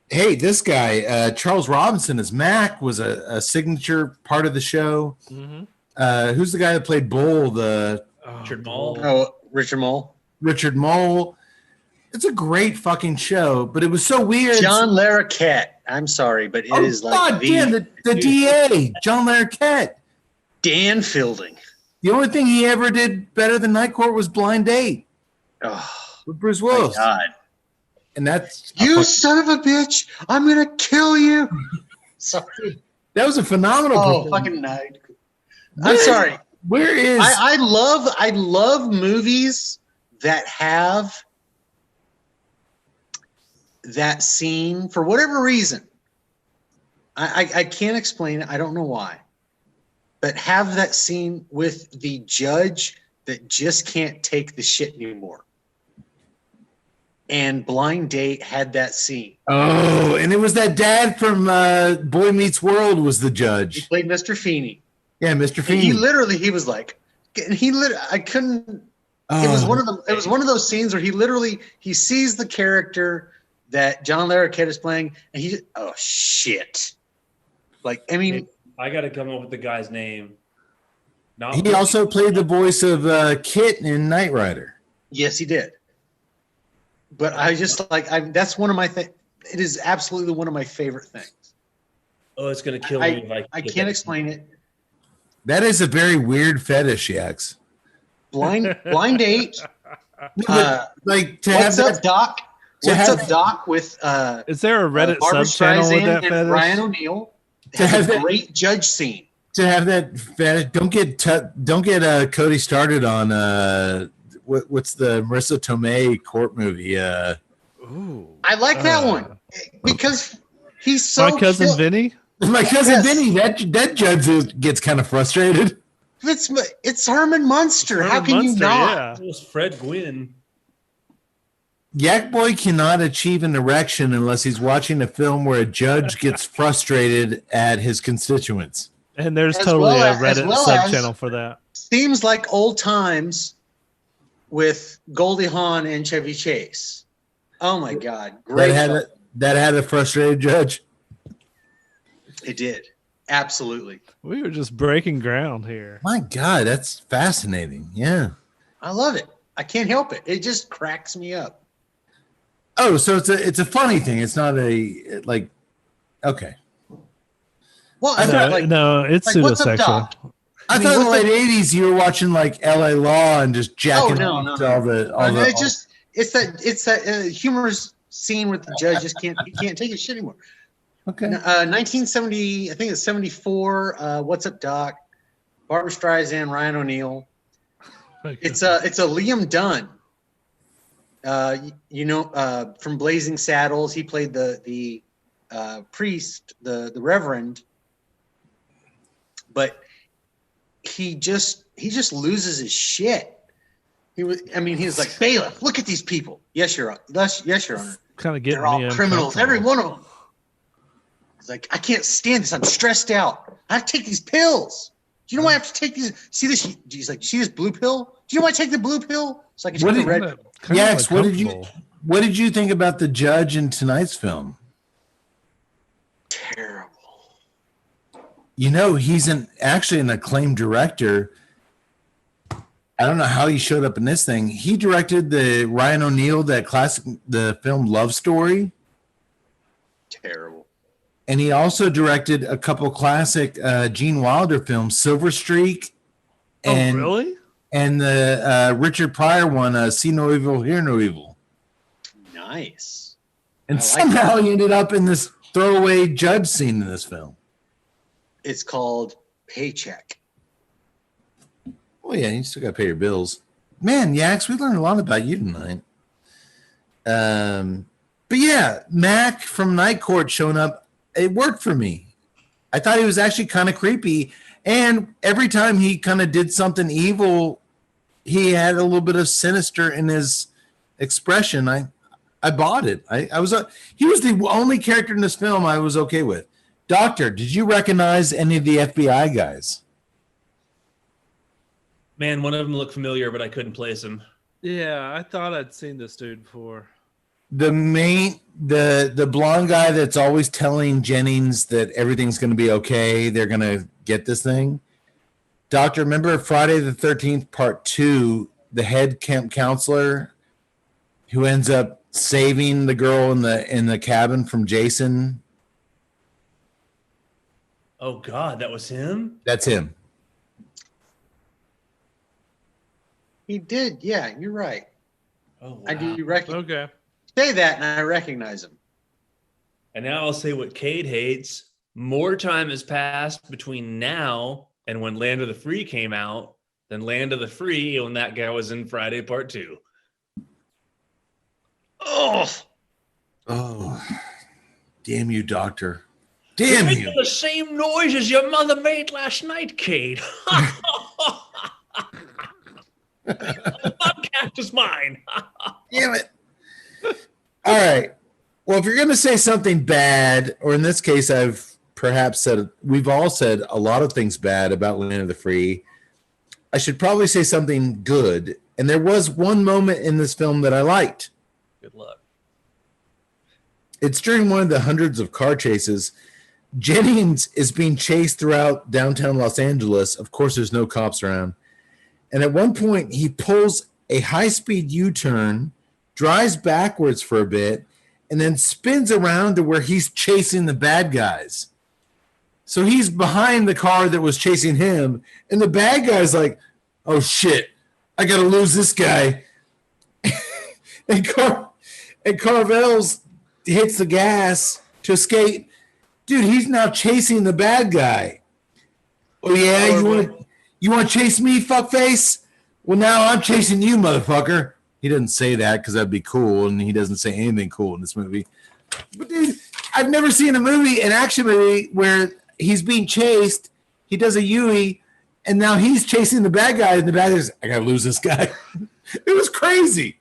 Hey, this guy, Charles Robinson as Mac, was a signature part of the show. Mm-hmm. Who's the guy that played Bull? Richard Mole. Oh, Richard Mole. Richard Mole. It's a great fucking show, but it was so weird. John Larroquette. I'm sorry, but it is like God damn, the DA, John Larroquette. Dan Fielding. The only thing he ever did better than Night Court was Blind Date. Oh, with Bruce Willis. My God. And that's you son of a bitch! I'm gonna kill you. Sorry. That was a phenomenal. Oh, fucking night. I'm sorry. Where is I love movies that have that scene for whatever reason. I can't explain it. I don't know why. But have that scene with the judge that just can't take the shit anymore. And Blind Date had that scene. Oh, and it was that dad from Boy Meets World was the judge. He played Mr. Feeney. Yeah, Mr. Feeney. He was like, I couldn't. It was one of them. It was one of those scenes where he sees the character that John Larroquette is playing, and oh shit. Like, I mean, I got to come up with the guy's name. He also played the voice of Kit in Knight Rider. Yes, he did. But I just that's one of my things. It is absolutely one of my favorite things. Oh, it's gonna kill me if I can't explain it. That is a very weird fetish, Yax. Blind date. Like to What's have up, Doc? What's up, Doc? With is there a Reddit Barbara sub-channel with that Streisand and fetish? Ryan O'Neal. To have a great judge scene. To have that fetish. Don't get Cody started on what's the Marissa Tomei court movie? Ooh, I like that one because he's so. My cousin Vinny. My cousin Vinny. That judge gets kind of frustrated. It's Herman Munster. How can you not? Yeah. It was Fred Gwynn. Yak Boy cannot achieve an erection unless he's watching a film where a judge gets frustrated at his constituents. And there's totally a Reddit sub-channel for that. Seems like old times with Goldie Hawn and Chevy Chase. Oh my God! Great. That had a frustrated judge. It did. Absolutely. We were just breaking ground here. My God, that's fascinating. Yeah. I love it. I can't help it. It just cracks me up. Oh, so it's a funny thing. It's not okay. Well, it's pseudosexual. I thought in the late '80s you were watching like L.A. Law and just jacking all the. It's that humorous scene with the judge just can't take his shit anymore. Okay. 1970, I think it's 74. What's up, Doc? Barbara Streisand, Ryan O'Neal. It's a Liam Dunn. From Blazing Saddles, he played the priest, the reverend. But he just loses his shit. He was like, bailiff, look at these people. Yes, Your Honor. Kind of getting They're all criminals, every one of them. He's like, I can't stand this. I'm stressed out. I have to take these pills. Do you know why I have to take these? See this? He's like, see this blue pill? Do you know why I take the blue pill? So I can take the red pill. Yes. What did you think about the judge in tonight's film? Terrible. He's actually an acclaimed director. I don't know how he showed up in this thing. He directed the Ryan O'Neal, the film Love Story. Terrible. And he also directed a couple classic Gene Wilder films, Silver Streak. And, really? And the Richard Pryor one, See No Evil, Hear No Evil. Nice. And somehow he ended up in this throwaway judge scene in this film. It's called Paycheck. Oh, yeah, you still got to pay your bills. Man, Yax, we learned a lot about you tonight. But yeah, Mac from Night Court showing up, it worked for me. I thought he was actually kind of creepy. And every time he kind of did something evil, he had a little bit of sinister in his expression. I bought it. He was the only character in this film I was okay with. Doctor, did you recognize any of the FBI guys? Man, one of them looked familiar, but I couldn't place him. Yeah, I thought I'd seen this dude before. The blonde guy that's always telling Jennings that everything's going to be okay. They're going to get this thing. Doctor, remember Friday the 13th, part 2, the head camp counselor who ends up saving the girl in the cabin from Jason? Oh God, that was him? That's him. He did. Yeah, you're right. Oh, wow. I do recognize. Okay. Say that, and I recognize him. And now I'll say what Cade hates. More time has passed between now and when Land of the Free came out than Land of the Free when that guy was in Friday Part 2. Oh, damn you, Doctor. Damn you. The same noise as your mother made last night, Cade. The podcast is mine. Damn it. All right. Well, if you're going to say something bad, or in this case, we've all said a lot of things bad about Land of the Free. I should probably say something good. And there was one moment in this film that I liked. Good luck. It's during one of the hundreds of car chases. Jennings is being chased throughout downtown Los Angeles. Of course, there's no cops around. And at one point, he pulls a high-speed U-turn, drives backwards for a bit, and then spins around to where he's chasing the bad guys. So he's behind the car that was chasing him, and the bad guy's like, oh, shit, I got to lose this guy. and Carvel's hits the gas to escape. Dude, he's now chasing the bad guy. Oh, yeah? You want to chase me, fuckface? Well, now I'm chasing you, motherfucker. He doesn't say that because that'd be cool, and he doesn't say anything cool in this movie. But, dude, I've never seen an action movie, where he's being chased, he does a Yui, and now he's chasing the bad guy, and the bad guy's, I got to lose this guy. It was crazy.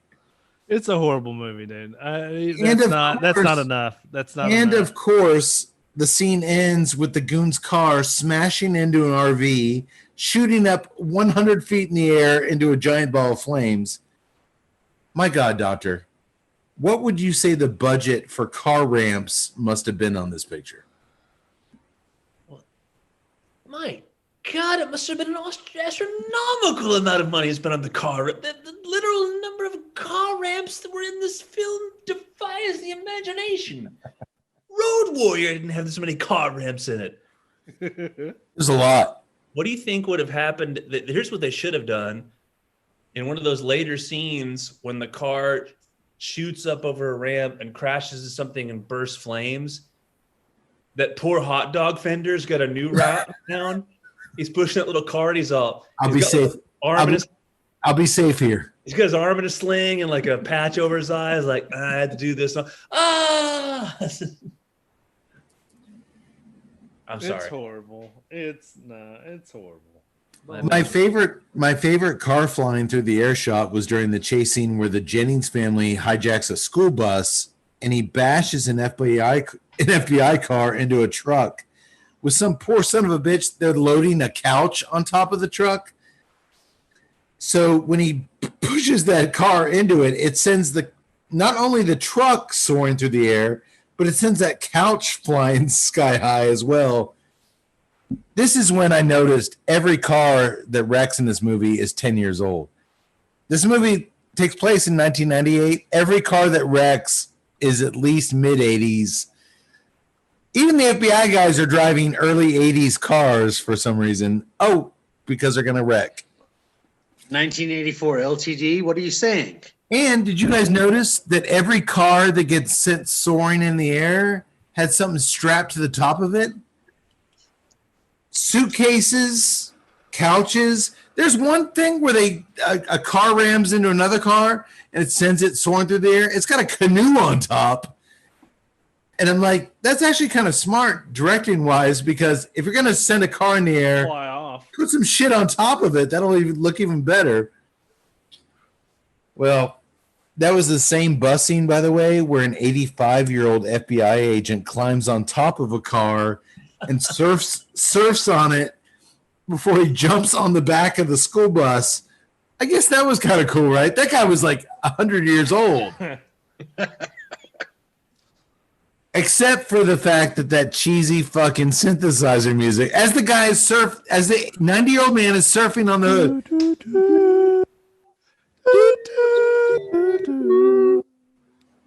It's a horrible movie, dude. That's not enough. That's not And, enough. of course, the scene ends with the goon's car smashing into an RV, shooting up 100 feet in the air into a giant ball of flames. My God, Doctor, what would you say the budget for car ramps must have been on this picture? My God, it must have been an astronomical amount of money spent on the car. The literal number of car ramps that were in this film defies the imagination. Road Warrior didn't have this many car ramps in it. There's a lot. What do you think would have happened? Here's what they should have done. In one of those later scenes, when the car shoots up over a ramp and crashes into something and bursts flames, that poor hot dog fender's got a new route down. He's pushing that little cart. He's all, I'll be safe. I'll be safe here. He's got his arm in a sling and like a patch over his eyes. Like, I had to do this. Ah! I'm sorry. It's horrible. It's horrible. My favorite car flying through the air shot was during the chase scene where the Jennings family hijacks a school bus and he bashes an FBI car into a truck. With some poor son of a bitch, they're loading a couch on top of the truck. So when he pushes that car into it, it sends not only the truck soaring through the air, but it sends that couch flying sky high as well. This is when I noticed every car that wrecks in this movie is 10 years old. This movie takes place in 1998. Every car that wrecks is at least mid-80s. Even the FBI guys are driving early 80s cars for some reason. Oh, because they're going to wreck. 1984 LTD, what are you saying? And did you guys notice that every car that gets sent soaring in the air had something strapped to the top of it? Suitcases, couches. There's one thing where a car rams into another car and it sends it soaring through the air. It's got a canoe on top. And I'm like, that's actually kind of smart directing wise, because if you're going to send a car in the air, fly off, put some shit on top of it. That'll look even better. Well, that was the same bus scene, by the way, where an 85-year-old FBI agent climbs on top of a car and surfs on it before he jumps on the back of the school bus. I guess that was kind of cool, right? That guy was like 100 years old. Except for the fact that cheesy fucking synthesizer music. As the 90-year-old man is surfing on the hood.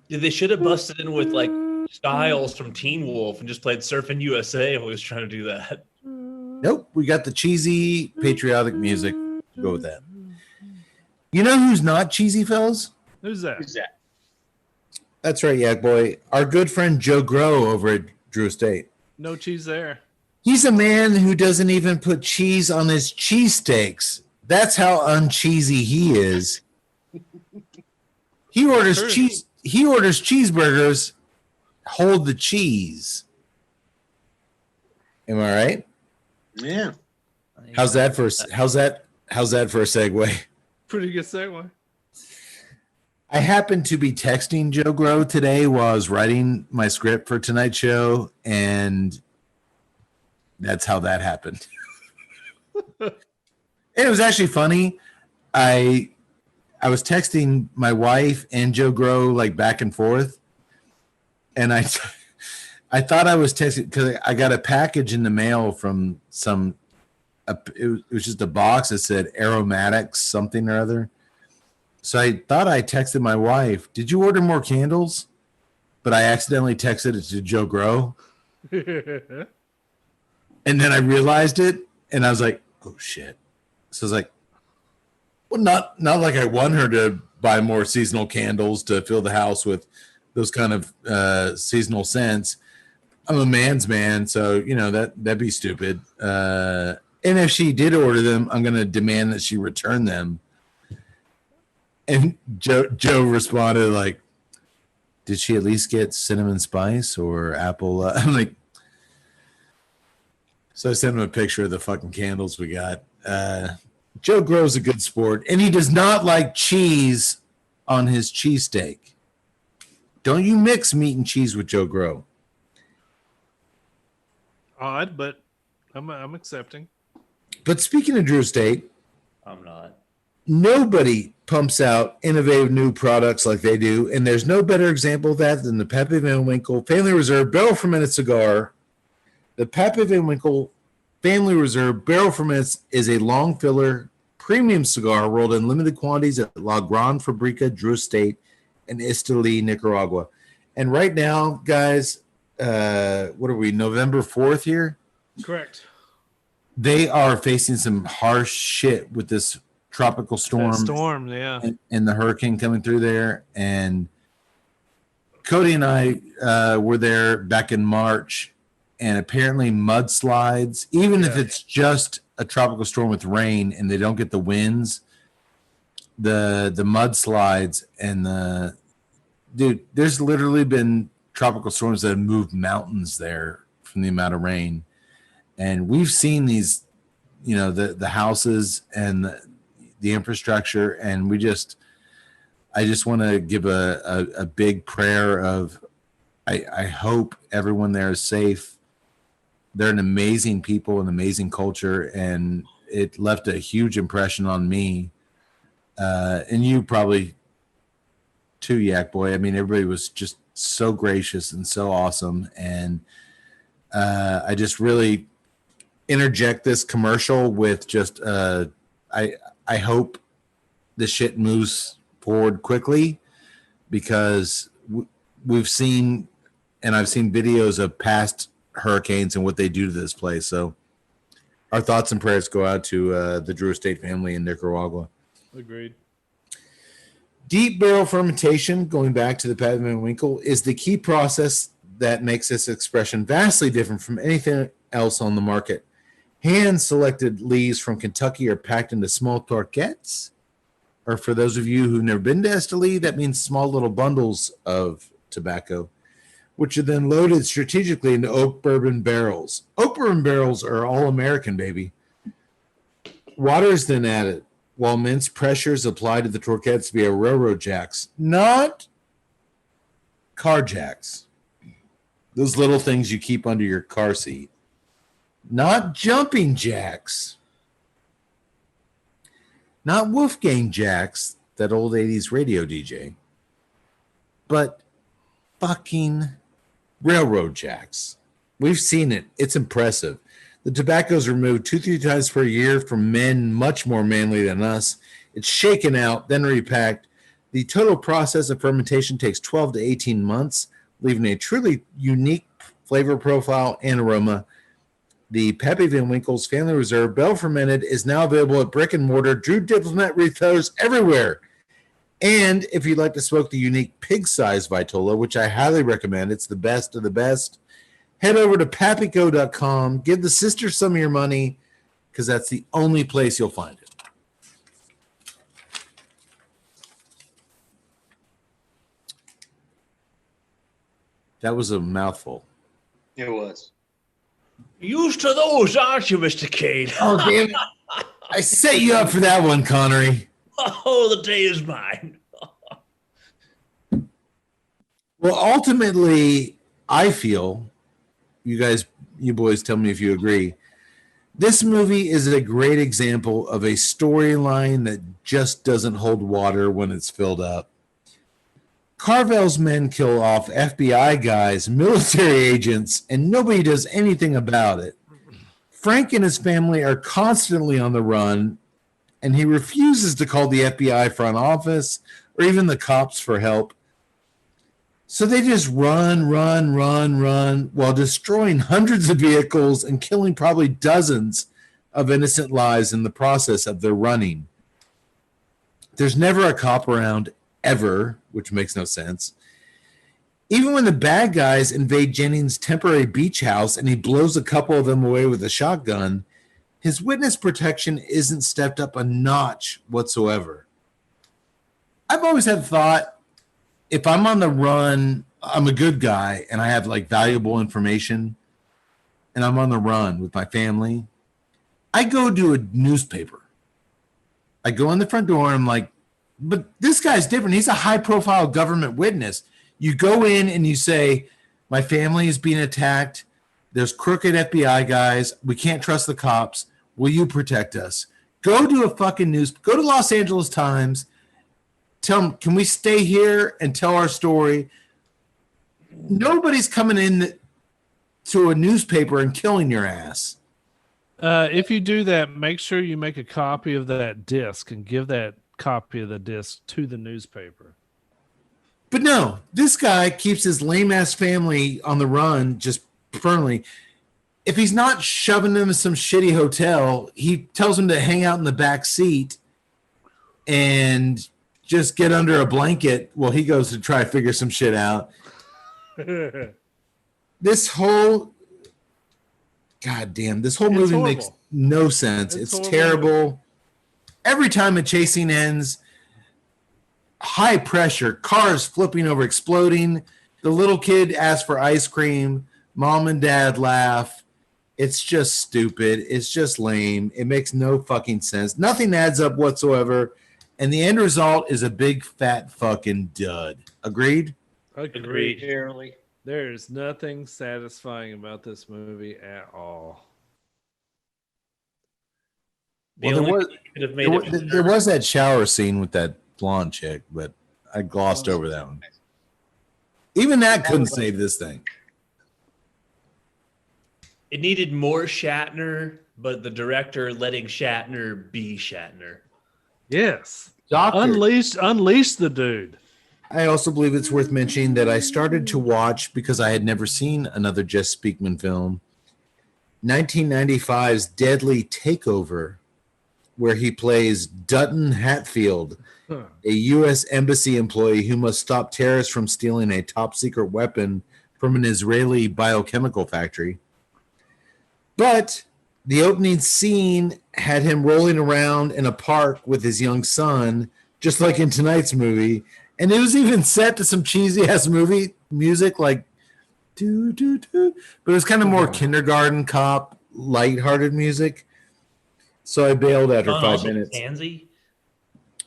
Yeah, they should have busted in with like Styles from Teen Wolf and just played Surfing USA when he was trying to do that. Nope, we got the cheesy patriotic music. Go with that. You know who's not cheesy, fellas? Who's that? That's right, Yak Boy. Our good friend Joe Grow over at Drew Estate. No cheese there. He's a man who doesn't even put cheese on his cheesesteaks. That's how uncheesy he is. He orders cheeseburgers. Hold the cheese. Am I right? Yeah. How's that for a segue? Pretty good segue. I happened to be texting Joe Grow today while I was writing my script for tonight's show, and that's how that happened. And it was actually funny. I was texting my wife and Joe Grow like back and forth, and I thought I was texting because I got a package in the mail from it was just a box that said aromatics something or other. So I thought I texted my wife, "Did you order more candles?" But I accidentally texted it to Joe Grow. And then I realized it, and I was like, "Oh shit!" So I was like, "Well, not like I want her to buy more seasonal candles to fill the house with those kind of seasonal scents. I'm a man's man, so that'd be stupid. And if she did order them, I'm gonna demand that she return them." And Joe responded like, "Did she at least get cinnamon spice or apple?" I'm like, so I sent him a picture of the fucking candles we got. Joe Grow's a good sport, and he does not like cheese on his cheesesteak. Don't you mix meat and cheese with Joe Grow? Odd, but I'm accepting. But speaking of Drew Estate, I'm not. Nobody pumps out innovative new products like they do, and there's no better example of that than the Pappy Van Winkle Family Reserve Barrel Fermented Cigar. The Pappy Van Winkle Family Reserve Barrel Fermented is a long filler premium cigar rolled in limited quantities at La Gran Fabrica, Drew Estate, in Esteli, Nicaragua. And right now, guys, what are we, November 4th here? Correct. They are facing some harsh shit with this tropical storm. Yeah. And the hurricane coming through there. And Cody and I were there back in March, and apparently mudslides, even if it's just a tropical storm with rain and they don't get the winds, the mudslides and dude, there's literally been tropical storms that have moved mountains there from the amount of rain. And we've seen these, the houses and the infrastructure, and I just want to give a big prayer of, I hope everyone there is safe. They're an amazing people, an amazing culture, and it left a huge impression on me. And you probably too, Yak Boy. I mean, everybody was just so gracious and so awesome. And I just really interject this commercial with just I hope the shit moves forward quickly, because we've seen, and I've seen videos of past hurricanes and what they do to this place. So our thoughts and prayers go out to the Drew Estate family in Nicaragua. Agreed. Deep barrel fermentation, going back to the Pappy Van Winkle, is the key process that makes this expression vastly different from anything else on the market. Hand-selected leaves from Kentucky are packed into small torquettes, or for those of you who've never been to Esteli, that means small little bundles of tobacco, which are then loaded strategically into oak bourbon barrels. Oak bourbon barrels are all American, baby. Water is then added, while immense pressure is applied to the torquettes via railroad jacks, not car jacks. Those little things you keep under your car seat. Not jumping jacks. Not Wolfgang jacks, that old 80s radio DJ. But fucking railroad jacks. We've seen it. It's impressive. The tobacco is removed 2-3 times per year from men much more manly than us. It's shaken out, then repacked. The total process of fermentation takes 12 to 18 months, leaving a truly unique flavor profile and aroma. The Pappy Van Winkle's Family Reserve Barrel Fermented is now available at brick and mortar Drew Diplomat retailers everywhere. And if you'd like to smoke the unique pig-sized Vitola, which I highly recommend, it's the best of the best, head over to pappyco.com. Give the sister some of your money, because that's the only place you'll find it. That was a mouthful. It was. Used to those, aren't you, Mr. Cade? Oh, damn it. I set you up for that one, Connery. Oh, the day is mine. Well, ultimately, I feel, you boys tell me if you agree, this movie is a great example of a storyline that just doesn't hold water when it's filled up. Carvel's men kill off FBI guys, military agents, and nobody does anything about it. Frank and his family are constantly on the run, and he refuses to call the FBI front office or even the cops for help. So they just run while destroying hundreds of vehicles and killing probably dozens of innocent lives in the process of their running. There's never a cop around ever, which makes no sense. Even when the bad guys invade Jennings' temporary beach house and he blows a couple of them away with a shotgun, his witness protection isn't stepped up a notch whatsoever. I've always had thought, if I'm on the run, I'm a good guy and I have like valuable information and I'm on the run with my family, I go to a newspaper. I go in the front door and I'm like, but this guy's different. He's a high-profile government witness. You go in and you say, my family is being attacked. There's crooked FBI guys. We can't trust the cops. Will you protect us? Go to a fucking go to Los Angeles Times. Tell them, can we stay here and tell our story? Nobody's coming in to a newspaper and killing your ass. If you do that, make sure you make a copy of that disc and give that copy of the disc to the newspaper. But no, this guy keeps his lame-ass family on the run just firmly. If he's not shoving them in some shitty hotel, he tells them to hang out in the back seat and just get under a blanket while he goes to try to figure some shit out. This whole movie makes no sense. It's terrible. Every time a chasing ends, high pressure, cars flipping over, exploding. The little kid asks for ice cream. Mom and dad laugh. It's just stupid. It's just lame. It makes no fucking sense. Nothing adds up whatsoever. And the end result is a big fat fucking dud. Agreed? Agreed. There's nothing satisfying about this movie at all. Well, there was that shower scene with that blonde chick, but I glossed over that one. Even that couldn't save this thing. It needed more Shatner, but the director letting Shatner be Shatner. Yes. Doctor. Unleash the dude. I also believe it's worth mentioning that I started to watch, because I had never seen another Jess Speakman film, 1995's Deadly Takeover, where he plays Dutton Hatfield, a U.S. Embassy employee who must stop terrorists from stealing a top-secret weapon from an Israeli biochemical factory. But the opening scene had him rolling around in a park with his young son, just like in tonight's movie, and it was even set to some cheesy-ass movie music, like do, do, do. But it was kind of more kindergarten cop, lighthearted music. So I bailed after 5 minutes. Pansy?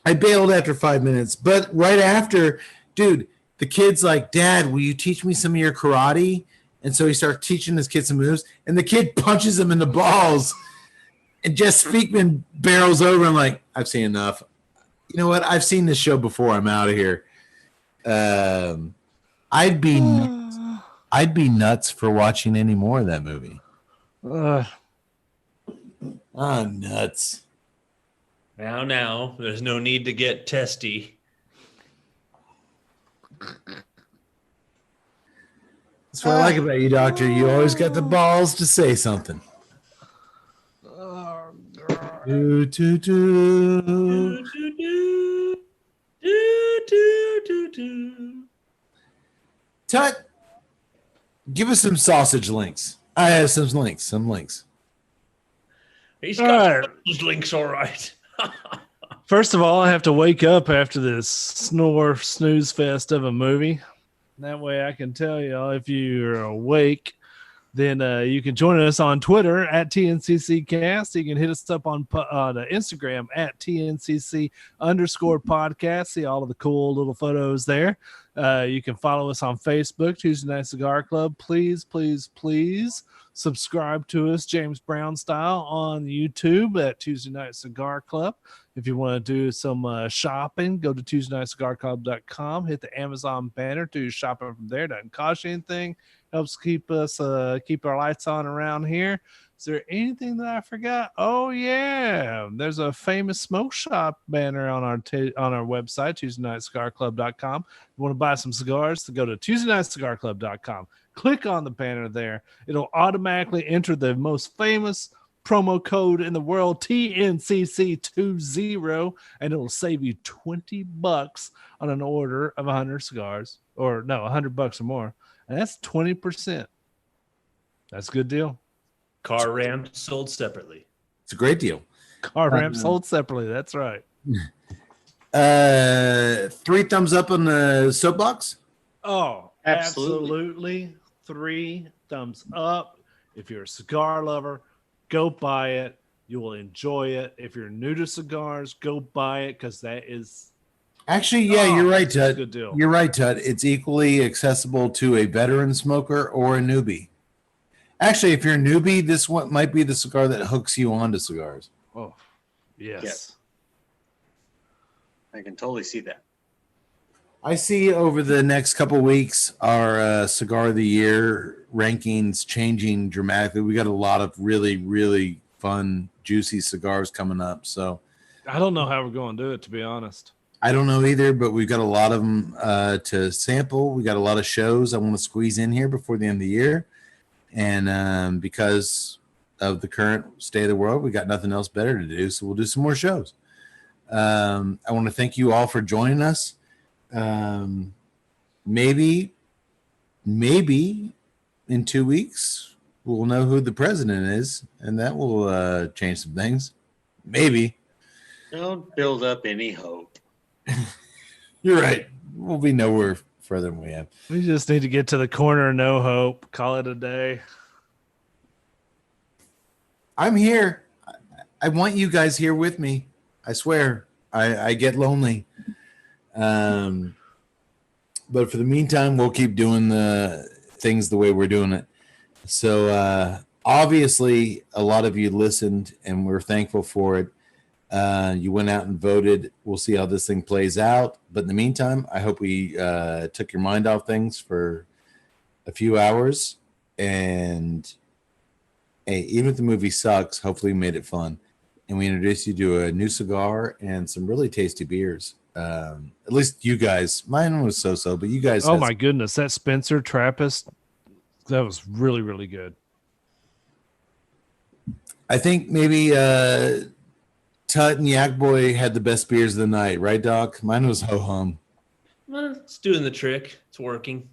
I bailed after 5 minutes. But right after, dude, the kid's like, Dad, will you teach me some of your karate? And so he starts teaching his kid some moves, and the kid punches him in the balls. And Jess Speakman barrels over and like, I've seen enough. You know what? I've seen this show before. I'm out of here. I'd be nuts for watching any more of that movie. Nuts. Now, there's no need to get testy. That's what I like about you, Doctor. You always got the balls to say something. Oh, Do, do, do. Do, do, do. Do, do, do, do. Tut, give us some sausage links. I have some links. He's got those links all right. First of all, I have to wake up after this snooze fest of a movie. That way I can tell you if you're awake, then you can join us on Twitter at TNCCcast. You can hit us up on Instagram at TNCC_podcast. See all of the cool little photos there. You can follow us on Facebook, Tuesday Night Cigar Club. Please subscribe to us James Brown style on YouTube at Tuesday Night Cigar Club. If you want to do some shopping, go to TuesdayNightCigarClub.com, hit the Amazon banner, do your shopping from there. Doesn't cost you anything, helps keep our lights on around here. Is there anything that I forgot? Oh yeah, there's a famous smoke shop banner on our website, TuesdayNightCigarClub.com. If you want to buy some cigars, to go to TuesdayNightCigarClub.com. Click on the banner there. It'll automatically enter the most famous promo code in the world, TNCC20, and it'll save you $20 on an order of 100 cigars, or no, $100 or more, and that's 20%. That's a good deal. Car ramp sold separately. It's a great deal. Car ramp sold separately. That's right. 3 thumbs up on the soapbox. Oh, absolutely. 3 thumbs up. If you're a cigar lover, go buy it. You will enjoy it. If you're new to cigars, go buy it, because that is actually, you're right, Tut. Good deal. You're right, Tut. It's equally accessible to a veteran smoker or a newbie. Actually, if you're a newbie, this one might be the cigar that hooks you onto cigars. Oh, yes. I can totally see that. I see over the next couple weeks our Cigar of the Year rankings changing dramatically. We got a lot of really, really fun, juicy cigars coming up. So I don't know how we're going to do it, to be honest. I don't know either, but we've got a lot of them to sample. We got a lot of shows I want to squeeze in here before the end of the year. And because of the current state of the world, we got nothing else better to do. So we'll do some more shows. I want to thank you all for joining us. Maybe in 2 weeks, we'll know who the president is, and that will change some things. Maybe. Don't build up any hope. You're right. We'll be nowhere further than we have. We just need to get to the corner, no hope. Call it a day. I'm here. I want you guys here with me. I swear. I get lonely. But for the meantime, we'll keep doing the things the way we're doing it. So obviously, a lot of you listened, and we're thankful for it. You went out and voted. We'll see how this thing plays out. But in the meantime, I hope we took your mind off things for a few hours. And hey, even if the movie sucks, hopefully we made it fun. And we introduced you to a new cigar and some really tasty beers. At least you guys. Mine was so-so, but you guys. Oh, my goodness. That Spencer Trappist, that was really, really good. I think maybe Tut and Yak Boy had the best beers of the night, right, Doc? Mine was ho-hum. Well, it's doing the trick. It's working.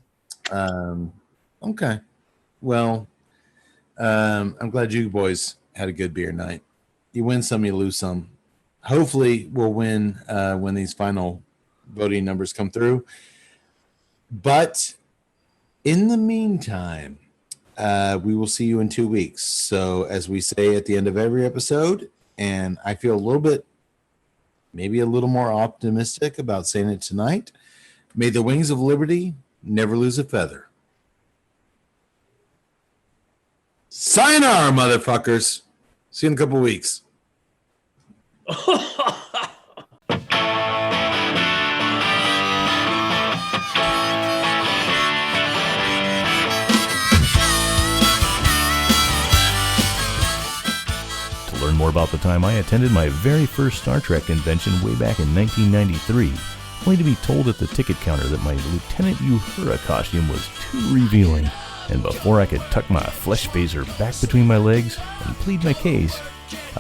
Okay. Well, I'm glad you boys had a good beer night. You win some, you lose some. Hopefully we'll win when these final voting numbers come through. But in the meantime, we will see you in 2 weeks. So as we say at the end of every episode, and I feel a little bit, maybe a little more optimistic about saying it tonight, may the wings of liberty never lose a feather. Sayonara, motherfuckers. See you in a couple weeks. To learn more about the time I attended my very first Star Trek convention way back in 1993, only to be told at the ticket counter that my Lieutenant Uhura costume was too revealing, and before I could tuck my flesh phaser back between my legs and plead my case,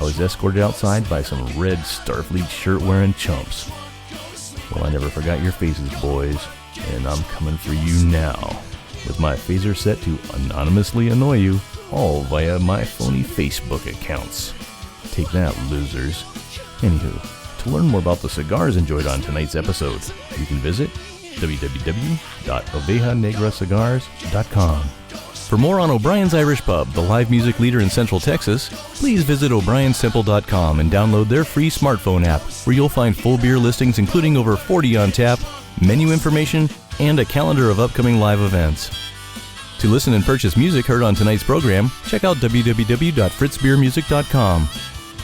I was escorted outside by some red Starfleet shirt-wearing chumps. Well, I never forgot your faces, boys, and I'm coming for you now, with my phaser set to anonymously annoy you, all via my phony Facebook accounts. Take that, losers. Anywho, to learn more about the cigars enjoyed on tonight's episode, you can visit www.ovejanegracigars.com. For more on O'Brien's Irish Pub, the live music leader in Central Texas, please visit o'briensimple.com and download their free smartphone app, where you'll find full beer listings including over 40 on tap, menu information, and a calendar of upcoming live events. To listen and purchase music heard on tonight's program, check out www.fritzbeermusic.com.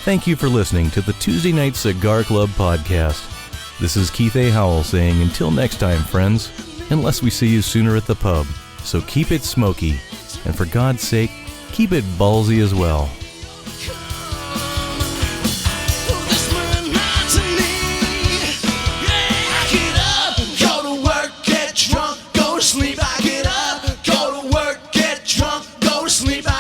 Thank you for listening to the Tuesday Night Cigar Club podcast. This is Keith A. Howell saying until next time, friends, unless we see you sooner at the pub. So keep it smoky, and for God's sake, keep it ballsy as well. Sleep.